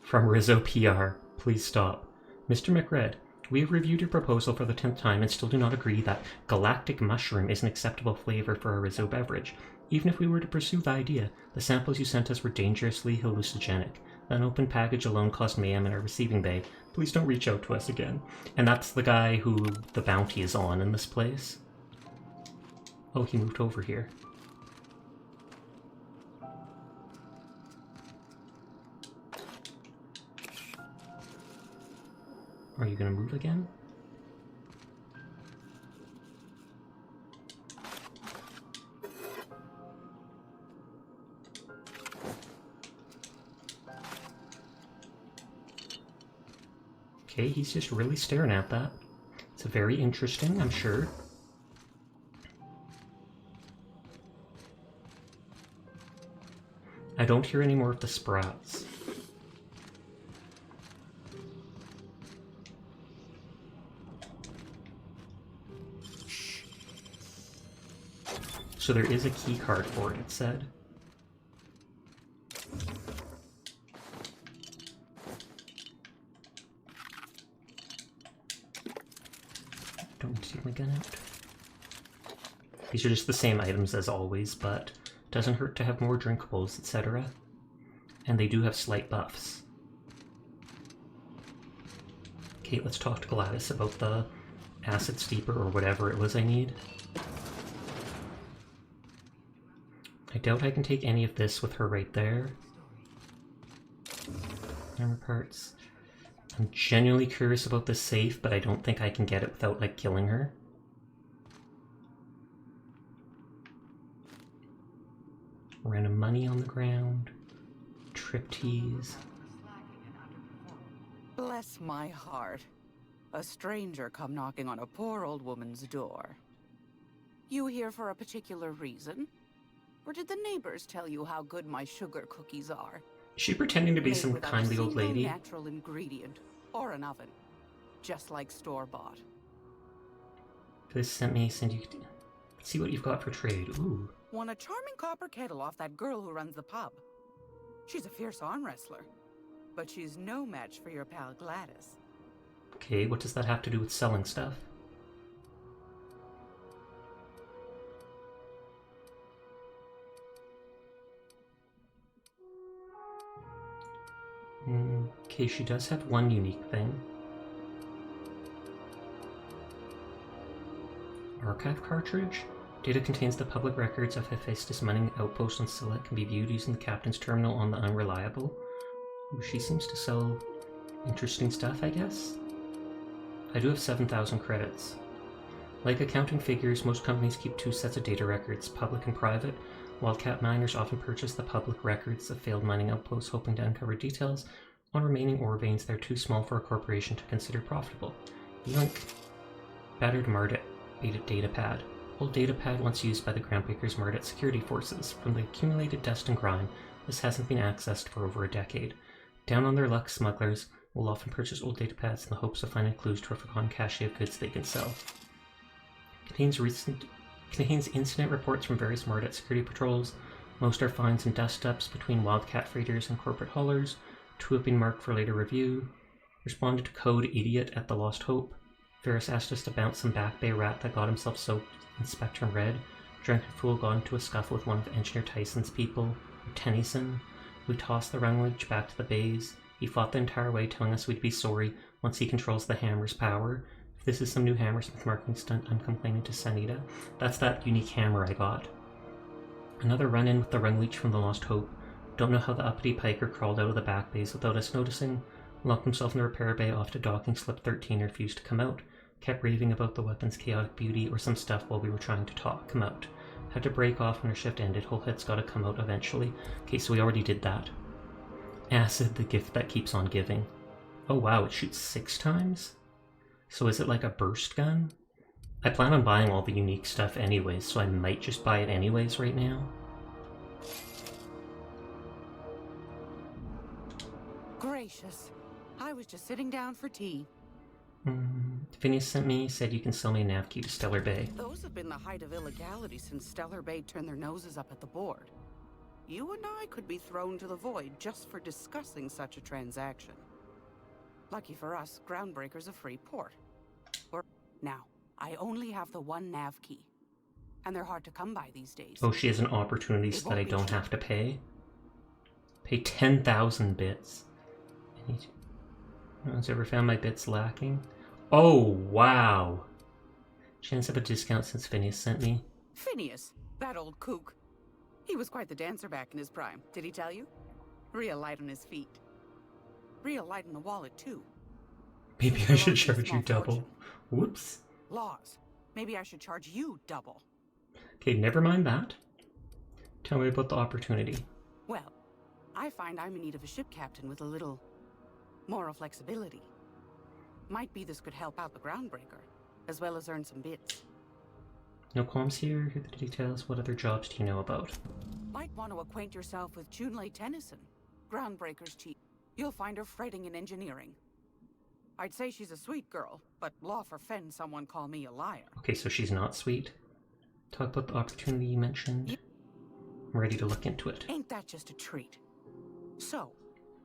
From Rizzo PR. Please stop. Mr. McRed, we have reviewed your proposal for the 10th time and still do not agree that galactic mushroom is an acceptable flavor for a Rizzo beverage. Even if we were to pursue the idea, the samples you sent us were dangerously hallucinogenic. An open package alone caused mayhem in our receiving bay. Please don't reach out to us again. And that's the guy who the bounty is on in this place. Oh, he moved over here. Are you gonna move again? Okay, he's just really staring at that. It's very interesting, I'm sure. I don't hear any more of the sprouts. So there is a key card for it, it said. Don't take my gun out. These are just the same items as always, but it doesn't hurt to have more drinkables, etc. And they do have slight buffs. Okay, let's talk to Gladys about the acid steeper or whatever it was I need. I doubt I can take any of this with her right there. Armor parts. I'm genuinely curious about this safe, but I don't think I can get it without, like, killing her. Random money on the ground. Trip teas. Bless my heart. A stranger come knocking on a poor old woman's door. You here for a particular reason? Or did the neighbors tell you how good my sugar cookies are? Is she pretending to be Made some without kindly a old single lady? natural ingredient or an oven, just like store-bought. This sent me, send you. Let's see what you've got for trade. Ooh. Won a charming copper kettle off that girl who runs the pub. She's a fierce arm wrestler, but she's no match for your pal Gladys. Okay, what does that have to do with selling stuff? Okay, she does have one unique thing. Archive cartridge? Data contains the public records of Hephaestus mining outpost on Scylla. Can be viewed using the captain's terminal on the Unreliable. Ooh, she seems to sell interesting stuff, I guess? I do have 7,000 credits. Like accounting figures, most companies keep two sets of data records, public and private. Wildcat miners often purchase the public records of failed mining outposts, hoping to uncover details on remaining ore veins that are too small for a corporation to consider profitable. Yoink. Battered Mardet data pad. Old data pad once used by the Groundbreaker's Mardet security forces. From the accumulated dust and grime, this hasn't been accessed for over a decade. Down on their luck, smugglers will often purchase old data pads in the hopes of finding clues to a forgotten cache of goods they can sell. Contains incident reports from various Mardet security patrols. Most are finds and dust-ups between Wildcat freighters and corporate haulers. 2 have been marked for later review. Responded to Code Idiot at the Lost Hope. Ferris asked us to bounce some Back Bay rat that got himself soaked in Spectrum Red. Drunken fool got into a scuffle with one of Engineer Tyson's people, Tennyson. We tossed the Rungleach back to the bays. He fought the entire way, telling us we'd be sorry once he controls the hammer's power. If this is some new Hammersmith marketing stunt, I'm complaining to Sanita. That's that unique hammer I got. Another run-in with the Rungleach from the Lost Hope. Don't know how the uppity piker crawled out of the back bays without us noticing. Locked himself in the repair bay off to docking slip 13 and refused to come out. Kept raving about the weapon's chaotic beauty or some stuff while we were trying to come out. Had to break off when our shift ended. Whole head's gotta come out eventually. Okay, so we already did that. Acid, the gift that keeps on giving. Oh wow, it shoots 6 times? So is it like a burst gun? I plan on buying all the unique stuff anyways, so I might just buy it anyways right now. Gracious. I was just sitting down for tea. Phineas sent me, said you can sell me a nav key to Stellar Bay. Those have been the height of illegality since Stellar Bay turned their noses up at the board. You and I could be thrown to the void just for discussing such a transaction. Lucky for us, Groundbreaker's a free port. Now, I only have the one nav key. And they're hard to come by these days. Oh, she has an opportunity so that I don't have to pay? Pay 10,000 bits. No one's ever found my bits lacking? Oh, wow. Chance of a discount since Phineas sent me. Phineas, that old kook. He was quite the dancer back in his prime. Did he tell you? Real light on his feet. Real light in the wallet, too. Maybe I should charge you double. Whoops. Laws. Maybe I should charge you double. Okay, never mind that. Tell me about the opportunity. Well, I find I'm in need of a ship captain with a little moral flexibility. Might be this could help out the Groundbreaker, as well as earn some bits. No qualms here. Here are the details. What other jobs do you know about? Might want to acquaint yourself with Junlei Tennyson, Groundbreaker's chief. You'll find her fretting in engineering. I'd say she's a sweet girl, but law forfend someone call me a liar. Okay, so she's not sweet. Talk about the opportunity you mentioned. I'm ready to look into it. Ain't that just a treat? So,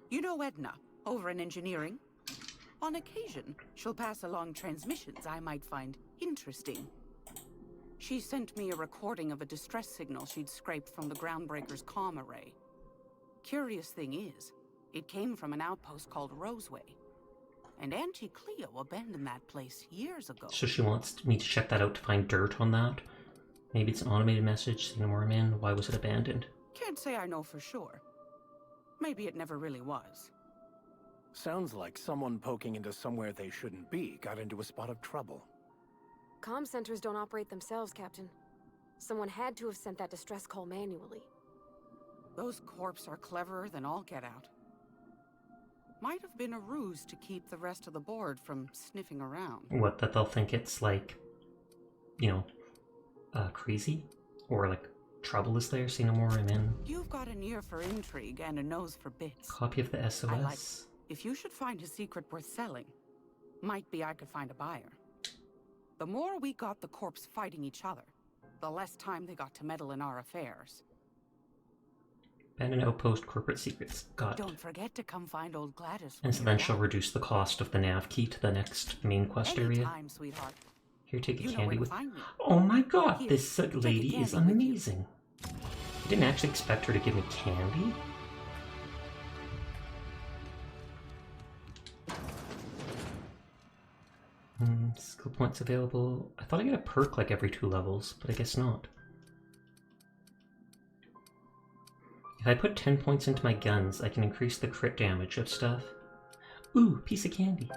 you know Edna, over in engineering? On occasion, she'll pass along transmissions I might find interesting. She sent me a recording of a distress signal she'd scraped from the Groundbreaker's comm array. Curious thing is, it came from an outpost called Roseway. And Auntie Cleo abandoned that place years ago. So she wants me to check that out to find dirt on that? Maybe it's an automated message, say no more man. Why was it abandoned? Can't say I know for sure. Maybe it never really was. Sounds like someone poking into somewhere they shouldn't be got into a spot of trouble. Comm centers don't operate themselves, Captain. Someone had to have sent that distress call manually. Those corps are cleverer than all get out. Might have been a ruse to keep the rest of the board from sniffing around. What, that they'll think it's like, you know, crazy? Or like trouble is there, say no more, I'm in. You've got an ear for intrigue and a nose for bits. Copy of the SOS. I like it. If you should find a secret worth selling, might be I could find a buyer. The more we got the corps fighting each other, the less time they got to meddle in our affairs. Abandoned outpost, corporate secrets. Got it. Don't forget to come find old Gladys. And so then she'll reduce the cost of the nav key to the next main quest area. Anytime, sweetheart. Here, take a You know candy where to with... find me. Oh my god, Here, this lady is amazing. I didn't actually expect her to give me candy. Skill points available. I thought I get a perk like every 2 levels, but I guess not. If I put 10 points into my guns, I can increase the crit damage of stuff. Ooh, piece of candy.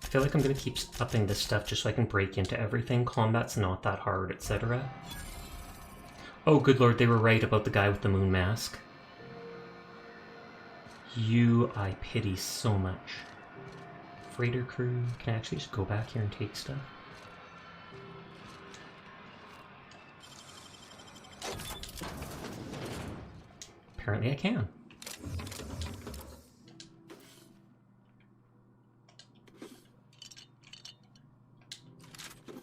I feel like I'm gonna keep upping this stuff just so I can break into everything. Combat's not that hard, etc. Oh, good lord, they were right about the guy with the moon mask. You, I pity so much. Freighter crew, can I actually just go back here and take stuff? Apparently I can.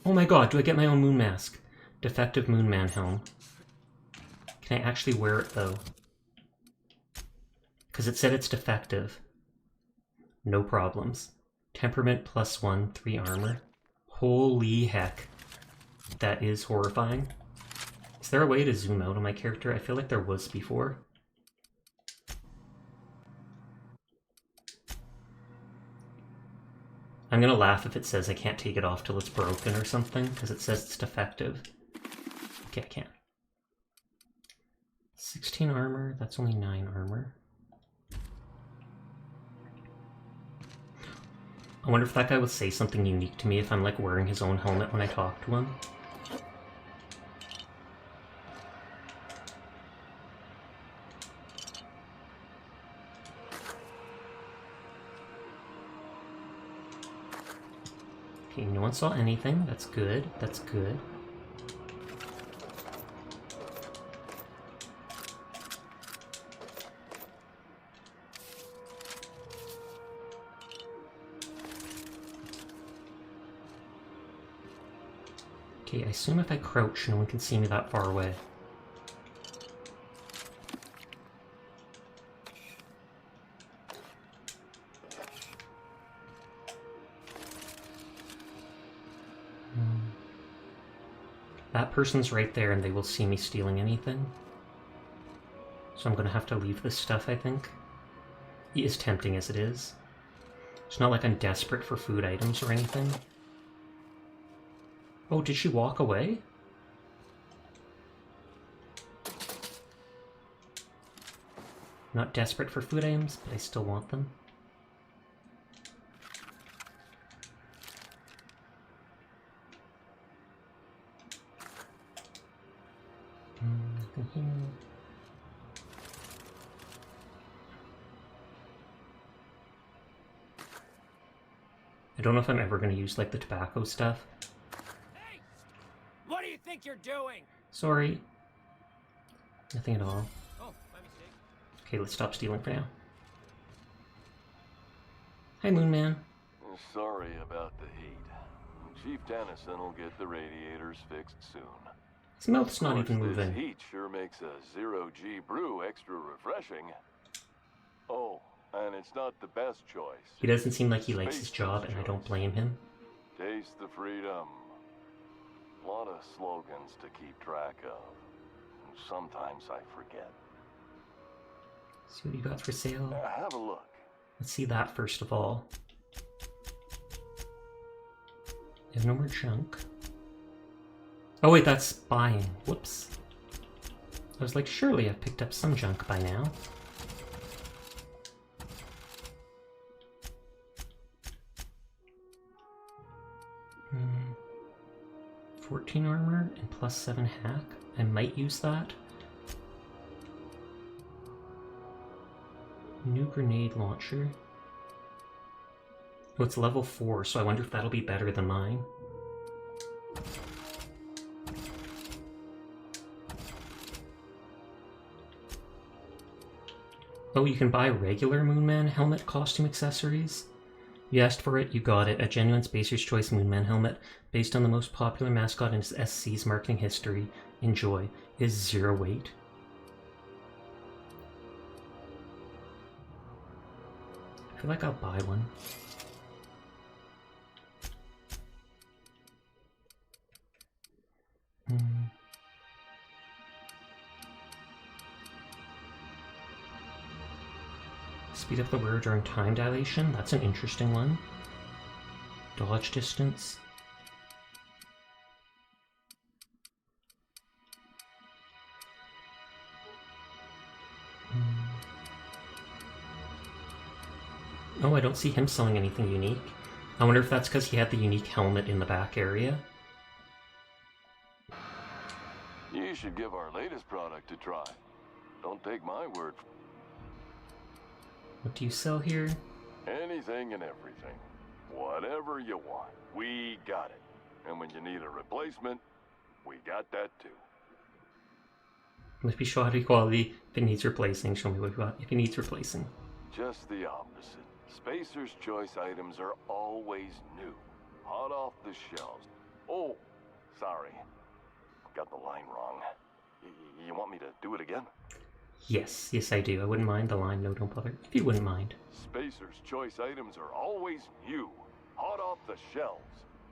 Oh my god, do I get my own moon mask? Defective moon man helm. Can I actually wear it though? Because it said it's defective. No problems. Temperament +1, 3 armor. Holy heck. That is horrifying. Is there a way to zoom out on my character? I feel like there was before. I'm gonna laugh if it says I can't take it off till it's broken or something, because it says it's defective. Okay, I can. 16 armor, that's only 9 armor. I wonder if that guy would say something unique to me if I'm like wearing his own helmet when I talk to him. Okay, no one saw anything. That's good. That's good. Okay, I assume if I crouch, no one can see me that far away. That person's right there and they will see me stealing anything. So I'm gonna have to leave this stuff, I think. As tempting as it is. It's not like I'm desperate for food items or anything. Oh, did she walk away? Not desperate for food items, but I still want them. I don't know if I'm ever going to use, like, the tobacco stuff. Hey! What do you think you're doing? Sorry. Nothing at all. Oh, my mistake. Okay, let's stop stealing for now. Hi, Moon Man. Sorry about the heat. Chief Tennyson will get the radiators fixed soon. His mouth's not even moving. This heat sure makes a zero-G brew extra refreshing. Oh, and it's not the best choice. He doesn't seem like he likes his job, and I don't blame him. Taste the freedom. A lot of slogans to keep track of. Sometimes I forget. See what you got for sale. Have a look. Let's see that first of all. I have no more junk. Oh wait, that's buying. Whoops. I was like, surely I've picked up some junk by now. Hmm. 14 armor and plus 7 hack. I might use that. New grenade launcher. Oh, it's level 4, so I wonder if that'll be better than mine. Oh, you can buy regular Moonman helmet costume accessories? You asked for it, you got it. A genuine Spacer's Choice Moonman helmet, based on the most popular mascot in SC's marketing history. Enjoy. Is 0 weight. I feel like I'll buy one. Speed up the wearer during time dilation. That's an interesting one. Dodge distance. Oh, I don't see him selling anything unique. I wonder if that's because he had the unique helmet in the back area. You should give our latest product a try. Don't take my word for it. What do you sell here? Anything and everything. Whatever you want, we got it. And when you need a replacement, we got that too. Must be shoddy quality. If it needs replacing, show me what you got. If it needs replacing. Just the opposite. Spacer's Choice items are always new. Hot off the shelves. Oh, sorry. Got the line wrong. You want me to do it again? Yes, yes I do. I wouldn't mind the line. No, don't bother. If you wouldn't mind. Spacer's Choice items are always new. Hot off the shelves.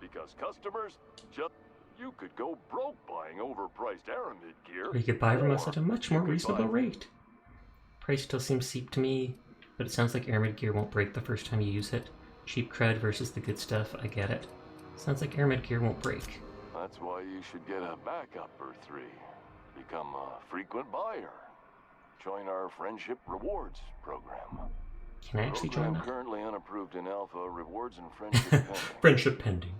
Because customers just... You could go broke buying overpriced Aramid gear. Or you could buy from us at a much more reasonable rate. Price still seems steep to me, but it sounds like Aramid gear won't break the first time you use it. Cheap cred versus the good stuff, I get it. Sounds like Aramid gear won't break. That's why you should get a backup or 3. Become a frequent buyer. Join our Friendship Rewards program. Can I actually join that? Currently unapproved in Alpha. Rewards and friendship pending. Friendship pending.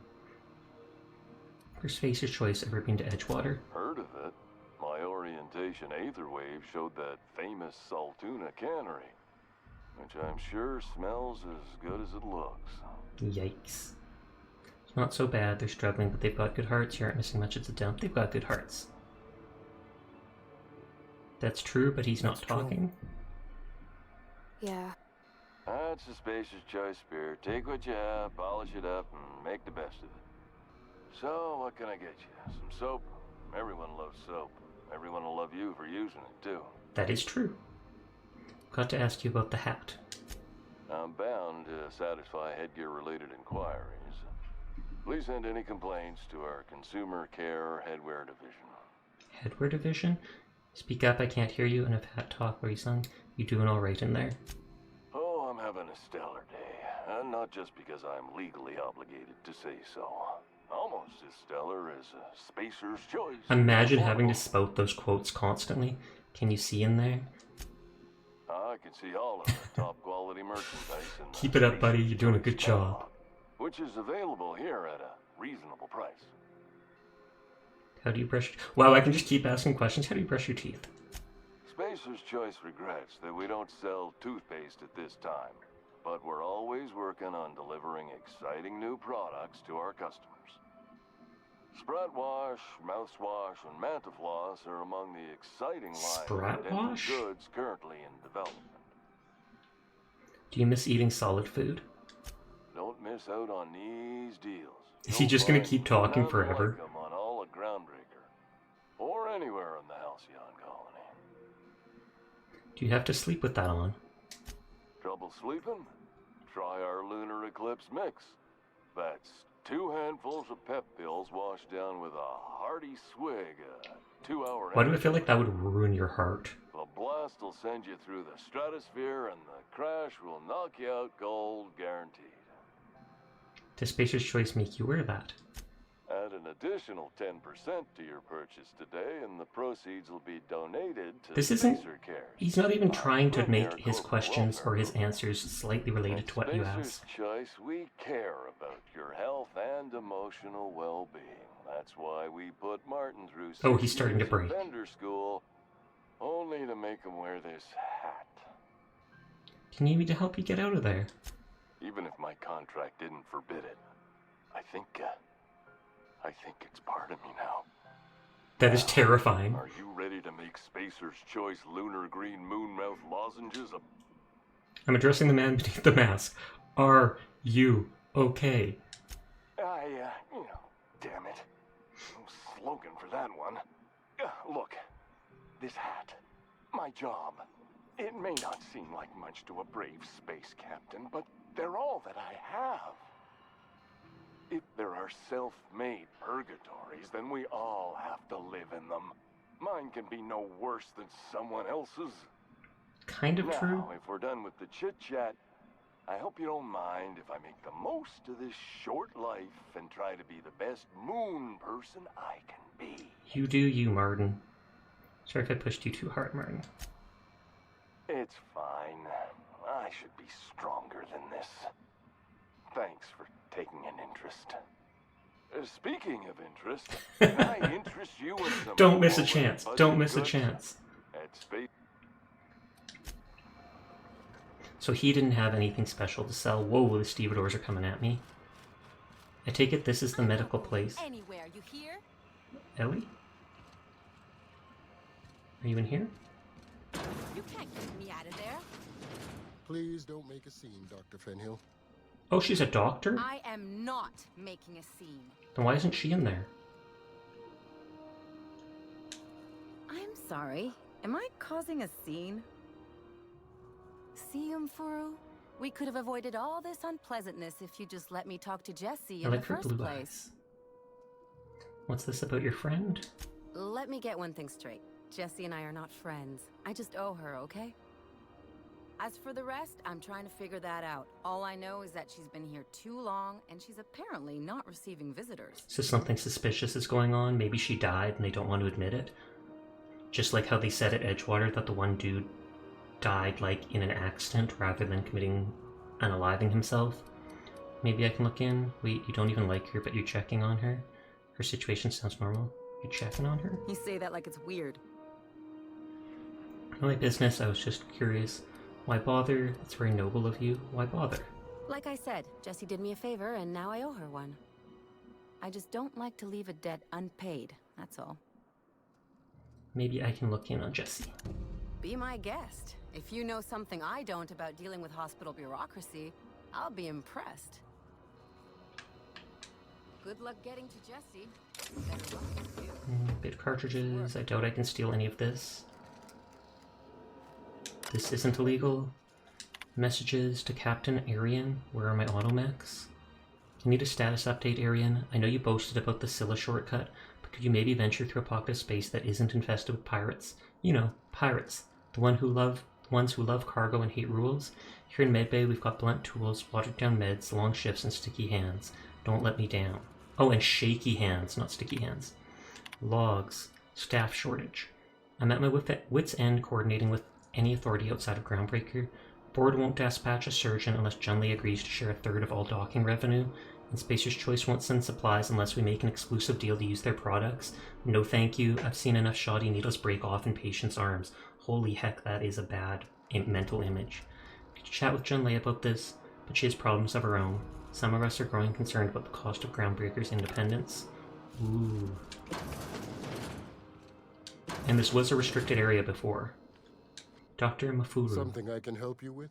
First Spacer's Choice ever been to Edgewater? Heard of it. My orientation Aether Wave showed that famous Saltuna cannery, which I'm sure smells as good as it looks. Yikes. It's not so bad. They're struggling, but they've got good hearts. You aren't missing much. It's a dump. They've got good hearts. That's true, but he's not talking. Yeah. That's the Spacer's Choice spirit. Take what you have, polish it up, and make the best of it. So, what can I get you? Some soap? Everyone loves soap. Everyone will love you for using it, too. That is true. Got to ask you about the hat. I'm bound to satisfy headgear-related inquiries. Please send any complaints to our Consumer Care Headwear Division. Headwear Division? Speak up, I can't hear you, and if hat talk where you sung, you doing alright in there? Oh, I'm having a stellar day. And not just because I'm legally obligated to say so. Almost as stellar as a Spacer's Choice. Imagine having to spout those quotes constantly. Can you see in there? I can see all of the top quality merchandise in the Keep it up, buddy. Spacer's You're doing a Choice good job. catalog, which is available here at a reasonable price. How do you brush... Wow, I can just keep asking questions. How do you brush your teeth? Spacer's Choice regrets that we don't sell toothpaste at this time, but we're always working on delivering exciting new products to our customers. Sprat Wash, Mouthwash, and Mantafloss are among the exciting lines Sprat of dental Wash? goods currently in development. Do you miss eating solid food? Don't miss out on these deals. Is he You'll just gonna find keep talking none forever? like 'em on all of Groundbreaker, or anywhere in the Halcyon colony. Do you have to sleep with that on? Trouble sleeping? Try our Lunar Eclipse mix. That's 2 handfuls of pep pills washed down with a hearty swig, a 2-hour Why do I feel like that would ruin your heart? The blast will send you through the stratosphere, and the crash will knock you out cold, guaranteed. Does Spacer's Choice make you wear that? Add an additional 10% to your purchase today, and the proceeds will be donated to This isn't... Spacer Cares. He's not even trying to Premier make his corporate questions welfare or his group. answers slightly related to what you Spacer's asked. Choice, we care about your health and emotional well-being. That's why we put Martin through 6 Oh, he's starting to years of break. vendor school, only to make him wear this hat. Do you need me to help you get out of there? Even if my contract didn't forbid it, I think it's part of me now. That is terrifying. Are you ready to make Spacer's Choice Lunar Green Moonmouth lozenges a... I'm addressing the man beneath the mask. Are you okay? Damn it. No slogan for that one. Look, this hat, my job. It may not seem like much to a brave space captain, but they're all that I have. If there are self-made purgatories, then we all have to live in them. Mine can be no worse than someone else's. Kind of now, true. If we're done with the chit-chat, I hope you don't mind if I make the most of this short life and try to be the best moon person I can be. You do you, Martin. Sorry if I pushed you too hard, Martin. It's fine. I should be stronger than this. Thanks for taking an interest. Speaking of interest, can I interest you in some... Don't miss a chance. Don't miss a chance. At space... So he didn't have anything special to sell. Whoa, the stevedores are coming at me. I take it this is the medical place. Anywhere, you hear? Ellie? Are you in here? You can't get me out of there. Please don't make a scene, Dr. Fenhill. Oh, she's a doctor? I am not making a scene. Then why isn't she in there? I'm sorry. Am I causing a scene? See, Umfuru? We could have avoided all this unpleasantness if you just let me talk to Jesse I in the like her first blue place. eyes. What's this about your friend? Let me get one thing straight. Jesse and I are not friends. I just owe her, okay? As for the rest, I'm trying to figure that out. All I know is that she's been here too long, and she's apparently not receiving visitors. So something suspicious is going on? Maybe she died and they don't want to admit it? Just like how they said at Edgewater that the one dude died, like, in an accident rather than committing unaliving himself. Maybe I can look in. Wait, you don't even like her, but you're checking on her? Her situation sounds normal. You're checking on her? You say that like it's weird. No, my business, I was just curious. Why bother? It's very noble of you. Why bother? Like I said, Jesse did me a favor, and now I owe her one. I just don't like to leave a debt unpaid, that's all. Maybe I can look in on Jesse. Be my guest. If you know something I don't about dealing with hospital bureaucracy, I'll be impressed. Good luck getting to Jesse. Better luck with you. Bit cartridges. I doubt I can steal any of this. This isn't illegal. Messages to Captain Arian. Where are my automechs? I need a status update, Arian. I know you boasted about the Scylla shortcut, but could you maybe venture through a pocket of space that isn't infested with pirates? You know, pirates. The ones who love cargo and hate rules. Here in Medbay, we've got blunt tools, watered down meds, long shifts, and sticky hands. Don't let me down. Oh, and shaky hands, not sticky hands. Logs. Staff shortage. I'm at my wit's end coordinating with any authority outside of Groundbreaker. Board won't dispatch a surgeon unless Junlei agrees to share a third of all docking revenue, and Spacer's Choice won't send supplies unless we make an exclusive deal to use their products. No thank you. I've seen enough shoddy needles break off in patients' arms. Holy heck, that is a bad mental image. Could you chat with Junlei about this? But she has problems of her own. Some of us are growing concerned about the cost of Groundbreaker's independence. Ooh. And this was a restricted area before. Dr. Mafuru. Something I can help you with?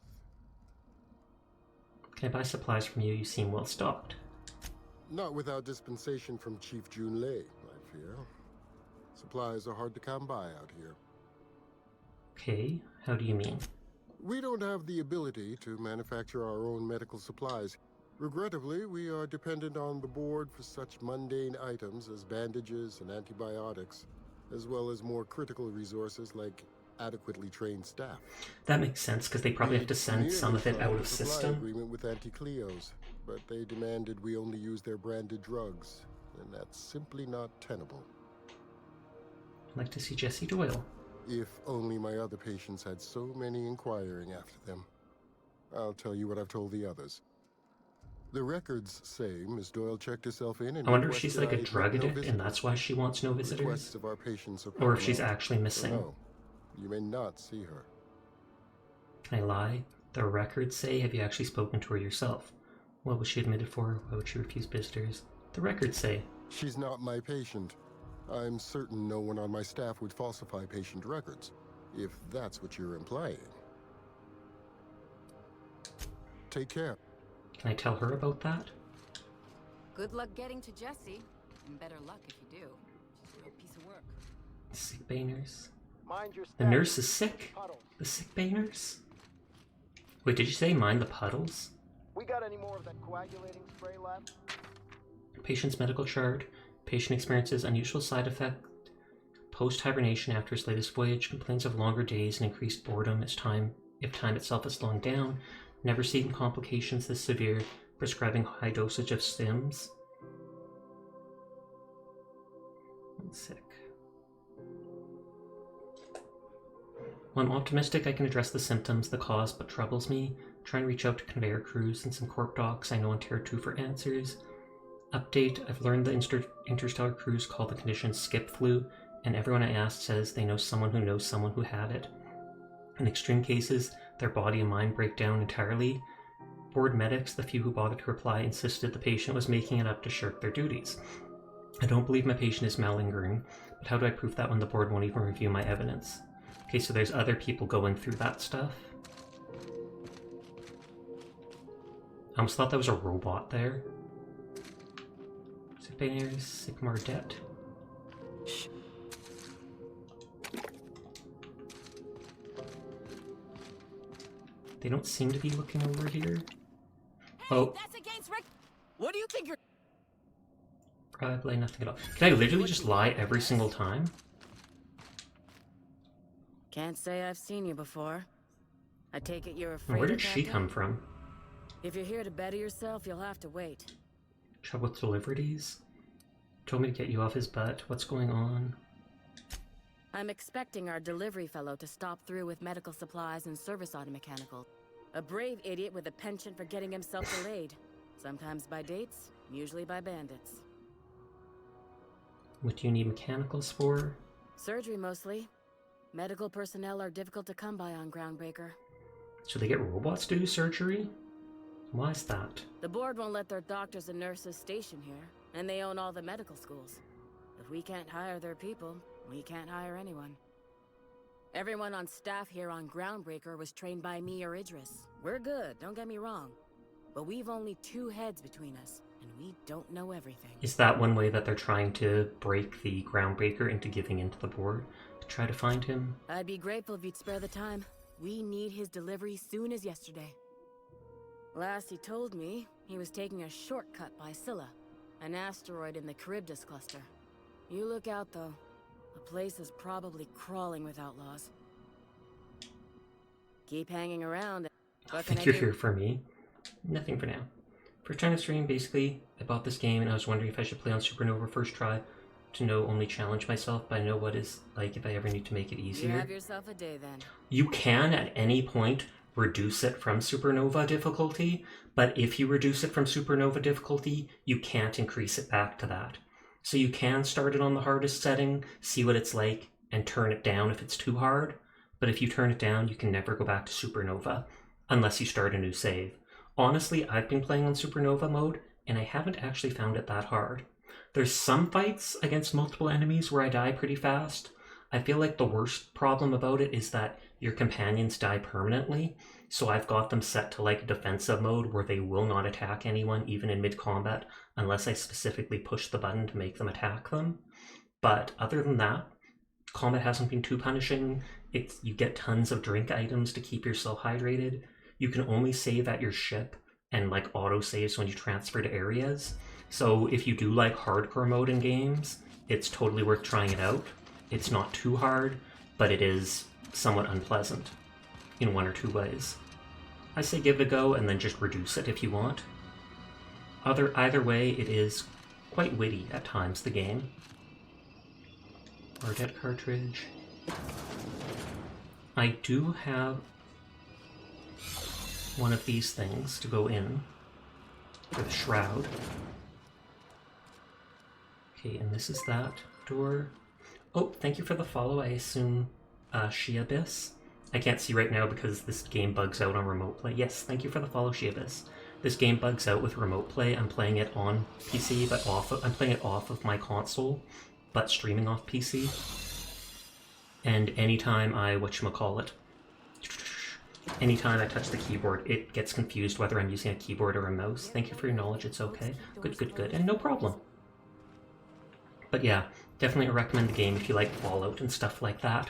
Can I buy supplies from you? You seem well stocked. Not without dispensation from Chief Junlei, I fear. Supplies are hard to come by out here. Okay, how do you mean? We don't have the ability to manufacture our own medical supplies. Regrettably, we are dependent on the board for such mundane items as bandages and antibiotics, as well as more critical resources like adequately trained staff. That makes sense, because they probably have to send some of it out of system. Agreement with Anti-Cleos, but they demanded we only use their branded drugs, and that's simply not tenable. I'd like to see Jesse Doyle. If only my other patients had so many inquiring after them. I'll tell you what I've told the others. The records say Miss Doyle checked herself in and I wonder if she's like a drug addict and that's why she wants no visitors. Of our patients or if she's actually missing. No, you may not see her. Can I lie? The records say, have you actually spoken to her yourself? What was she admitted for? Why would she refuse visitors? The records say. She's not my patient. I'm certain no one on my staff would falsify patient records, if that's what you're implying. Take care. Can I tell her about that? Good luck getting to Jesse, and better luck if you do. She's a real piece of work. Sick bay nurse. Mind your The nurse is sick? The sick bay nurse? Wait, did you say mind the puddles? We got any more of that coagulating spray left? Patient's medical chart. Patient experiences unusual side effect post-hibernation after his latest voyage, complains of longer days and increased boredom if time itself is slowing down, never seen complications this severe, prescribing high dosage of stims. I'm sick. While I'm optimistic I can address the symptoms, the cause but troubles me. Try and reach out to conveyor crews and some corp docs I know on Tier 2 for answers. Update, I've learned the interstellar crews call the condition skip flu, and everyone I asked says they know someone who had it. In extreme cases, their body and mind break down entirely. Board medics, the few who bothered to reply, insisted the patient was making it up to shirk their duties. I don't believe my patient is malingering, but how do I prove that when the board won't even review my evidence? Okay, so there's other people going through that stuff. I almost thought that was a robot there. Sick Banners, Sigmar Debt. Shh. They don't seem to be looking over here. Oh. That's against what do you think you're... Probably nothing at all. Can I literally just lie every single time? Can't say I've seen you before. I take it you're afraid. And where did she come from? If you're here to better yourself, you'll have to wait. Trouble with deliveries? Told me to get you off his butt. What's going on? I'm expecting our delivery fellow to stop through with medical supplies and service auto mechanical. A brave idiot with a penchant for getting himself delayed. Sometimes by dates, usually by bandits. What do you need mechanicals for? Surgery mostly. Medical personnel are difficult to come by on Groundbreaker. Should they get robots to do surgery? Why is that? The board won't let their doctors and nurses station here, and they own all the medical schools. If we can't hire their people, we can't hire anyone. Everyone on staff here on Groundbreaker was trained by me or Idris. We're good, don't get me wrong. But we've only 2 heads between us, and we don't know everything. Is that one way that they're trying to break the Groundbreaker into giving into the board? To try to find him? I'd be grateful if you'd spare the time. We need his delivery soon as yesterday. Last he told me, he was taking a shortcut by Scylla, an asteroid in the Charybdis cluster. You look out, though. The place is probably crawling with outlaws. Keep hanging around. I think you're here for me. Nothing for now. First time to stream, basically, I bought this game and I was wondering if I should play on Supernova first try to know only challenge myself, but I know what it's like if I ever need to make it easier. You have yourself a day then. You can, at any point, reduce it from Supernova difficulty, but if you reduce it from Supernova difficulty, you can't increase it back to that. So you can start it on the hardest setting, see what it's like, and turn it down if it's too hard, but if you turn it down, you can never go back to Supernova, unless you start a new save. Honestly, I've been playing on Supernova mode, and I haven't actually found it that hard. There's some fights against multiple enemies where I die pretty fast. I feel like the worst problem about it is that your companions die permanently, so I've got them set to like defensive mode where they will not attack anyone even in mid-combat unless I specifically push the button to make them attack them. But other than that, combat hasn't been too punishing. You get tons of drink items to keep yourself hydrated. You can only save at your ship and like auto saves when you transfer to areas. So if you do like hardcore mode in games, it's totally worth trying it out. It's not too hard, but it is somewhat unpleasant in one or two ways. I say give it a go and then just reduce it if you want. Either way, it is quite witty at times, the game. Ardet cartridge. I do have one of these things to go in for the shroud. Okay, and this is that door. Oh, thank you for the follow, I assume Sheabyss. I can't see right now because this game bugs out on remote play. Yes, thank you for the follow, Sheabyss. This game bugs out with remote play. I'm playing it on PC, but I'm playing it off of my console, but streaming off PC. And anytime anytime I touch the keyboard, it gets confused whether I'm using a keyboard or a mouse. Thank you for your knowledge, it's okay. Good, and no problem. But yeah, definitely recommend the game if you like Fallout and stuff like that.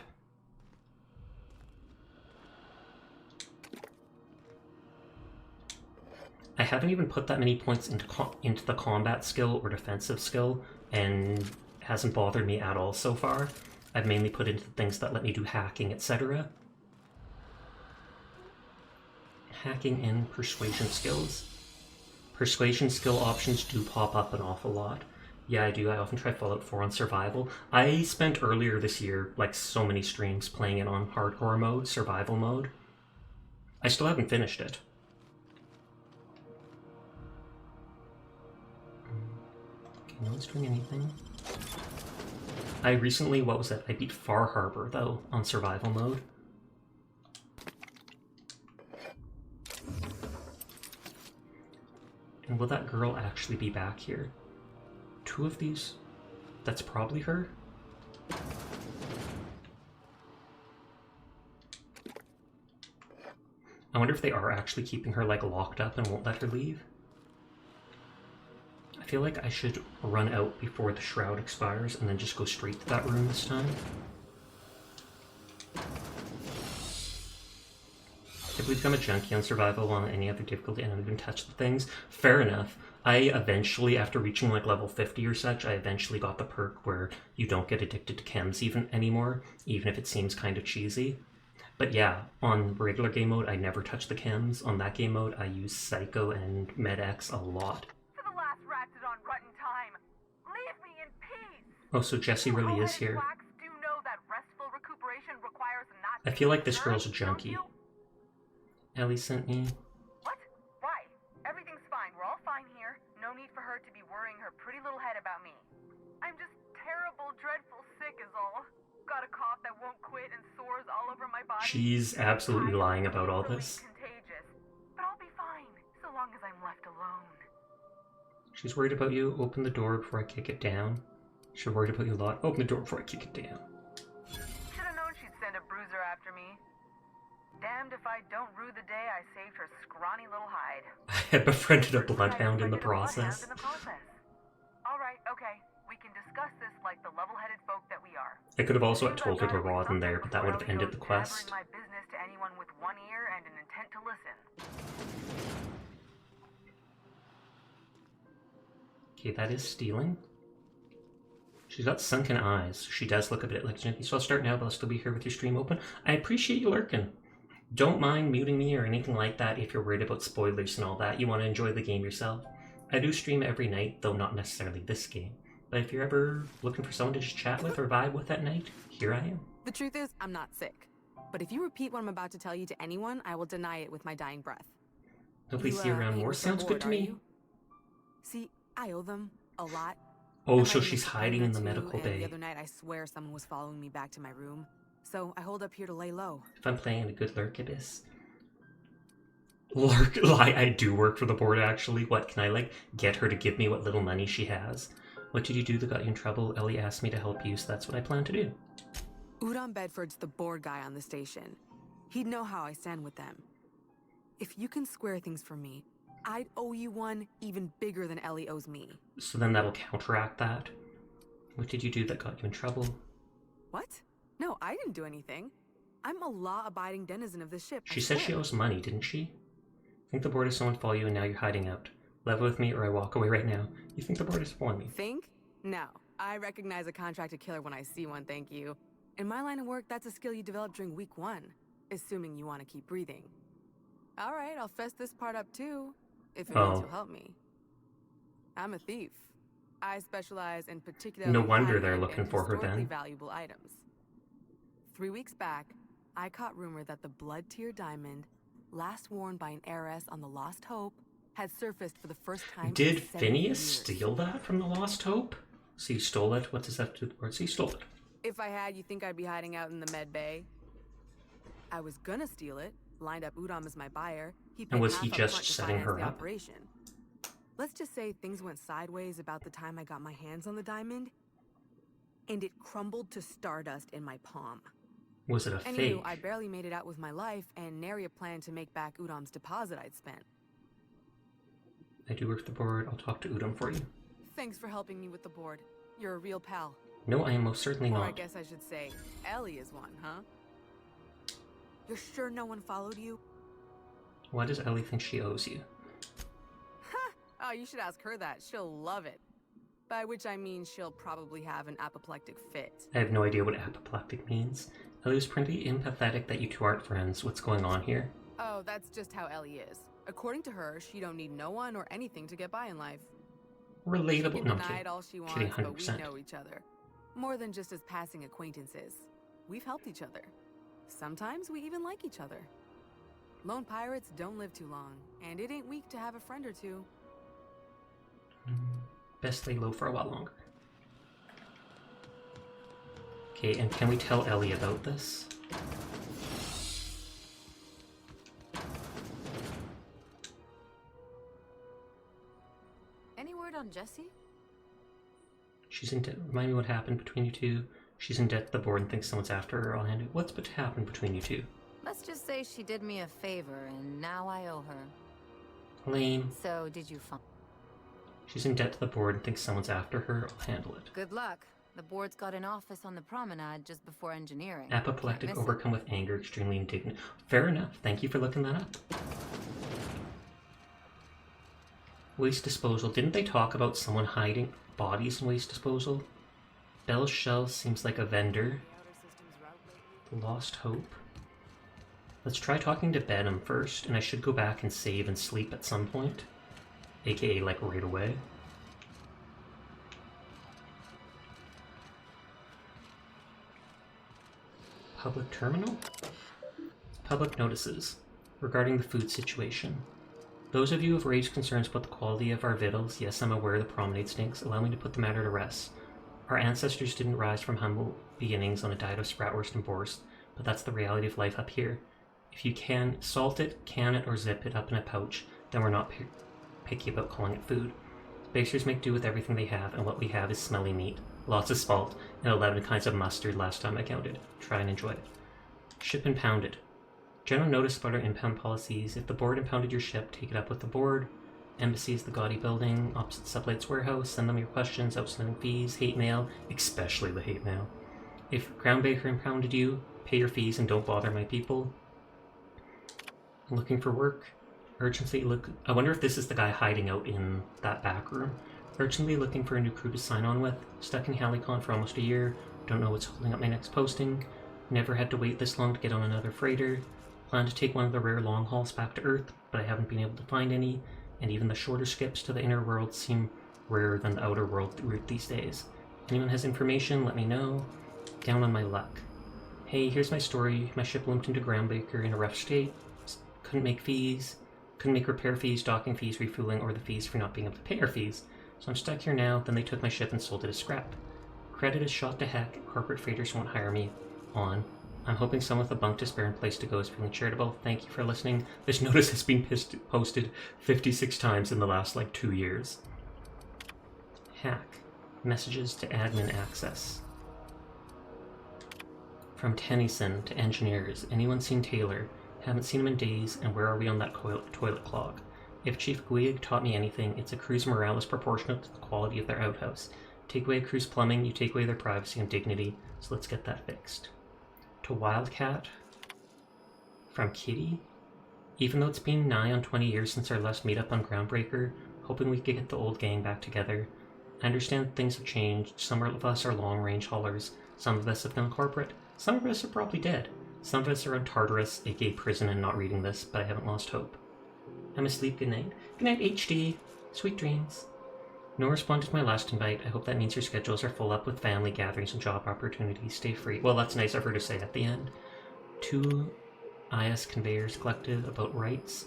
I haven't even put that many points into the combat skill or defensive skill, and it hasn't bothered me at all so far. I've mainly put into things that let me do hacking, etc. Hacking and persuasion skills. Persuasion skill options do pop up an awful lot. Yeah, I do. I often try Fallout 4 on survival. I spent earlier this year, like so many streams, playing it on hardcore mode, survival mode. I still haven't finished it. Okay, no one's doing anything. I recently, what was it? I beat Far Harbor, though, on survival mode. And will that girl actually be back here? Two of these? That's probably her? I wonder if they are actually keeping her, like, locked up and won't let her leave. I feel like I should run out before the shroud expires and then just go straight to that room this time. If we become a junkie on survival on any other difficulty and I don't even touch the things, fair enough. I eventually, after reaching like level 50 or such, I eventually got the perk where you don't get addicted to chems anymore, even if it seems kind of cheesy. But yeah, on regular game mode, I never touch the chems. On that game mode, I use Psycho and MedX a lot. Oh, so Jessie really is here. I feel like this girl's a junkie. Ellie sent me. What? Why? Everything's fine. We're all fine here. No need for her to be worrying her pretty little head about me. I'm just terrible, dreadful sick is all. Got a cough that won't quit and sores all over my body. She's absolutely lying about all this. Contagious. But I'll be fine, so long as I'm left alone. She's worried about you. Open the door before I kick it down. She's worried about you a lot. Open the door before I kick it down. Should've known she'd send a bruiser after me. Damn damned if I don't rue the day I saved her scrawny little hide. I had befriended a bloodhound in the process. Alright, okay. We can discuss this like the level-headed folk that we are. I could have also told her to rot in there, but that would have ended the quest. My business to anyone with one ear and an intent to listen. Okay, that is stealing. She's got sunken eyes. She does look a bit like Jimmy. So I'll start now, but I'll still be here with your stream open. I appreciate you lurking. Don't mind muting me or anything like that if you're worried about spoilers and all that. You want to enjoy the game yourself. I do stream every night, though not necessarily this game. But if you're ever looking for someone to just chat with or vibe with at night, here I am. The truth is, I'm not sick. But if you repeat what I'm about to tell you to anyone, I will deny it with my dying breath. Hopefully see you around more. Sounds good to me. See, I owe them a lot. Oh, so she's hiding in the medical bay. The other night, I swear someone was following me back to my room. So I hold up here to lay low. If I'm playing a good lurk, it is. Lurk, I do work for the board actually. What, can I like get her to give me what little money she has? What did you do that got you in trouble? Ellie asked me to help you, so that's what I plan to do. Udon Bedford's the board guy on the station. He'd know how I stand with them. If you can square things for me, I'd owe you one even bigger than Ellie owes me. So then that'll counteract that. What did you do that got you in trouble? What? No, I didn't do anything. I'm a law-abiding denizen of this ship. She said she owes money, didn't she? I think the board is someone follow you and now you're hiding out. Level with me or I walk away right now. You think the board is following me? Think? No. I recognize a contracted killer when I see one, thank you. In my line of work, that's a skill you develop during week 1. Assuming you want to keep breathing. Alright, I'll fess this part up too. If it means you'll help me. I'm a thief. I specialize in particularly no wonder they're looking for her then. Valuable items. 3 weeks back, I caught rumor that the blood tier diamond, last worn by an heiress on the Lost Hope, had surfaced for the first time. Did Phineas steal that from the Lost Hope? So you stole it? What does that do to the word? So you stole it. If I had, you think I'd be hiding out in the med bay? I was gonna steal it, lined up Udom as my buyer. And was he just setting her up? Operation. Let's just say things went sideways about the time I got my hands on the diamond, and it crumbled to stardust in my palm. Was it a fake? I barely made it out with my life, and nary a plan to make back Udom's deposit I'd spent. I do work the board. I'll talk to Udom for you. Thanks for helping me with the board. You're a real pal. No, I am most certainly not. Or I guess I should say, Ellie is one, huh? You're sure no one followed you? Why does Ellie think she owes you? Ha! Oh, you should ask her that. She'll love it. By which I mean she'll probably have an apoplectic fit. I have no idea what apoplectic means. Ellie was pretty empathetic that you two aren't friends. What's going on here? Oh, that's just how Ellie is. According to her, she don't need no one or anything to get by in life. Relatable. No, I'm kidding. All she wants, kidding, 100%. But we know each other. More than just as passing acquaintances. We've helped each other. Sometimes we even like each other. Lone pirates don't live too long, and it ain't weak to have a friend or two. Best lay low for a while longer. Okay, and can we tell Ellie about this? Any word on Jessie? She's in debt. Remind me what happened between you two. She's in debt to the board and thinks someone's after her. I'll hand it. What's but happened between you two? Let's just say she did me a favor, and now I owe her. Lame. So, did you find... She's in debt to the board and thinks someone's after her. I'll handle it. Good luck. The board's got an office on the promenade just before engineering. Apoplectic, overcome with anger, extremely indignant. Fair enough. Thank you for looking that up. Waste disposal. Didn't they talk about someone hiding bodies in waste disposal? Bell's Shell seems like a vendor. The Lost Hope. Let's try talking to Benham first, and I should go back and save and sleep at some point. AKA, like, right away. Public terminal? Public notices. Regarding the food situation. Those of you who have raised concerns about the quality of our victuals, yes, I'm aware the promenade stinks, allow me to put the matter to rest. Our ancestors didn't rise from humble beginnings on a diet of spratwurst and borst, but that's the reality of life up here. If you can salt it, can it, or zip it up in a pouch, then we're not picky about calling it food. Basers make do with everything they have, and what we have is smelly meat, lots of salt, and 11 kinds of mustard last time I counted. Try and enjoy it. Ship and pounded. General notice about our impound policies. If the board impounded your ship, take it up with the board. Embassy is the gaudy building opposite Sublight's warehouse. Send them your questions, outstanding fees, hate mail, especially the hate mail. If Groundbreaker impounded you, pay your fees and don't bother my people. Looking for work. Urgently look. I wonder if this is the guy hiding out in that back room. Urgently looking for a new crew to sign on with. Stuck in Halicon for almost a year. Don't know what's holding up my next posting. Never had to wait this long to get on another freighter. Plan to take one of the rare long hauls back to Earth, but I haven't been able to find any, and even the shorter skips to the inner world seem rarer than the outer world route these days. Anyone has information, let me know. Down on my luck. Hey, here's my story. My ship limped into Groundbreaker in a rough state. Couldn't make repair fees, docking fees, refueling, or the fees for not being able to pay our fees. So I'm stuck here now. Then they took my ship and sold it as scrap. Credit is shot to heck. Corporate freighters won't hire me on. I'm hoping someone with a bunk to spare and place to go is feeling charitable. Thank you for listening. This notice has been posted 56 times in the last, 2 years. Hack. Messages to admin access. From Tennyson to engineers. Anyone seen Taylor? Haven't seen him in days, and where are we on that toilet clog? If Chief Guig taught me anything, it's a crew's morale is proportionate to the quality of their outhouse. Take away a crew's plumbing, you take away their privacy and dignity, so let's get that fixed. To Wildcat. From Kitty. Even though it's been nigh on 20 years since our last meetup on Groundbreaker, hoping we could get the old gang back together. I understand things have changed. Some of us are long-range haulers. Some of us have gone corporate. Some of us are probably dead. Some of us are on Tartarus, aka prison, and not reading this, but I haven't lost hope. I'm asleep. Good night. Good night, HD. Sweet dreams. No response to my last invite. I hope that means your schedules are full up with family gatherings and job opportunities. Stay free. Well, that's nice of her to say at the end. 2 IS Conveyors Collective about rights.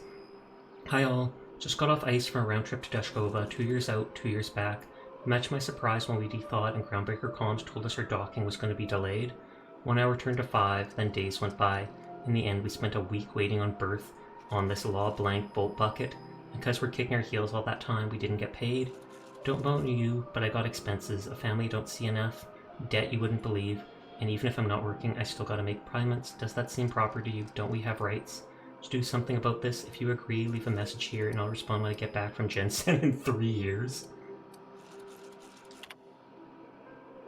Hi all. Just got off ice from a round trip to Dashkova, 2 years out, 2 years back. Much my surprise when we de-thawed and Groundbreaker comms told us our docking was going to be delayed. 1 hour turned to 5, then days went by. In the end, we spent a week waiting on berth on this law-blank bolt bucket. Because we're kicking our heels all that time, we didn't get paid. Don't vote you, but I got expenses, a family you don't see enough, debt you wouldn't believe, and even if I'm not working, I still gotta make payments. Does that seem proper to you? Don't we have rights? To do something about this. If you agree, leave a message here and I'll respond when I get back from Jensen in 3 years.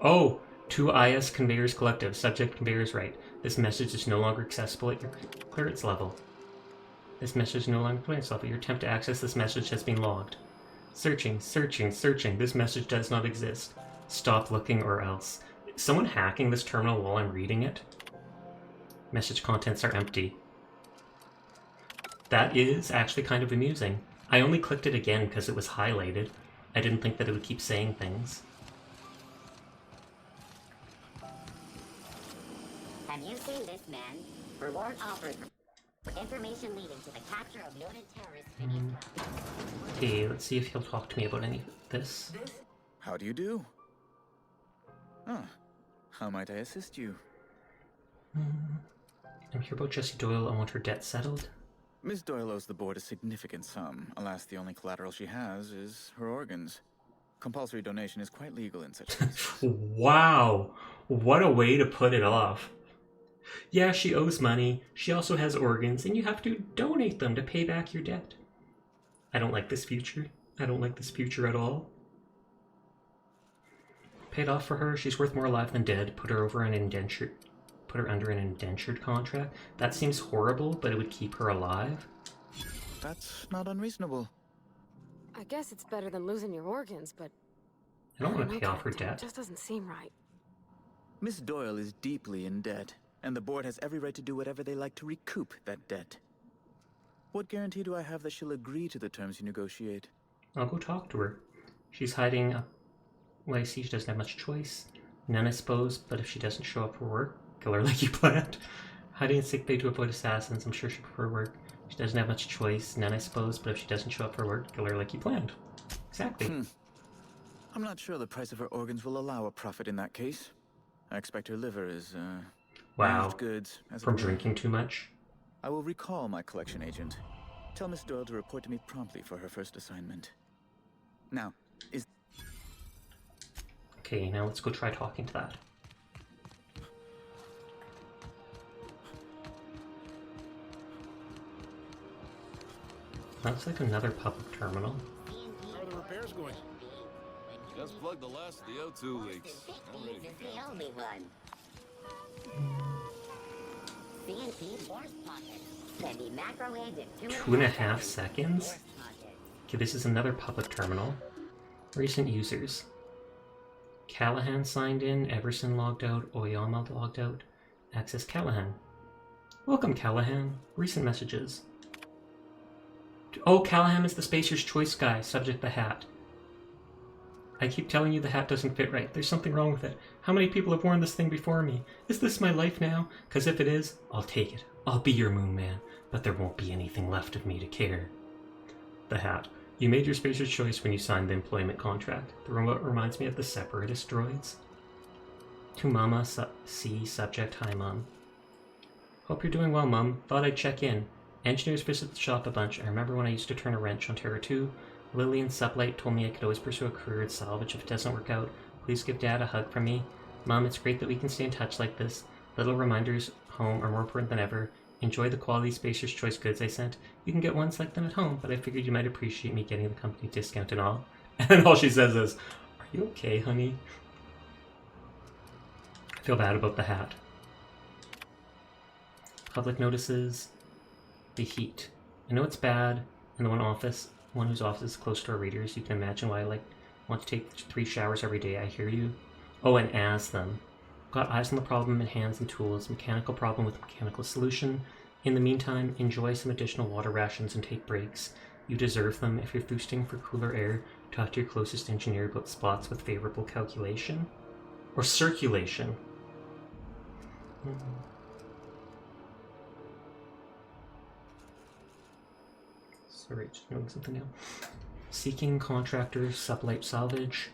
Oh! 2 IS Conveyors Collective. Subject Conveyors Right. This message is no longer accessible at your clearance level. This message is no longer clearance level. Your attempt to access this message has been logged. Searching, searching, searching. This message does not exist. Stop looking or else. Is someone hacking this terminal while I'm reading it? Message contents are empty. That is actually kind of amusing. I only clicked it again because it was highlighted. I didn't think that it would keep saying things. Have you seen this man? Reward offered for information leading to the capture of noted terrorists. Okay, let's see if he'll talk to me about any of this. How do you do? Ah, how might I assist you? I'm here about Jessie Doyle. I want her debt settled. Miss Doyle owes the board a significant sum. Alas, the only collateral she has is her organs. Compulsory donation is quite legal in such cases. Wow! What a way to put it off. Yeah, she owes money, she also has organs, and you have to donate them to pay back your debt. I don't like this future. I don't like this future at all. Paid off for her, she's worth more alive than dead. Put her under an indentured contract. That seems horrible, but it would keep her alive. That's not unreasonable. I guess it's better than losing your organs, but I don't want to pay off her debt. It just doesn't seem right. Miss Doyle is deeply in debt, and the board has every right to do whatever they like to recoup that debt. What guarantee do I have that she'll agree to the terms you negotiate? I'll go talk to her. She's hiding. Well, I see she doesn't have much choice. None, I suppose, but if she doesn't show up for work, kill her like you planned. Hiding in sick bay to avoid assassins, I'm sure she'd prefer work. She doesn't have much choice. None, I suppose, but if she doesn't show up for work, kill her like you planned. Exactly. I'm not sure the price of her organs will allow a profit in that case. I expect her liver is, wow. Managed goods. From drinking too much? I will recall my collection agent. Tell Miss Doyle to report to me promptly for her first assignment. Now, is... Okay, now let's go try talking to that. That's like another public terminal. How are the repairs going? Just plugged the last of the O2 leaks. I'm ready to This is go. the only one. CNC force pocket. Can be microwaved in 2.5 seconds? Okay, this is another public terminal. Recent users. Callahan signed in, Everson logged out, Oyama logged out. Access Callahan. Welcome, Callahan. Recent messages. Oh, Callahan is the Spacer's Choice guy. Subject the hat. I keep telling you the hat doesn't fit right. There's something wrong with it. How many people have worn this thing before me? Is this my life now? Because if it is, I'll take it. I'll be your moon man, but there won't be anything left of me to care. The hat. You made your Spacer's Choice when you signed the employment contract. The remote reminds me of the Separatist droids. To Mama, C, subject, hi Mom. Hope you're doing well, Mum. Thought I'd check in. Engineers visit the shop a bunch. I remember when I used to turn a wrench on Terra 2. Lily and Sublight told me I could always pursue a career in salvage if it doesn't work out. Please give Dad a hug from me. Mom, it's great that we can stay in touch like this. Little reminders home are more important than ever. Enjoy the quality Spacer's Choice goods I sent. You can get ones like them at home, but I figured you might appreciate me getting the company discount and all. And all she says is, are you okay, honey? I feel bad about the hat. Public notices. The heat. I know it's bad in the one whose office is close to our readers. You can imagine why I want to take 3 showers every day. I hear you. Oh, and as them. Got eyes on the problem and hands and tools. Mechanical problem with mechanical solution. In the meantime, enjoy some additional water rations and take breaks. You deserve them. If you're thirsting for cooler air, talk to your closest engineer about spots with favorable calculation. Or circulation. Sorry, just doing something else. Seeking contractors, Sublight salvage.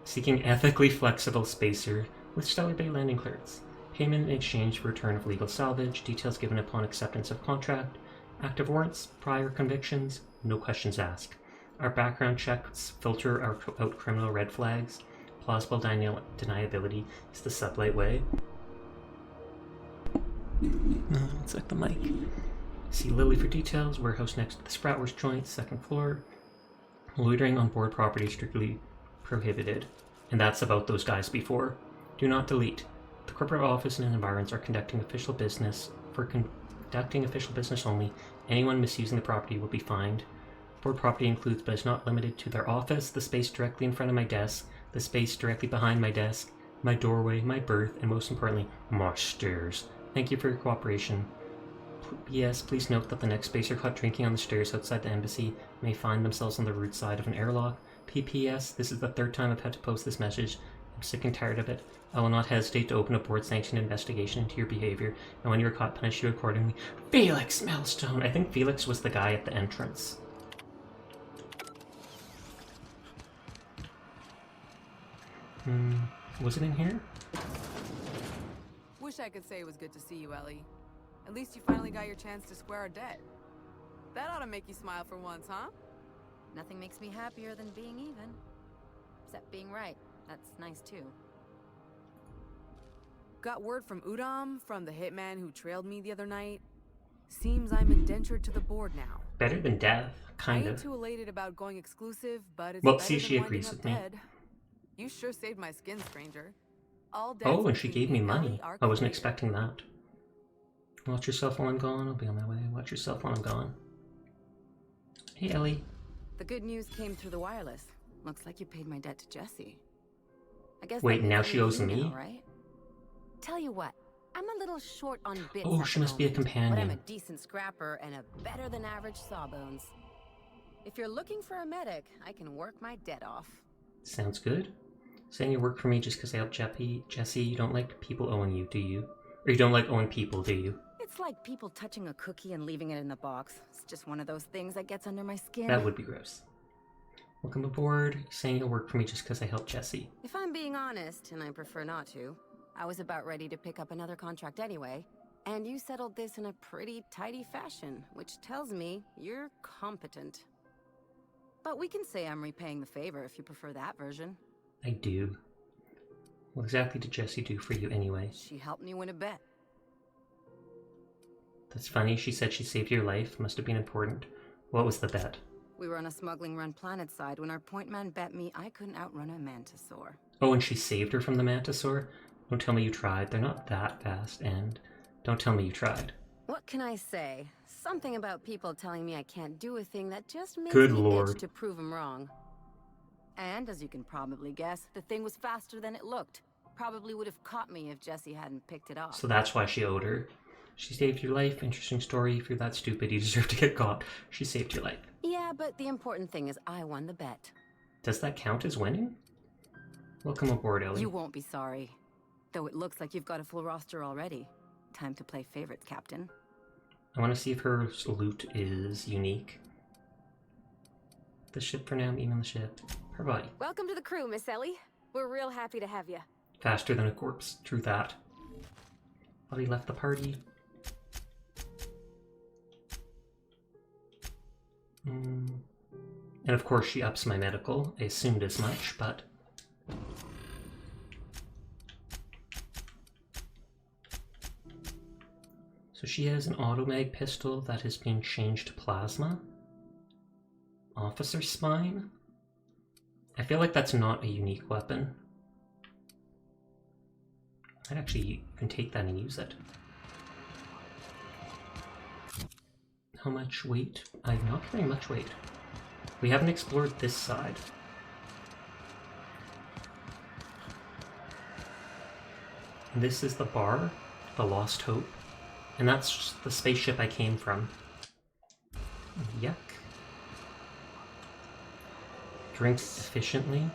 Seeking ethically flexible spacer with Stellar Bay landing clearance. Payment in exchange for return of legal salvage. Details given upon acceptance of contract. Active warrants, prior convictions, no questions asked. Our background checks filter out criminal red flags. Plausible deniability is the Sublight way. It's like the mic. See Lily for details. Warehouse next to the Sproutworks joint, 2nd floor. Loitering on board property strictly prohibited. And that's about those guys before. Do not delete. The corporate office and environs are conducting official business. For conducting official business only, anyone misusing the property will be fined. Board property includes but is not limited to their office, the space directly in front of my desk, the space directly behind my desk, my doorway, my berth, and most importantly, my stairs. Thank you for your cooperation. P.S. Please note that the next spacer caught drinking on the stairs outside the embassy may find themselves on the root side of an airlock. P.P.S. This is the 3rd time I've had to post this message. I'm sick and tired of it. I will not hesitate to open a board-sanctioned investigation into your behavior, and when you are caught, punish you accordingly. Felix Melstone! I think Felix was the guy at the entrance. Was it in here? Wish I could say it was good to see you, Ellie. At least you finally got your chance to square our debt. That ought to make you smile for once, huh? Nothing makes me happier than being even. Except being right. That's nice too. Got word from Udom, from the hitman who trailed me the other night. Seems I'm indentured to the board now. Better than death, kind I ain't of. too elated about going exclusive, but it's Well, better see, than she winding agrees up with me. dead. You sure saved my skin, stranger. All debts Oh, and she between gave me and money. Ellie are I wasn't clear. expecting that. Watch yourself while I'm gone. I'll be on my way. Watch yourself while I'm gone. Hey, Ellie. The good news came through the wireless. Looks like you paid my debt to Jesse. I guess Wait, that now means she I'm owes you me? now, right? Tell you what, I'm a little short on bits. Oh, at she the must be a moment, companion. But I'm a decent scrapper and a better than average sawbones. If you're looking for a medic, I can work my debt off. Sounds good. Saying you work for me just because I helped Jesse, you don't like people owing you, do you? Or you don't like owing people, do you? It's like people touching a cookie and leaving it in the box. It's just one of those things that gets under my skin. That would be gross. Welcome aboard. Saying you'll work for me just because I helped Jesse. If I'm being honest, and I prefer not to, I was about ready to pick up another contract anyway, and you settled this in a pretty tidy fashion, which tells me you're competent. But we can say I'm repaying the favor if you prefer that version. I do. What exactly did Jesse do for you anyway? She helped me win a bet. That's funny. She said she saved your life. Must have been important. What was the bet? We were on a smuggling run planetside when our point man bet me I couldn't outrun a mantisaur. Oh, and she saved her from the mantisaur? Don't tell me you tried. They're not that fast, and don't tell me you tried. What can I say? Something about people telling me I can't do a thing that just makes Good me Lord. itch to prove them wrong. And as you can probably guess, the thing was faster than it looked. Probably would have caught me if Jesse hadn't picked it up. So that's why she owed her. She saved your life. Interesting story. If you're that stupid, you deserve to get caught. She saved your life. Yeah, but the important thing is I won the bet. Does that count as winning? Welcome aboard, Ellie. You won't be sorry. Though it looks like you've got a full roster already. Time to play favorites, Captain. I want to see if her loot is unique. The ship for now, even the ship. Her body. Welcome to the crew, Miss Ellie. We're real happy to have you. Faster than a corpse. True that. Ellie left the party. And of course she ups my medical. I assumed as much, but... So she has an automag pistol that has been changed to plasma. Officer spine? I feel like that's not a unique weapon. I'd actually, you can take that and use it. How much weight? I'm not carrying much weight. We haven't explored this side. And this is the bar, the Lost Hope. And that's the spaceship I came from. Yuck. Drink efficiently.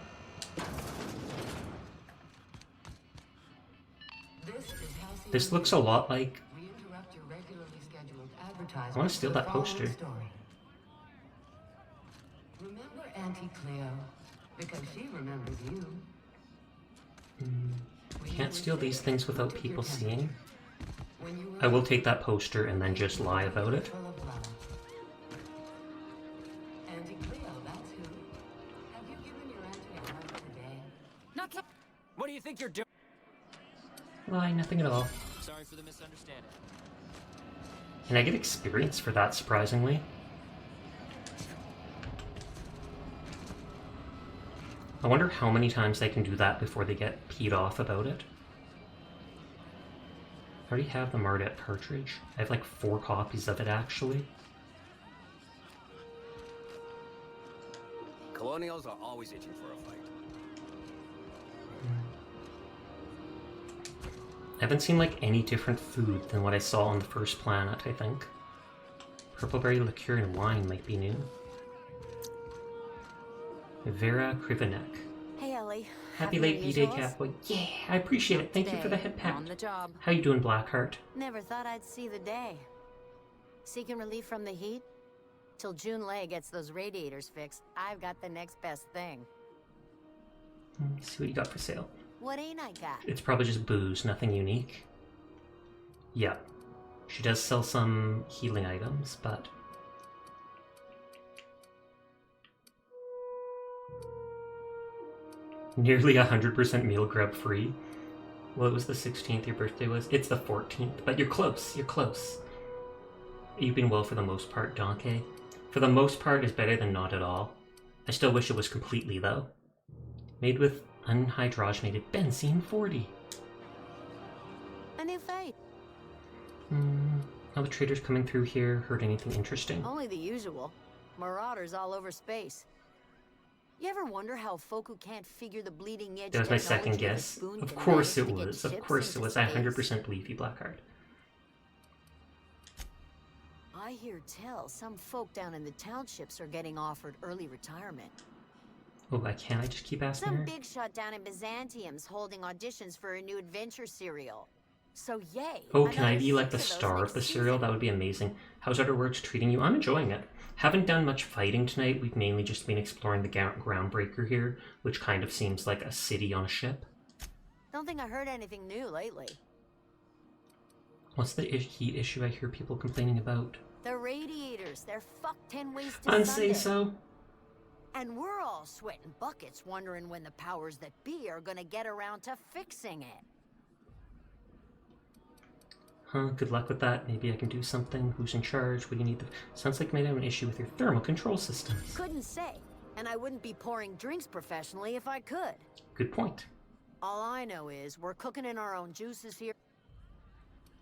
This looks a lot like... I want to steal that poster. Remember Auntie Cleo, because she remembers you. Can't steal these things without people seeing. I will take that poster and then just lie about it. Auntie Cleo, that's who. Have you given your auntie a hug today? Not so. What do you think you're doing? Why, nothing at all. Sorry for the misunderstanding. And I get experience for that, surprisingly. I wonder how many times I can do that before they get peed off about it. I already have the Mardet cartridge. I have like 4 copies of it, actually. Colonials are always itching for a fight. I haven't seen like any different food than what I saw on the first planet, I think. Purpleberry liqueur and wine might be new. Vera Krivenek. Hey, Ellie. Happy late B-Day, Catboy. Yeah, I appreciate it. Thank you for the head pat. On the job. How you doing, Blackheart? Never thought I'd see the day. Seeking relief from the heat? Till June Lay gets those radiators fixed, I've got the next best thing. Let's see what you got for sale. What ain't I got? It's probably just booze, nothing unique. Yeah. She does sell some healing items, but... Nearly 100% meal grub free. Well, it was the 16th your birthday was. It's the 14th, but you're close, you're close. You've been well for the most part, Donkey. For the most part is better than not at all. I still wish it was completely, though. Made with unhydrogenated benzene 40. A new fate. How the traders coming through here heard anything interesting? Only the usual. Marauders all over space. You ever wonder how folk who can't figure the bleeding edge... That was my second guess. Of course it was. Of course it was. I 100% believe you, Blackheart. I hear tell some folk down in the townships are getting offered early retirement. Oh, can't I just keep asking Some her? big shot down in Byzantium's holding auditions for a new adventure serial. So yay. Oh, can I be like the star of the serial? That would be amazing. How's Outerworlds treating you? I'm enjoying it. Haven't done much fighting tonight. We've mainly just been exploring the Groundbreaker here, which kind of seems like a city on a ship. Don't think I heard anything new lately. What's the heat issue I hear people complaining about? The radiators. They're fucked 10 ways to Unsay Sunday. so. And we're all sweating buckets wondering when the powers that be are gonna get around to fixing it. Huh, good luck with that. Maybe I can do something. Who's in charge? What do you need? Sounds like maybe I have an issue with your thermal control systems. Couldn't say. And I wouldn't be pouring drinks professionally if I could. Good point. All I know is we're cooking in our own juices here.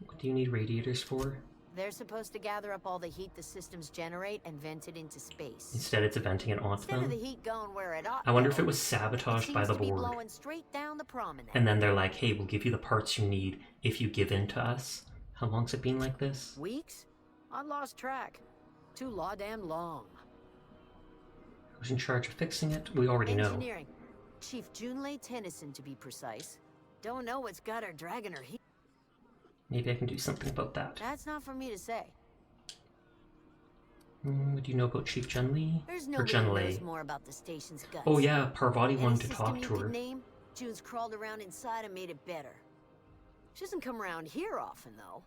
What do you need radiators for? They're supposed to gather up all the heat the systems generate and vent it into space. Instead, it's venting it onto Instead them. of the heat going where it ought I wonder to if it was sabotaged by the seems to be board. blowing straight down the promenade. And then they're like, hey, we'll give you the parts you need if you give in to us. How long's it been like this? Weeks? I lost track. Too law-damn long. Who's in charge of fixing it? We already know. Engineering. Chief Junlei Tennyson, to be precise. Don't know what's got her dragging her heat. Maybe I can do something about that. That's not for me to say. What do you know about Chief Junlei? There's Or nobody Junlei? knows more about the station's guts. Oh yeah, Parvati Any wanted to system talk you to could her. Name, June's crawled around inside and made it better. She doesn't come around here often, though.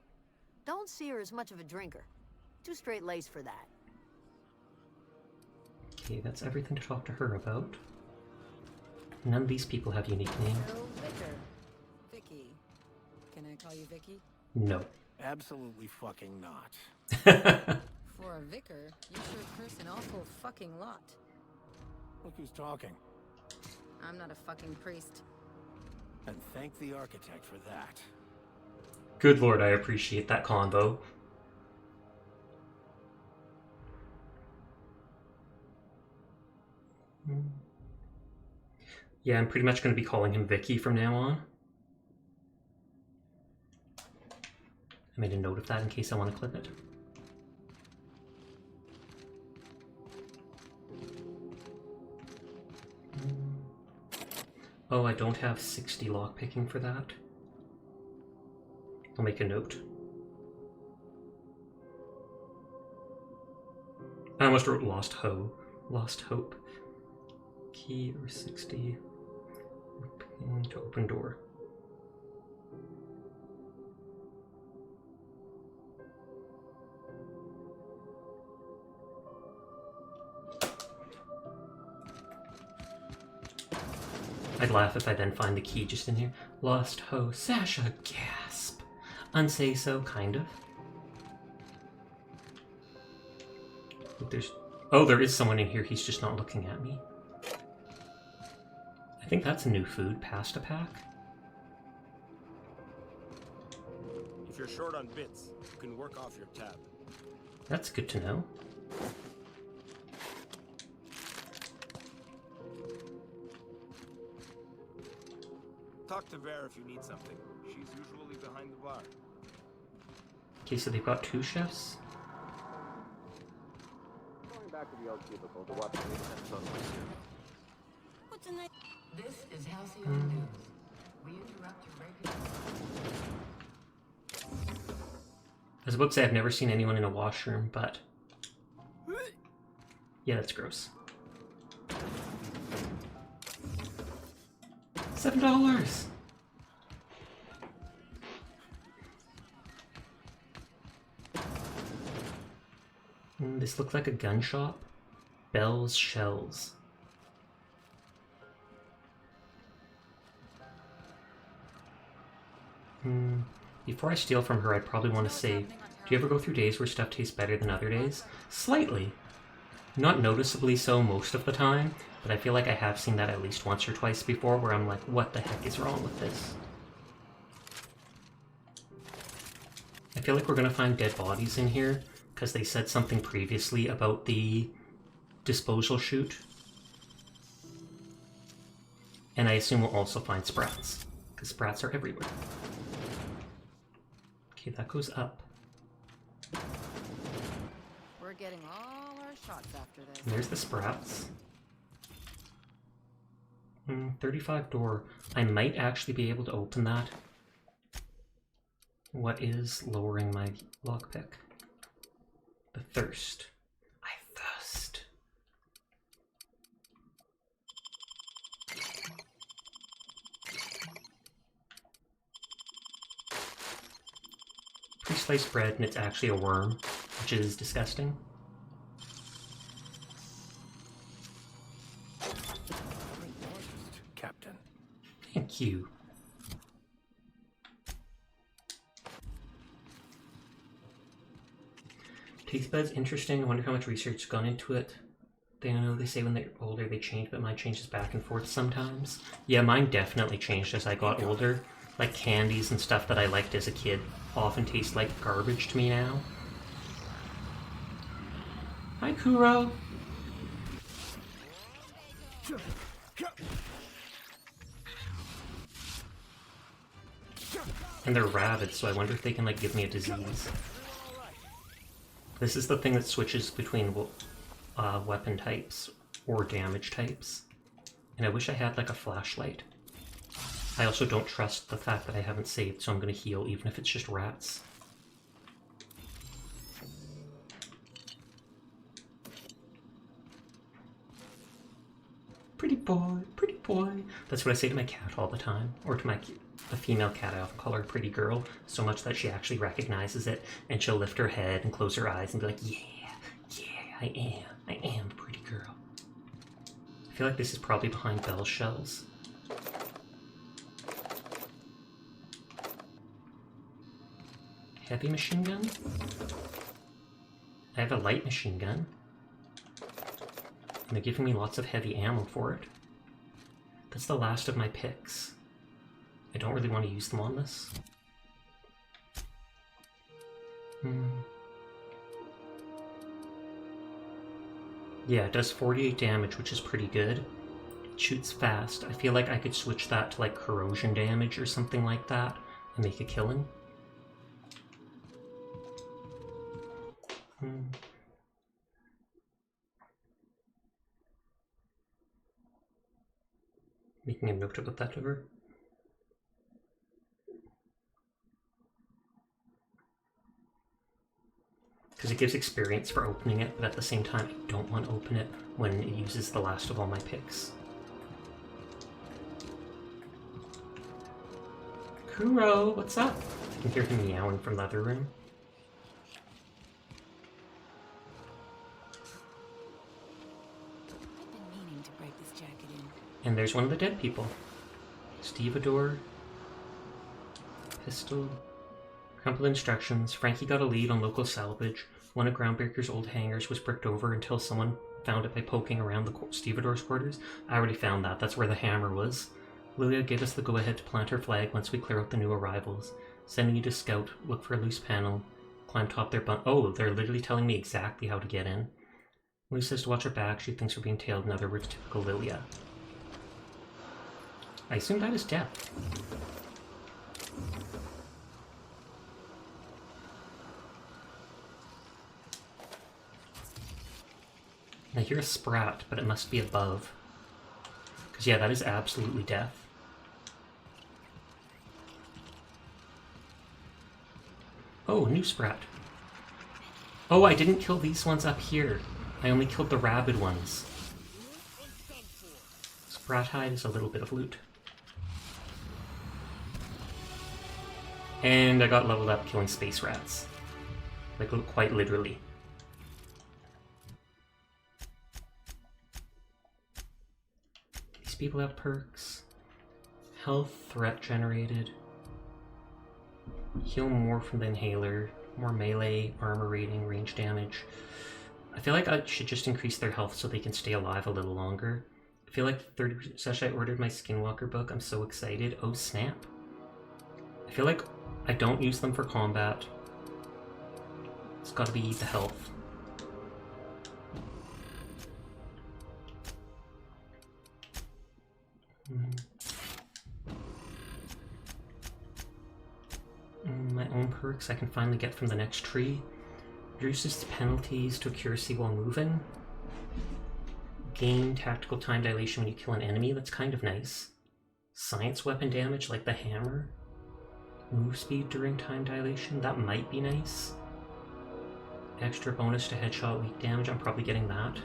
Don't see her as much of a drinker. Too straight-laced for that. Okay, that's everything to talk to her about. None of these people have unique names. So, Vicar. Vicky. Can I call you Vicky? No. Absolutely fucking not. For a vicar, you sure curse an awful fucking lot. Look who's talking. I'm not a fucking priest. And thank the architect for that. Good lord, I appreciate that convo. Yeah, I'm pretty much going to be calling him Vicky from now on. I made a note of that in case I want to clip it. Oh, I don't have 60 lockpicking for that. I'll make a note. I almost wrote Lost Hope. Key or 60. Pin to open door. I'd laugh if I then find the key just in here. Lost Ho. Sasha, gasp. Unsay so, kind of. Oh, there is someone in here. He's just not looking at me. I think that's a new food. Pasta pack. If you're short on bits, you can work off your tab. That's good to know. Talk to Vera if you need something. She's usually behind the bar. Okay, so they've got two chefs. Going back to the old cubicle to watch the latest on What's the name? This is Halcyon News. We interrupt your regular... I was about to say I've never seen anyone in a washroom, but... Yeah, that's gross. $7! This looks like a gun shop. Bell's Shells. Before I steal from her, I'd probably want to save. Do you ever go through days where stuff tastes better than other days? Slightly. Not noticeably so most of the time, but I feel like I have seen that at least once or twice before where I'm like, what the heck is wrong with this? I feel like we're going to find dead bodies in here, because they said something previously about the disposal chute. And I assume we'll also find sprats, because sprats are everywhere. Okay, that goes up. We're getting all our shots after this. And there's the sprats. 35 door. I might actually be able to open that. What is lowering my lockpick? The thirst. I thirst. Pre-sliced bread, and it's actually a worm, which is disgusting. Captain. Thank you. Taste buds, interesting. I wonder how much research has gone into it. They know they say when they're older they change, but mine changes back and forth sometimes. Yeah, mine definitely changed as I got older. Like candies and stuff that I liked as a kid often taste like garbage to me now. Hi, Kuro. And they're rabid, so I wonder if they can like give me a disease. This is the thing that switches between weapon types or damage types. And I wish I had like a flashlight. I also don't trust the fact that I haven't saved, so I'm gonna heal even if it's just rats. Pretty boy, pretty boy. That's what I say to my cat all the time. Or to the female cat, I often call her pretty girl, so much that she actually recognizes it, and she'll lift her head and close her eyes and be like, yeah, I am a pretty girl. I feel like this is probably behind Bell's shells. Heavy machine gun? I have a light machine gun. And they're giving me lots of heavy ammo for it. That's the last of my picks. I don't really want to use them on this. Yeah, it does 48 damage, which is pretty good. It shoots fast. I feel like I could switch that to like corrosion damage or something like that and make a killing. Making a note about that over. Because it gives experience for opening it, but at the same time I don't want to open it when it uses the last of all my picks. Kuro, what's up? I can hear him meowing from the other room. And there's one of the dead people. Stevedore. Pistol. Crumpled instructions. Frankie got a lead on local salvage. One of Groundbreaker's old hangars was bricked over until someone found it by poking around the Stevedore's quarters. I already found that. That's where the hammer was. Lilia gave us the go-ahead to plant her flag once we clear out the new arrivals. Sending you to scout, look for a loose panel, climb top their Oh, they're literally telling me exactly how to get in. Lilia says to watch her back. She thinks we're being tailed. In other words, typical Lilia. I assume that is death. I hear a sprat, but it must be above. Because yeah, that is absolutely death. Oh, new sprat. Oh, I didn't kill these ones up here. I only killed the rabid ones. Sprat hide is a little bit of loot. And I got leveled up killing space rats. Like, quite literally. These people have perks. Health, threat generated. Heal more from the inhaler. More melee, armor rating, range damage. I feel like I should just increase their health so they can stay alive a little longer. I feel like 30% such I ordered my Skinwalker book. I'm so excited. Oh snap. I feel like I don't use them for combat. It's gotta be the health. My own perks I can finally get from the next tree. Reduces penalties to accuracy while moving. Gain tactical time dilation when you kill an enemy. That's kind of nice. Science weapon damage like the hammer. Move speed during time dilation. That might be nice. Extra bonus to headshot weak damage. I'm probably getting that.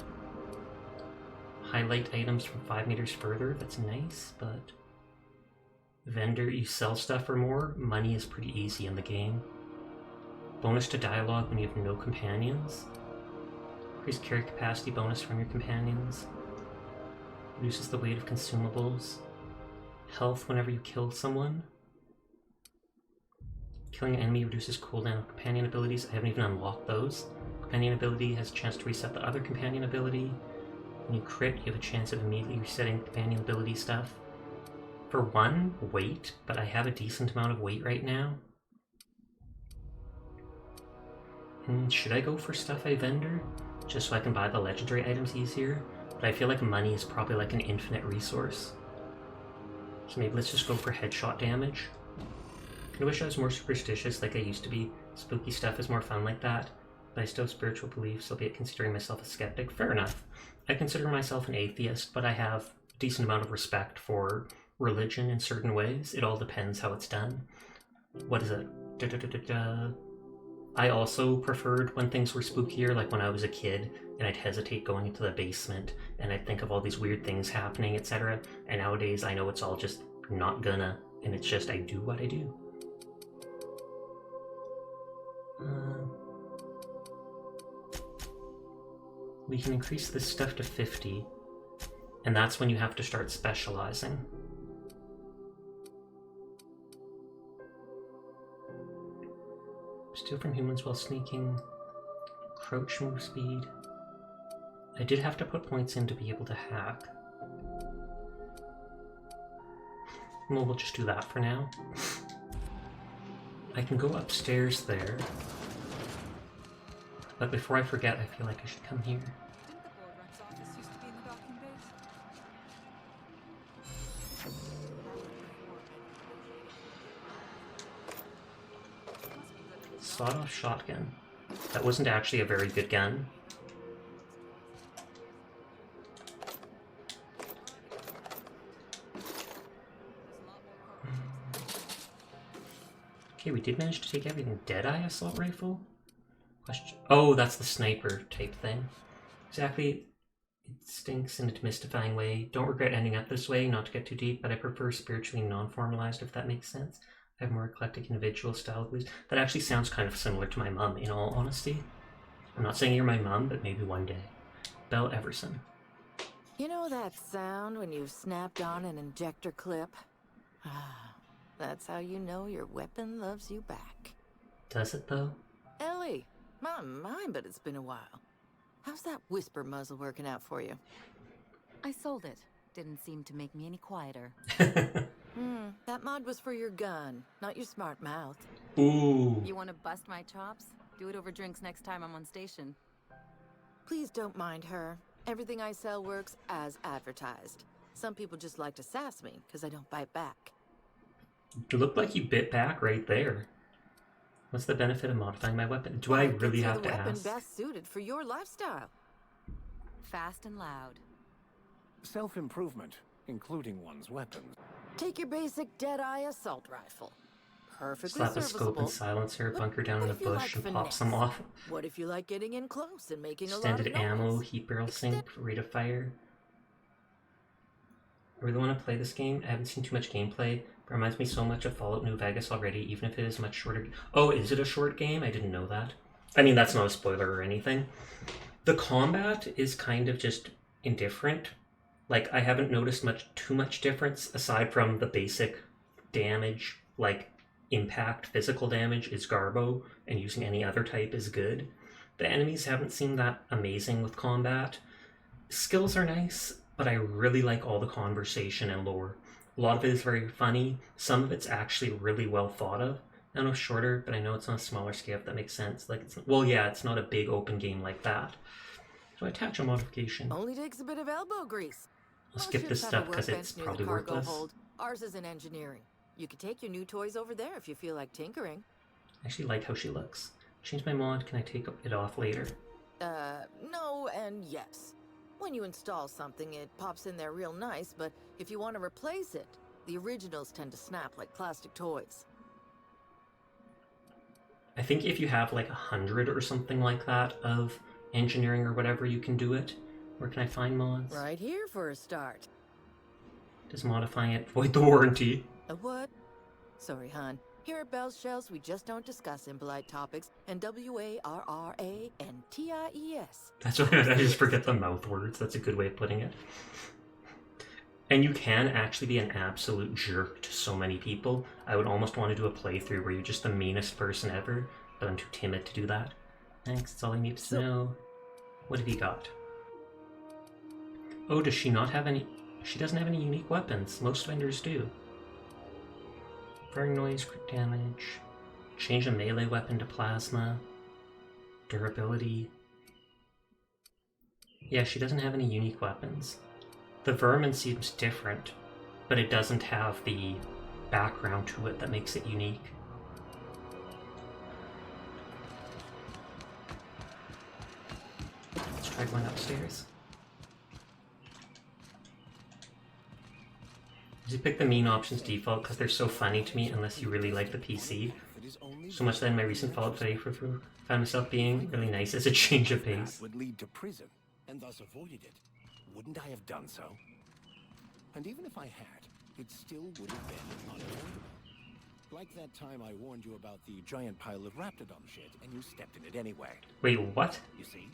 Highlight items from 5 meters further. That's nice, but... Vendor, you sell stuff for more. Money is pretty easy in the game. Bonus to dialogue when you have no companions. Increased carry capacity bonus from your companions. Reduces the weight of consumables. Health whenever you kill someone. Killing an enemy reduces cooldown of companion abilities. I haven't even unlocked those. companion ability has a chance to reset the other companion ability. When you crit, you have a chance of immediately resetting companion ability stuff. For one, weight, but I have a decent amount of weight right now. Should I go for stuff I vendor? Just so I can buy the legendary items easier? But I feel like money is probably like an infinite resource. So maybe let's just go for headshot damage. I wish I was more superstitious like I used to be. Spooky stuff is more fun like that. But I still have spiritual beliefs, albeit considering myself a skeptic. Fair enough. I consider myself an atheist, but I have a decent amount of respect for religion in certain ways. It all depends how it's done. What is it? I also preferred when things were spookier, like when I was a kid, and I'd hesitate going into the basement, and I'd think of all these weird things happening, etc. And nowadays, I know it's all just not gonna, and it's just I do what I do. We can increase this stuff to 50, and that's when you have to start specializing. Steal from humans while sneaking. Crouch move speed. I did have to put points in to be able to hack. Well, we'll just do that for now. I can go upstairs there. But before I forget, I feel like I should come here. Sawed-off shotgun. That wasn't actually a very good gun. Okay, we did manage to take everything. Deadeye assault rifle? Question. Oh, that's the sniper type thing. Exactly. It stinks in a demystifying way. Don't regret ending up this way, not to get too deep, but I prefer spiritually non-formalized, if that makes sense. I have more eclectic individual style beliefs. That actually sounds kind of similar to my mum, in all honesty. I'm not saying you're my mum, but maybe one day. Belle Everson. You know that sound when you've snapped on an injector clip? That's how you know your weapon loves you back. Does it, though? Ellie, not mine, but it's been a while. How's that whisper muzzle working out for you? I sold it. Didn't seem to make me any quieter. That mod was for your gun, not your smart mouth. Ooh. You want to bust my chops? Do it over drinks next time I'm on station. Please don't mind her. Everything I sell works as advertised. Some people just like to sass me because I don't bite back. It looked like you bit back right there. What's the benefit of modifying my weapon? Do I really have to weapon ask? Best suited for your lifestyle. Fast and loud. Self-improvement, including one's weapons. Take your basic Deadeye assault rifle. Perfectly Slap a serviceable. scope and silencer, bunker down in the bush, and pop some off. What if you like getting in close and making Extended a lot of ammo, noise? heat barrel sink, rate of fire. I really want to play this game. I haven't seen too much gameplay. It reminds me so much of Fallout New Vegas already, even if it is much shorter. Oh, is it a short game? I didn't know that. I mean, that's not a spoiler or anything. The combat is kind of just indifferent. Like, I haven't noticed too much difference aside from the basic damage, like impact, physical damage is garbo, and using any other type is good. The enemies haven't seemed that amazing with combat. Skills are nice, but I really like all the conversation and lore. A lot of it is very funny. Some of it's actually really well thought of. I know it's shorter, but I know it's on a smaller scale, if that makes sense. Like, it's not a big open game like that. So I attach a modification. Only takes a bit of elbow grease. I'll skip this stuff because it's probably worthless. Ours is in engineering. You could take your new toys over there if you feel like tinkering. I actually like how she looks. Change my mod, can I take it off later? No and yes. When you install something, it pops in there real nice, but if you want to replace it, the originals tend to snap like plastic toys. I think if you have like 100 or something like that of engineering or whatever, you can do it. Where can I find mods? Right here for a start. Does modifying it void the warranty? A what? Sorry, hon. Here at Bell's Shells, we just don't discuss impolite topics, and WARRANTIES. That's right, I just forget the mouth words. That's a good way of putting it. And you can actually be an absolute jerk to so many people. I would almost want to do a playthrough where you're just the meanest person ever, but I'm too timid to do that. Thanks, that's all I need to know. What have you got? Oh, does she not have any... She doesn't have any unique weapons. Most vendors do. Firing noise, crit damage. Change a melee weapon to plasma. Durability. Yeah, she doesn't have any unique weapons. The vermin seems different, but it doesn't have the background to it that makes it unique. Let's try going upstairs. You pick the mean options default because they're so funny to me unless you really like the PC. So much that in my recent Fallout playthrough, found myself being really nice as a change of pace. Would lead to prison, and thus avoided it. Wouldn't I have done so? And even if I had, it still would have been unavoidable. Like that time I warned you about the giant pile of Raptidon shit, and you stepped in it anyway. Wait, what? You see?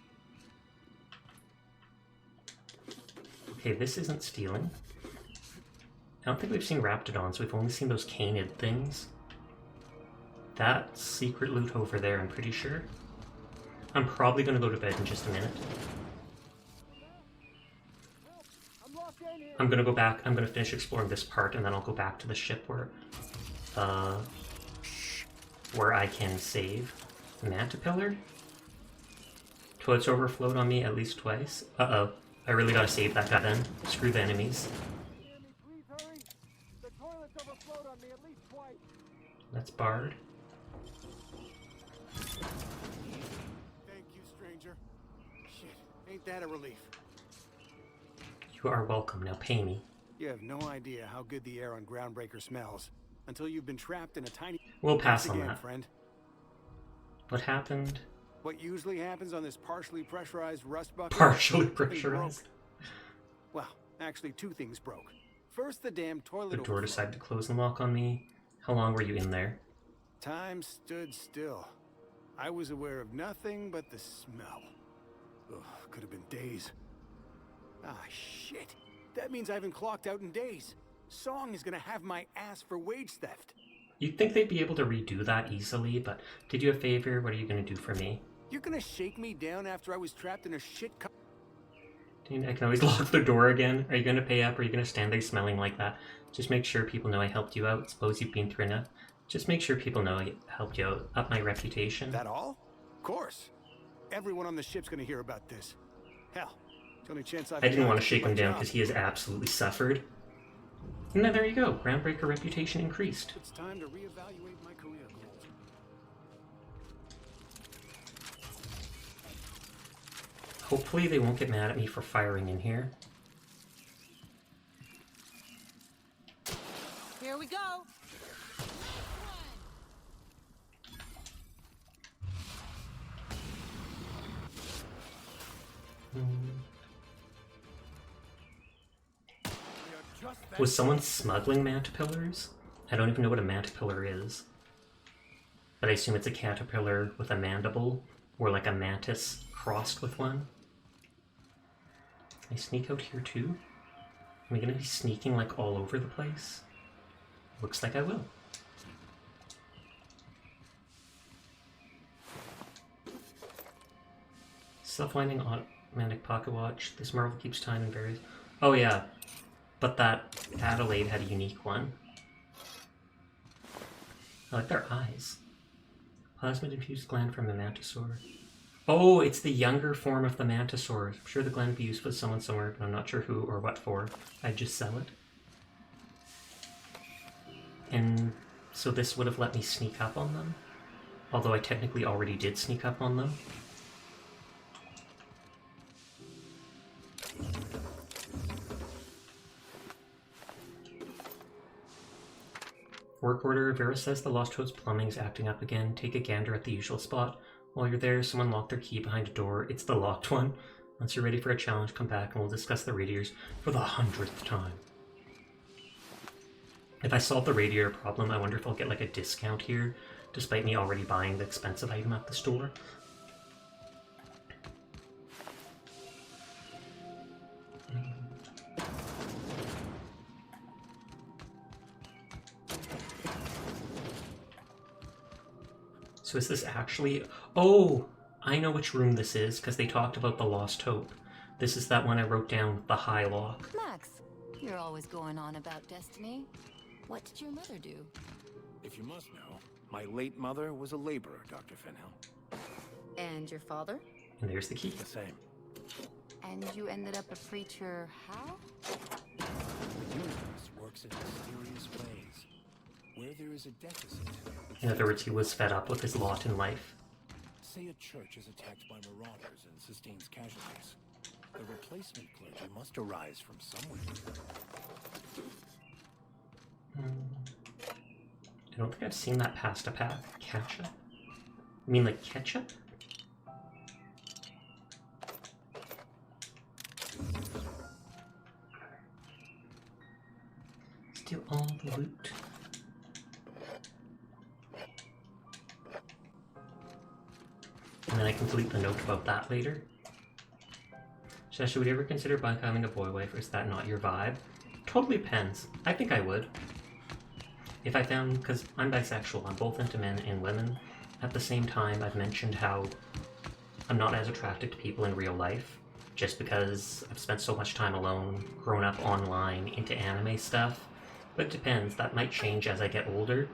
Okay, this isn't stealing. I don't think we've seen Raptidons, we've only seen those canid things. That's secret loot over there, I'm pretty sure. I'm probably gonna go to bed in just a minute. I'm gonna go back, I'm gonna finish exploring this part, and then I'll go back to the ship where I can save. Mantipillar? Toilets overflowed on me at least twice. Uh-oh. I really gotta save that guy then. Screw the enemies. That's barred. Thank you, stranger. Shit, ain't that a relief? You are welcome. Now pay me. You have no idea how good the air on Groundbreaker smells until you've been trapped in a tiny... We'll pass on again, that. Friend. What happened? What usually happens on this partially pressurized rust bucket? Partially pressurized? Well, actually two things broke. First, the damn toilet... The door decided to close and lock on me. How long were you in there? Time stood still. I was aware of nothing but the smell. Ugh, could have been days. Ah, shit. That means I haven't clocked out in days. Song is gonna have my ass for wage theft. You'd think they'd be able to redo that easily, but did you a favor? What are you gonna do for me? You're gonna shake me down after I was trapped in a shit cup? I can always lock the door again. Are you gonna pay up or are you gonna stand there smelling like that? Just make sure people know I helped you out. Suppose you've been through enough. Just make sure people know I helped you out. Up my reputation. That all? Of course. Everyone on the ship's gonna hear about this. Hell, it's the only chance I've... I didn't want to shake him down because he has absolutely suffered. And then there you go. Groundbreaker reputation increased. It's time to reevaluate my career goals. Hopefully they won't get mad at me for firing in here. Here we go. Was someone smuggling mantipillars? I don't even know what a mantipillar is. But I assume it's a caterpillar with a mandible, or like a mantis crossed with one. Can I sneak out here too? Am I gonna be sneaking like all over the place? Looks like I will. Self-winding automatic pocket watch. This marvel keeps time in various... Oh yeah, but that Adelaide had a unique one. I like their eyes. Plasma-diffused gland from a mantisaur. Oh, it's the younger form of the mantisaur. I'm sure the gland would be used with someone somewhere, but I'm not sure who or what for. I'd just sell it. And so this would have let me sneak up on them. Although I technically already did sneak up on them. Work order. Vera says the Lost Toad's plumbing is acting up again. Take a gander at the usual spot. While you're there, someone locked their key behind a door. It's the locked one. Once you're ready for a challenge, come back and we'll discuss the radiators for the 100th time. If I solve the radiator problem, I wonder if I'll get like a discount here, despite me already buying the expensive item at the store. So is this actually... Oh! I know which room this is, because they talked about the Lost Hope. This is that one I wrote down, the High Lock. Max, you're always going on about destiny. What did your mother do? If you must know, my late mother was a laborer, Dr. Fenhill. And your father? And there's the key. The same. And you ended up a preacher how? The universe works in mysterious ways. Where there is a deficit... In other words, he was fed up with his lot in life. Say a church is attacked by marauders and sustains casualties. The replacement clergy must arise from somewhere. I don't think I've seen that pasta pack. Ketchup? You mean like ketchup? Steal all the loot. And then I can delete the note about that later. Shasha, would you ever consider becoming a boy wife, or is that not your vibe? Totally depends. I think I would. If I found, because I'm bisexual, I'm both into men and women. At the same time, I've mentioned how I'm not as attracted to people in real life, just because I've spent so much time alone, grown up online, into anime stuff. But it depends, that might change as I get older.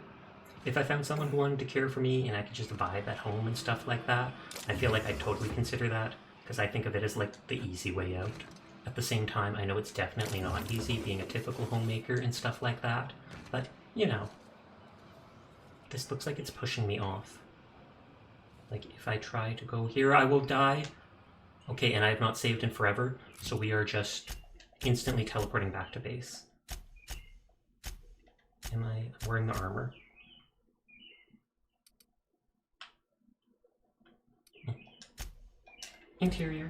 If I found someone who wanted to care for me and I could just vibe at home and stuff like that, I feel like I'd totally consider that, because I think of it as like the easy way out. At the same time, I know it's definitely not easy being a typical homemaker and stuff like that, but, you know. This looks like it's pushing me off. Like, if I try to go here, I will die. Okay, and I have not saved in forever, so we are just instantly teleporting back to base. Am I wearing the armor? Interior.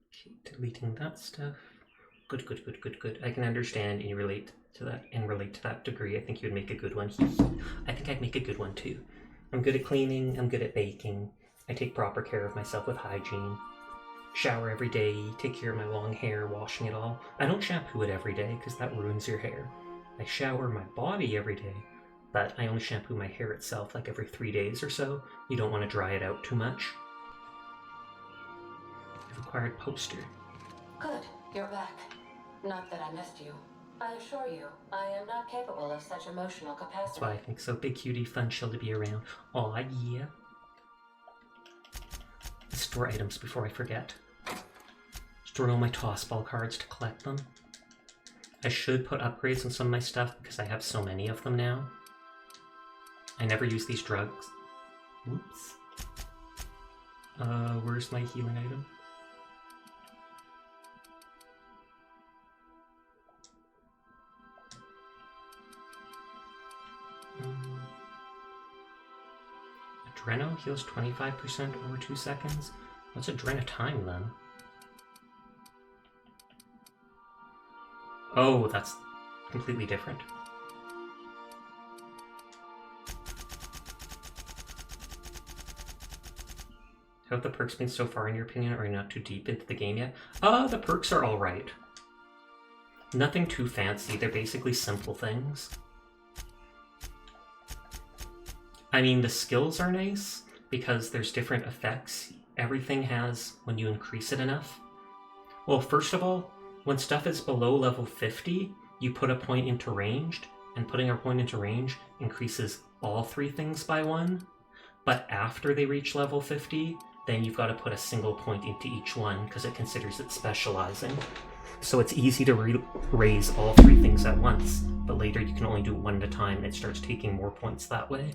Okay, deleting that stuff. Good, good, good, good, good. I can understand and relate to that degree. I think you would make a good one. I think I'd make a good one too. I'm good at cleaning, I'm good at baking. I take proper care of myself with hygiene. Shower every day, take care of my long hair, washing it all. I don't shampoo it every day because that ruins your hair. I shower my body every day, but I only shampoo my hair itself like every 3 days or so. You don't want to dry it out too much. I've acquired poster. Good, you're back. Not that I missed you. I assure you, I am not capable of such emotional capacity. That's why I think so. Big cutie, fun chill to be around. Aw, yeah. Store items before I forget. Store all my toss ball cards to collect them. I should put upgrades on some of my stuff because I have so many of them now. I never use these drugs. Oops. Where's my healing item? Adreno heals 25% over 2 seconds. What's Adreno time then? Oh, that's completely different. How have the perks been so far in your opinion? Are you not too deep into the game yet? The perks are alright. Nothing too fancy, they're basically simple things. I mean, the skills are nice, because there's different effects everything has when you increase it enough. Well, first of all, when stuff is below level 50, you put a point into ranged, and putting a point into range increases all 3 things by 1. But after they reach level 50, then you've got to put a single point into each one, because it considers it specializing. So it's easy to raise all 3 things at once, but later you can only do 1 at a time, and it starts taking more points that way.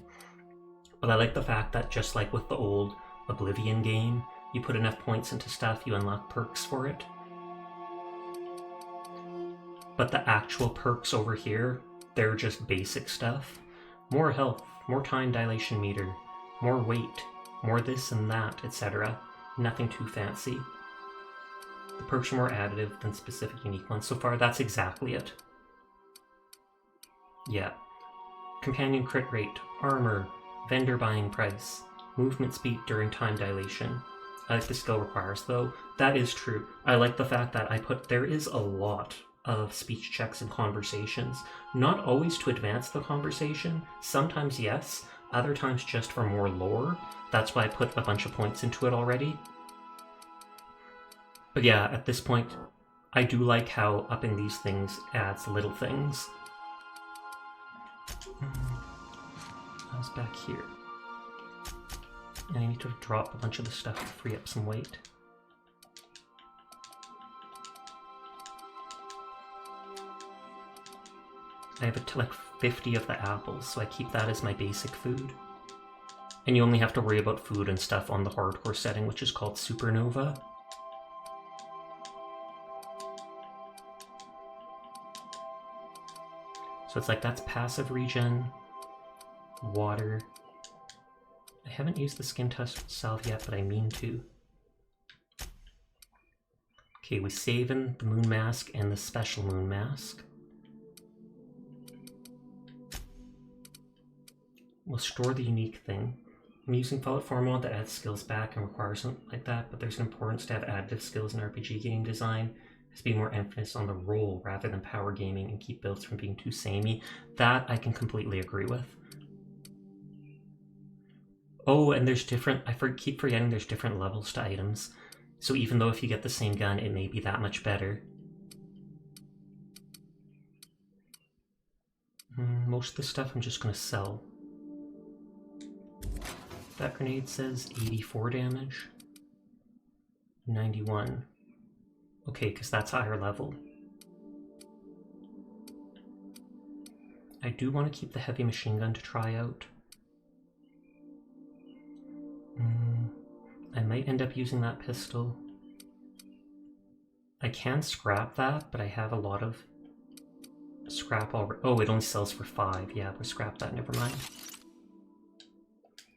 But I like the fact that just like with the old Oblivion game, you put enough points into stuff, you unlock perks for it. But the actual perks over here, they're just basic stuff. More health, more time dilation meter, more weight, more this and that, etc. Nothing too fancy. The perks are more additive than specific unique ones. So far, that's exactly it. Yeah. Companion crit rate, armor, vendor buying price, movement speed during time dilation. I like the skill requires though. That is true. I like the fact that there is a lot of speech checks and conversations. Not always to advance the conversation. Sometimes yes, other times just for more lore. That's why I put a bunch of points into it already. But yeah, at this point, I do like how upping these things adds little things. I was back here. And I need to drop a bunch of the stuff to free up some weight. I have like 50 of the apples, so I keep that as my basic food. And you only have to worry about food and stuff on the hardcore setting, which is called Supernova. So it's like that's passive regen, water. I haven't used the skin test salve yet, but I mean to. Okay, we save in the moon mask and the special moon mask. We'll store the unique thing. I'm using Fallout 4 mod that adds skills back and requires something like that, but there's an importance to have additive skills in RPG game design. There's be more emphasis on the role rather than power gaming and keep builds from being too samey. That I can completely agree with. Oh, and there's different, keep forgetting there's different levels to items. So even though if you get the same gun, it may be that much better. Most of the stuff I'm just going to sell. That grenade says 84 damage. 91. Okay, because that's higher level. I do want to keep the heavy machine gun to try out. I might end up using that pistol. I can scrap that, but I have a lot of scrap already. Oh, it only sells for 5. Yeah, we'll scrap that, never mind.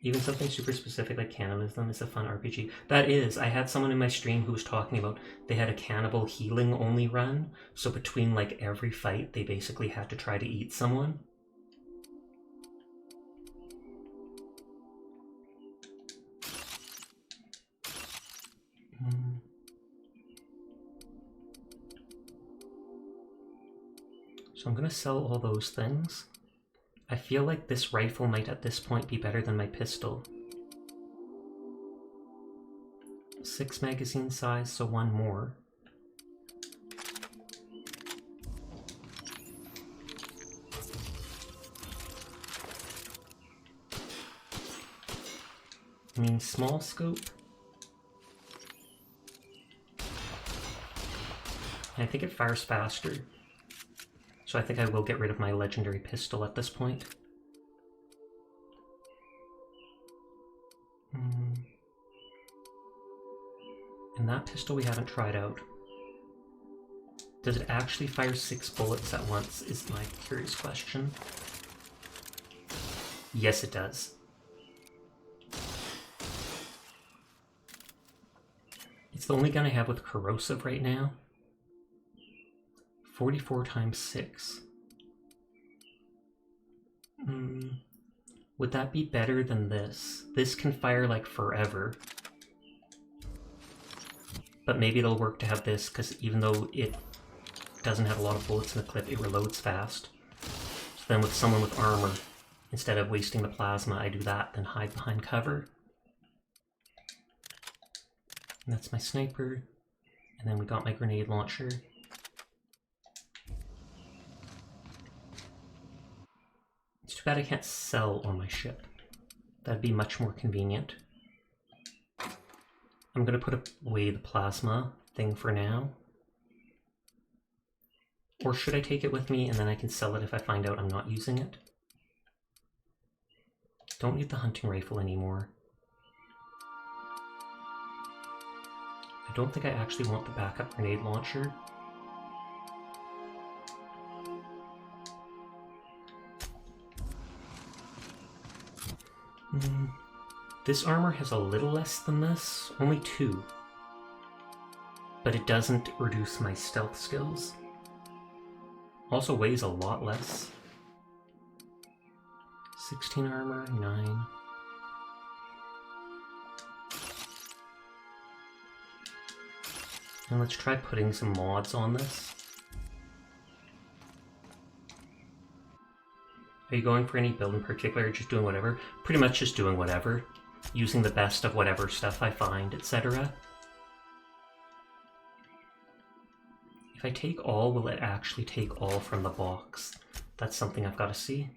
Even something super specific like cannibalism is a fun RPG. That is, I had someone in my stream who was talking about they had a cannibal healing only run, so between like every fight they basically had to try to eat someone. So I'm gonna sell all those things. I feel like this rifle might at this point be better than my pistol. 6 magazine size, so 1 more. I mean, small scope. And I think it fires faster. So I think I will get rid of my legendary pistol at this point. And that pistol we haven't tried out. Does it actually fire 6 bullets at once is my curious question. Yes, it does. It's the only gun I have with corrosive right now. 44 times 6. Would that be better than this? This can fire like forever. But maybe it'll work to have this, because even though it doesn't have a lot of bullets in the clip, it reloads fast. So then with someone with armor, instead of wasting the plasma, I do that, then hide behind cover. And that's my sniper. And then we got my grenade launcher. It's too bad I can't sell on my ship. That'd be much more convenient. I'm gonna put away the plasma thing for now. Or should I take it with me and then I can sell it if I find out I'm not using it? Don't need the hunting rifle anymore. I don't think I actually want the backup grenade launcher. This armor has a little less than this, only 2. But it doesn't reduce my stealth skills. Also weighs a lot less. 16 armor, 9. And let's try putting some mods on this. Are you going for any build in particular, or just doing whatever? Pretty much just doing whatever. Using the best of whatever stuff I find, etc. If I take all, will it actually take all from the box? That's something I've got to see.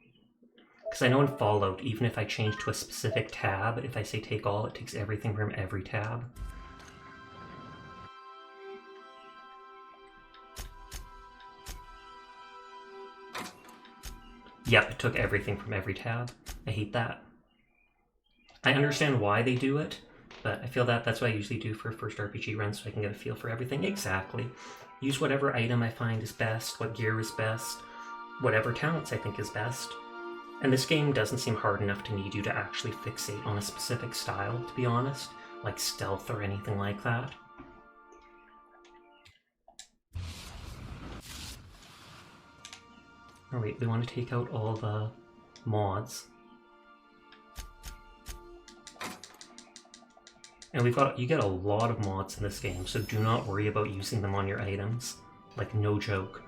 Because I know in Fallout, even if I change to a specific tab, if I say take all, it takes everything from every tab. Yep, it took everything from every tab. I hate that. I understand why they do it, but I feel that that's what I usually do for a first RPG run, so I can get a feel for everything. Exactly. Use whatever item I find is best, what gear is best, whatever talents I think is best. And this game doesn't seem hard enough to need you to actually fixate on a specific style, to be honest, like stealth or anything like that. Oh wait, they want to take out all the mods. And you get a lot of mods in this game, so do not worry about using them on your items. Like, no joke.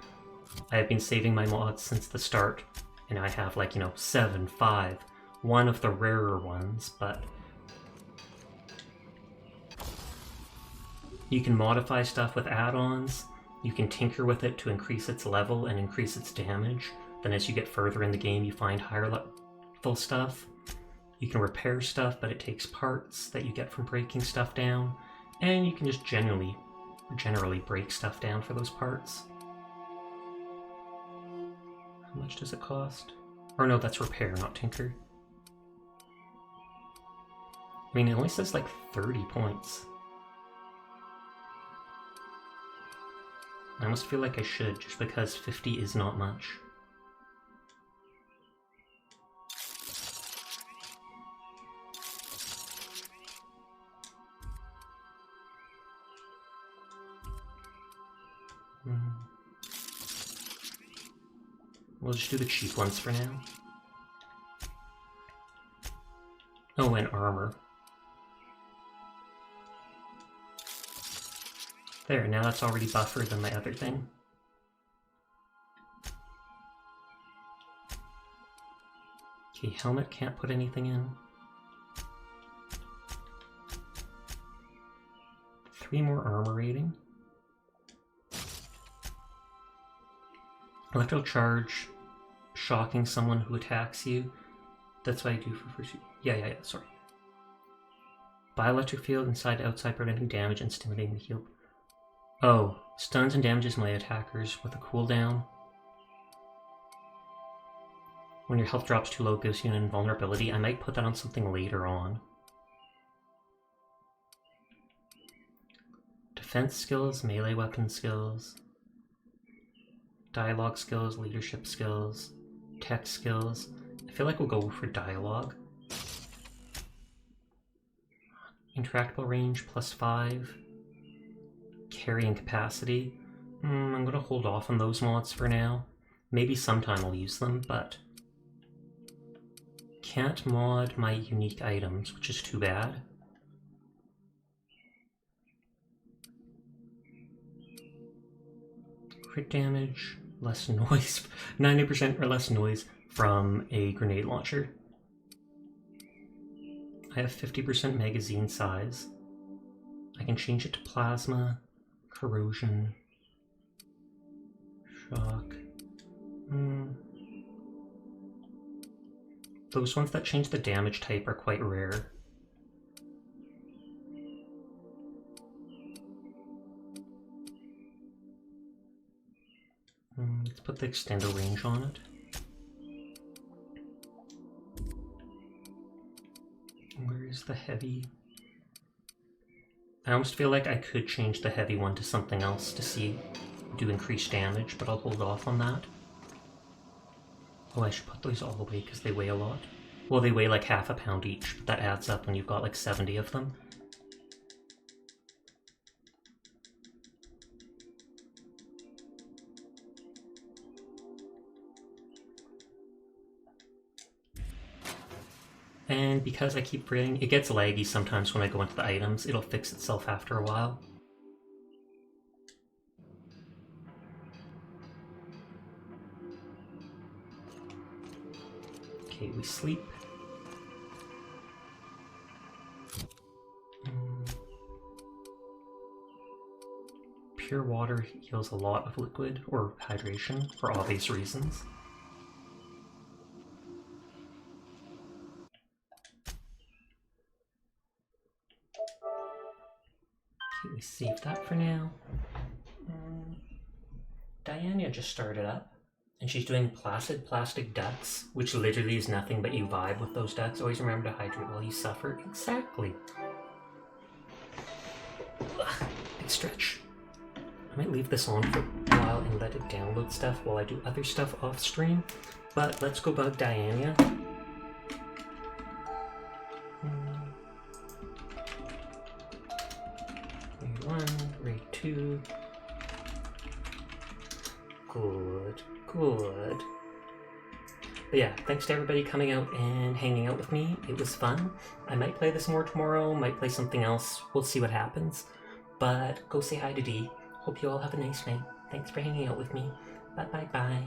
I have been saving my mods since the start, and I have, like, 7, 5, one of the rarer ones, but you can modify stuff with add-ons, you can tinker with it to increase its level and increase its damage, then as you get further in the game you find higher level stuff. You can repair stuff, but it takes parts that you get from breaking stuff down, and you can just generally break stuff down for those parts. How much does it cost? Or no, that's repair, not tinker. I mean, it only says like 30 points. I almost feel like I should, just because 50 is not much. We'll just do the cheap ones for now. Oh, and armor. There, now that's already buffered than my other thing. Okay, helmet can't put anything in. 3 more armor rating. Electro charge, shocking someone who attacks you. That's what I do for first. Yeah, sorry. Bioelectric field inside to outside, preventing damage and stimulating the heal. Oh, stuns and damages melee attackers with a cooldown. When your health drops too low, it gives you an invulnerability. I might put that on something later on. Defense skills, melee weapon skills. Dialogue skills, leadership skills, tech skills. I feel like we'll go for dialogue. Interactable range +5. Carrying capacity. I'm gonna hold off on those mods for now. Maybe sometime I'll use them, but can't mod my unique items, which is too bad. Crit damage, less noise, 90% or less noise from a grenade launcher. I have 50% magazine size. I can change it to plasma, corrosion, shock. Those ones that change the damage type are quite rare. Let's put the extender range on it. Where is the heavy? I almost feel like I could change the heavy one to something else to do increased damage, but I'll hold off on that. Oh, I should put those all away because they weigh a lot. Well, they weigh like half a pound each, but that adds up when you've got like 70 of them. And because I keep forgetting, it gets laggy sometimes when I go into the items. It'll fix itself after a while. Okay, we sleep. Pure water heals a lot of liquid, or hydration, for obvious reasons. Okay, we save that for now. Diana just started up, and she's doing placid plastic ducks, which literally is nothing but you vibe with those ducks. Always remember to hydrate while you suffer. Exactly. Big stretch. I might leave this on for a while and let it download stuff while I do other stuff off stream, but let's go bug Diana. Raid 1, raid 2. Good, good. But yeah, thanks to everybody coming out and hanging out with me. It was fun. I might play this more tomorrow, might play something else. We'll see what happens. But go say hi to Dee. Hope you all have a nice night. Thanks for hanging out with me. Bye bye bye.